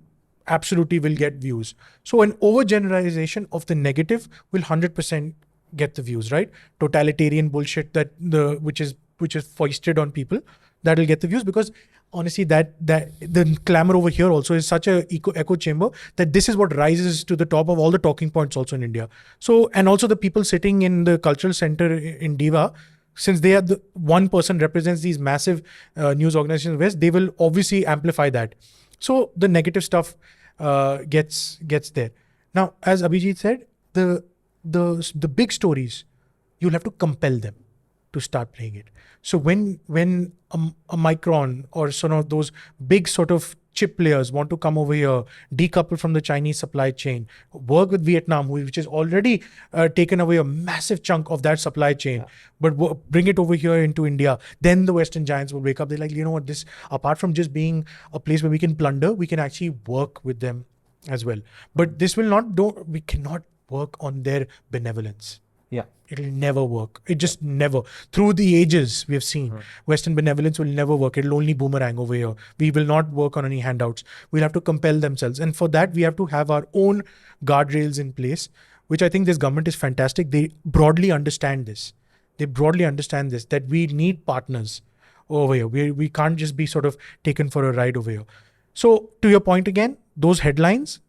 absolutely will get views. So an overgeneralization of the negative will 100% get the views, right? Totalitarian bullshit which is foisted on people, that will get the views, because honestly, that the clamor over here also is such a echo chamber that this is what rises to the top of all the talking points also in India. So, and also the people sitting in the cultural center in Diva, since they are the one person represents these massive news organizations in the West, they will obviously amplify that. So the negative stuff gets there. Now, as Abhijit said, the big stories, you'll have to compel them. to start playing it. So when a Micron or some of those big sort of chip players want to come over here, decouple from the Chinese supply chain, work with Vietnam, which has already taken away a massive chunk of that supply chain, but bring it over here into India, then the Western giants will wake up. They're like, you know what, this, apart from just being a place where we can plunder, we can actually work with them as well. But this will not, we cannot work on their benevolence. Yeah. It'll never work. It just never. Through the ages, we have seen Western benevolence will never work. It'll only boomerang over here. We will not work on any handouts. We'll have to compel themselves. And for that, we have to have our own guardrails in place, which I think this government is fantastic. They broadly understand this. That we need partners over here. We can't just be sort of taken for a ride over here. So to your point again, those headlines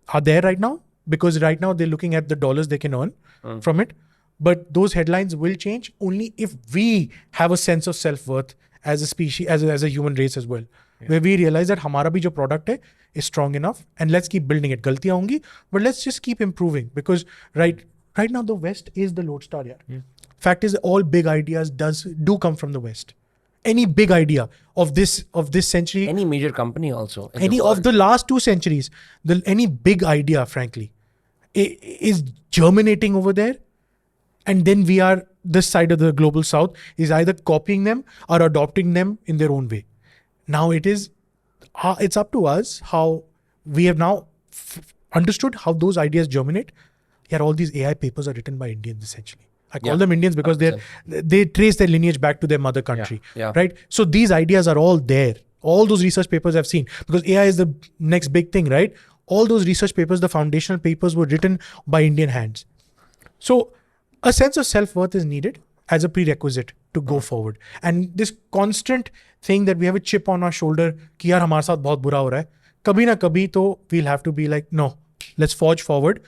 are there right now because right now they're looking at the dollars they can earn from it. But those headlines will change only if we have a sense of self-worth as a species, as a human race as well. Yeah. Where we realize that हमारा भी जो product है is strong enough and let's keep building it. गलतियां होंगी, but let's just keep improving because right now the West is the lodestar here. Yeah. Fact is, all big ideas do come from the West. Any big idea of this century, any major company also, any of the last 2 centuries, any big idea, frankly, is germinating over there. And then we are, this side of the global south is either copying them or adopting them in their own way. Now it's up to us how we have now understood how those ideas germinate. Yet all these AI papers are written by Indians essentially. I call them Indians because they trace their lineage back to their mother country, right? So these ideas are all there. All those research papers I've seen, because AI is the next big thing, right? All those research papers, the foundational papers were written by Indian hands. So a sense of self-worth is needed as a prerequisite to go forward. And this constant thing that we have a chip on our shoulder, कि यार हमारे साथ बहुत बुरा हो रहा है, कभी ना कभी तो we'll have to be like, no, let's forge forward.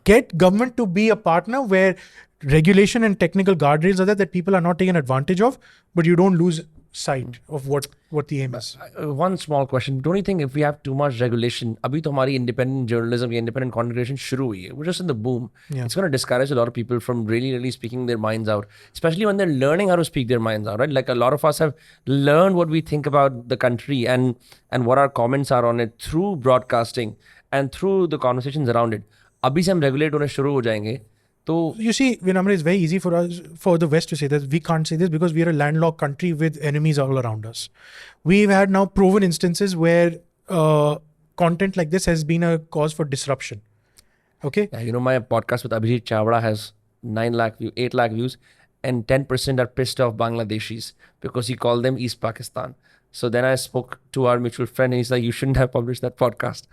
Get government to be a partner where regulation and technical guardrails are there that people are not taken advantage of, but you don't lose sight of what the aim is. One small question. Don't you think if we have too much regulation, abhi to hamari independent journalism, independent content creation shuru hui hai. We're just in the boom. Yeah. It's going to discourage a lot of people from really speaking their minds out, especially when they're learning how to speak their minds out, right? Like a lot of us have learned what we think about the country and what our comments are on it through broadcasting and through the conversations around it. Abhi se hum regulate hone shuru ho jayenge. So you see, Vinamre, it's very easy for us, for the West to say that. We can't say this because we are a landlocked country with enemies all around us. We've had now proven instances where content like this has been a cause for disruption. Okay? Yeah, you know, my podcast with Abhijit Iyer-Mitra has 8 lakh views, and 10% are pissed off Bangladeshis because he called them East Pakistan. So then I spoke to our mutual friend and he's like, you shouldn't have published that podcast.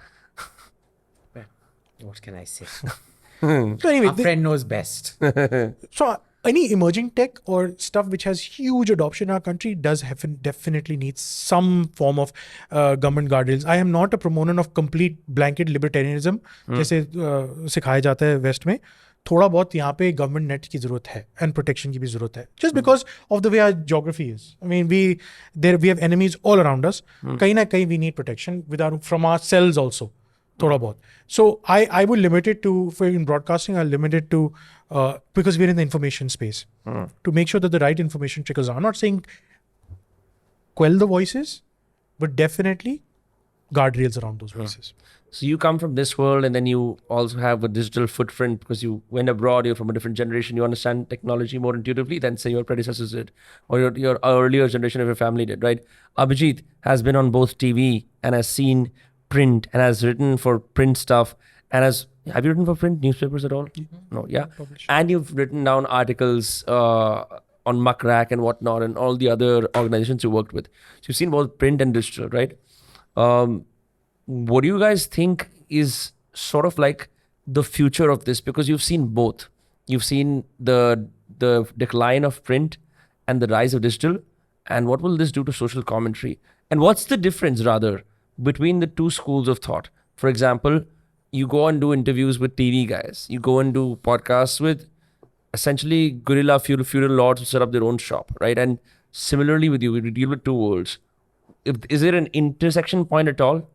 What can I say? So anyway, our friend knows best. So any emerging tech or stuff which has huge adoption in our country does definitely needs some form of government guardrails. I am not a proponent of complete blanket libertarianism जैसे सिखाया जाता है waste में. थोड़ा बहुत यहाँ पे government net की जरूरत है and protection की भी जरूरत है. Just because of the way our geography is. I mean, we have enemies all around us. कहीं ना कहीं we need protection from ourselves also. थोड़ा बहुत. So I would limit it to, in broadcasting, I'll limit it to, because we're in the information space, to make sure that the right information trickles down. I'm not saying quell the voices, but definitely guardrails around those voices. So you come from this world and then you also have a digital footprint because you went abroad, you're from a different generation, you understand technology more intuitively than say your predecessors did or your earlier generation of your family did, right? Abhijit has been on both TV and has seen print and has written for print stuff and have you written for print newspapers at all? No, yeah. And you've written down articles on Muckrack and whatnot and all the other organizations you worked with. So you've seen both print and digital, right? What do you guys think is sort of like the future of this? Because you've seen both. You've seen the decline of print and the rise of digital. And what will this do to social commentary? And what's the difference rather between the two schools of thought? For example, you go and do interviews with TV guys. You go and do podcasts with essentially guerrilla feudal lords who set up their own shop, right? And similarly with you, we deal with two worlds. Is there an intersection point at all?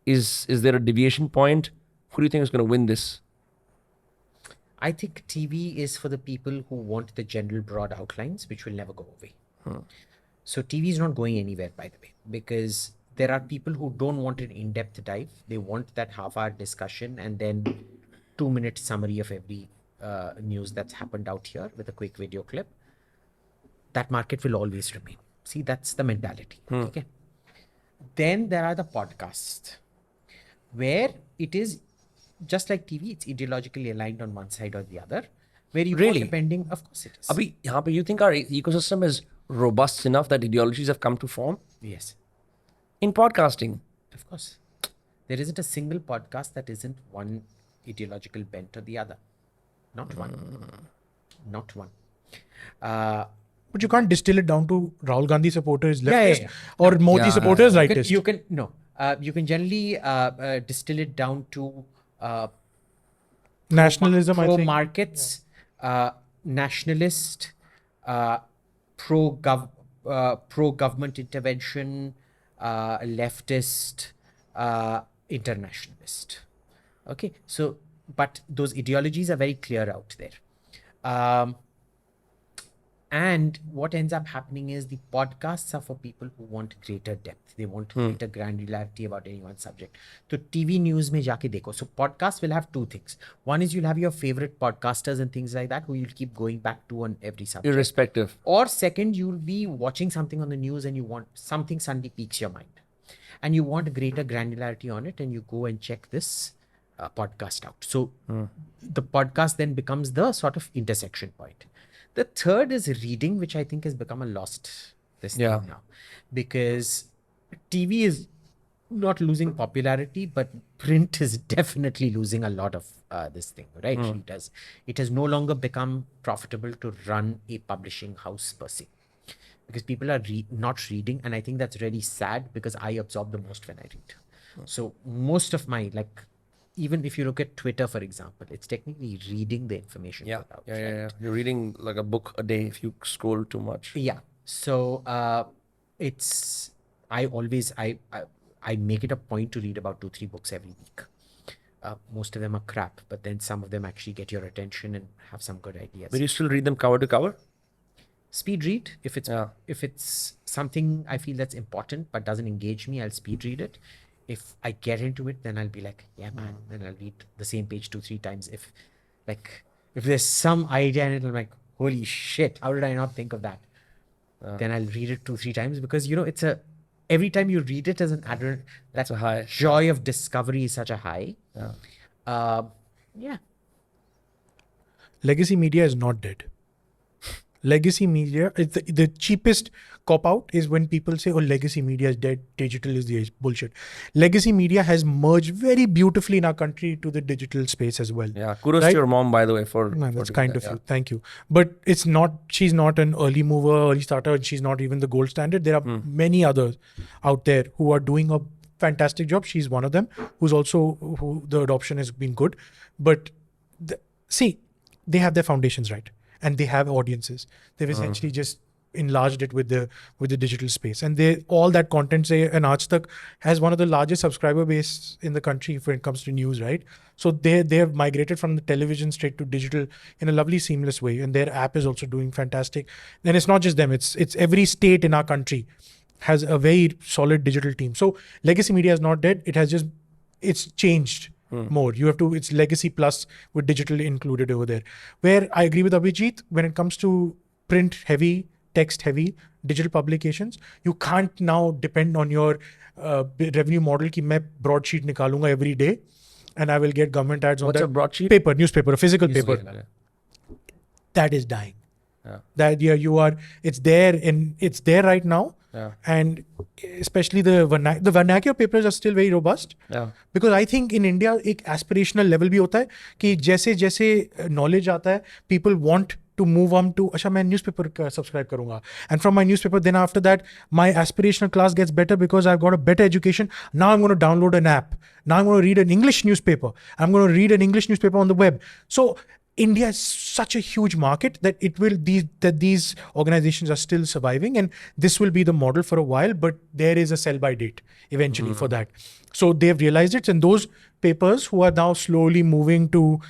Is there a deviation point? Who do you think is going to win this? I think TV is for the people who want the general broad outlines, which will never go away. So TV is not going anywhere, by the way, because there are people who don't want an in-depth dive. They want that half-hour discussion and then 2-minute summary of every news that's happened out here with a quick video clip. That market will always remain. See, that's the mentality. Okay. Then there are the podcasts, where it is just like TV, it's ideologically aligned on one side or the other. Where you Really? depending, of course it is. Abhi, yahan pe you think our ecosystem is robust enough that ideologies have come to form? Yes, In podcasting, of course. There isn't a single podcast that isn't one ideological bent or the other. Not one. Not one. But you can't distill it down to Rahul Gandhi supporters Yeah, leftist yeah. or Modi supporters rightist. You can generally distill it down to Nationalism, I pro think. markets, nationalist, pro government intervention, leftist, internationalist. Okay, so but those ideologies are very clear out there. And what ends up happening is the podcasts are for people who want greater depth. They want greater granularity about any one subject. So TV news mein jaake dekho. So podcasts will have two things. One is you'll have your favorite podcasters and things like that who you'll keep going back to on every subject. irrespective. Or second, you'll be watching something on the news and you want something suddenly piques your mind. And you want greater granularity on it and you go and check this podcast out. So the podcast then becomes the sort of intersection point. The third is reading, which I think has become a lost thing now. Because TV is not losing popularity, but print is definitely losing a lot of this thing, right? It has no longer become profitable to run a publishing house per se. Because people are not reading, and I think that's really sad because I absorb the most when I read. So most of my, even if you look at Twitter, for example, it's technically reading the information. Yeah. put out, Yeah. right? You're reading like a book a day if you scroll too much. Yeah. So it's I make it a point to read about 2-3 books every week. Most of them are crap, but then some of them actually get your attention and have some good ideas. But you still read them cover to cover? Speed read if it's something I feel that's important but doesn't engage me, I'll speed read it. If I get into it, then I'll be like, yeah, man. Then I'll read the same page 2-3 times. If there's some idea in it, I'm like, holy shit, how did I not think of that? Then I'll read it 2-3 times because it's every time you read it as an adult, that's a high. Joy of discovery is such a high. Yeah. Legacy media is not dead. Legacy media, the cheapest cop-out is when people say, oh, legacy media is dead, digital is the age. Bullshit. Legacy media has merged very beautifully in our country to the digital space as well. Yeah, kudos to your mom, by the way, that's kind of you. Thank you. But she's not an early mover, early starter, and she's not even the gold standard. There are many others out there who are doing a fantastic job. She's one of them, who the adoption has been good. But they have their foundations right. And they have audiences. They've essentially just enlarged it with the digital space. And all that content, say, and Aaj Tak has one of the largest subscriber base in the country when it comes to news, right? So they have migrated from the television straight to digital in a lovely, seamless way. And their app is also doing fantastic. And it's not just them. It's every state in our country has a very solid digital team. So legacy media is not dead. It's changed. More. It's legacy plus with digital included over there. Where I agree with Abhijit, when it comes to print heavy, text heavy, digital publications, you can't now depend on your revenue model ki main broadsheet nikalunga every day and I will get government ads on that. What's a broadsheet? Paper, newspaper, a physical paper. That is dying. That it's there right now. Yeah. And especially the vernacular papers are still very robust. Yeah. Because I think in India एक aspirational level भी होता है कि जैसे knowledge आता है, people want to move on to अच्छा मैं newspaper subscribe करूँगा. And from my newspaper, then after that, my aspirational class gets better because I've got a better education. Now I'm going to download an app. Now I'm going to read an English newspaper. I'm going to read an English newspaper on the web. So India is such a huge market that these organizations are still surviving, and this will be the model for a while, but there is a sell-by date eventually for that. So they've realized it, and those papers who are now slowly moving to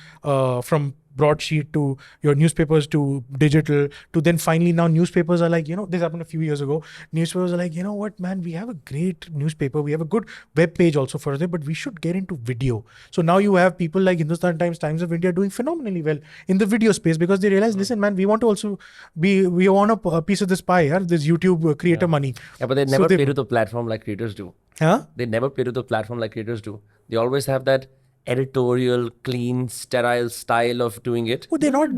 from broadsheet to your newspapers to digital to then finally now newspapers are like, this happened a few years ago. Newspapers are like, you know what, man, we have a great newspaper. We have a good web page also for it, but we should get into video. So now you have people like Hindustan Times, Times of India doing phenomenally well in the video space because they realize, listen, man, we want to also we want a piece of this pie, this YouTube creator money. Yeah, but they never play to the platform like creators do. Huh? They never play to the platform like creators do. They always have that editorial, clean, sterile style of doing it. Well, they're not.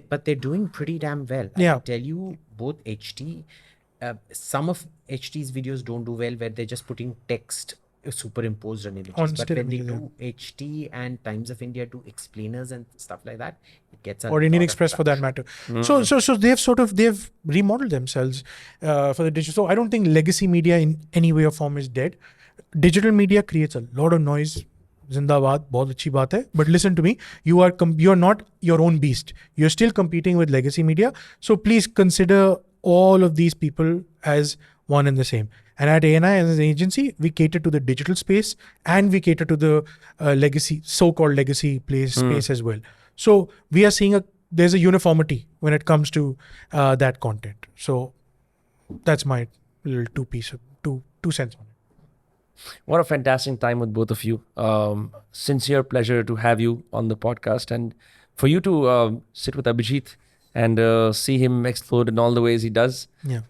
But they're doing pretty damn well. Yeah. I tell you, both HT, some of HT's videos don't do well where they're just putting text superimposed on images. But when they do HT and Times of India do explainers and stuff like that, it gets a or Indian Express for that matter. So they've remodeled themselves for the digital. So I don't think legacy media in any way or form is dead. Digital media creates a lot of noise. Zindabad, bahut achhi baat hai. But listen to me, you are not your own beast. You're still competing with legacy media. So please consider all of these people as one and the same. And at ANI as an agency, we cater to the digital space and we cater to the so-called legacy space as well. So we are seeing there's a uniformity when it comes to that content. So that's my little two cents on it. What a fantastic time with both of you. Sincere pleasure to have you on the podcast and for you to sit with Abhijit and see him explode in all the ways he does. Yeah.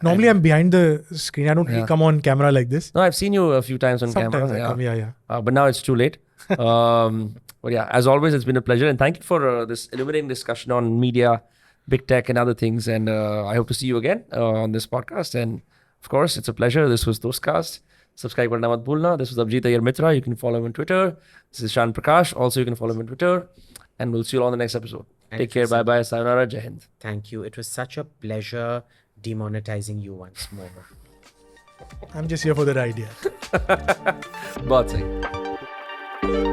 Normally I'm behind the screen. I don't really come on camera like this. No, I've seen you a few times on camera. Sometimes I come, yeah. But now it's too late. But yeah, as always, it's been a pleasure. And thank you for this illuminating discussion on media, big tech and other things. And I hope to see you again on this podcast. And of course, it's a pleasure. This was Dostcast. Subscribe karna mat bhulna. This was Abhijit Iyer-Mitra. You can follow him on Twitter. This is Ishaan Prakash. Also, you can follow him on Twitter. And we'll see you all on the next episode. Take care. Bye-bye. Sayonara. Jai Hind. Thank you. It was such a pleasure demonetizing you once more. I'm just here for that idea. Bahut sahi.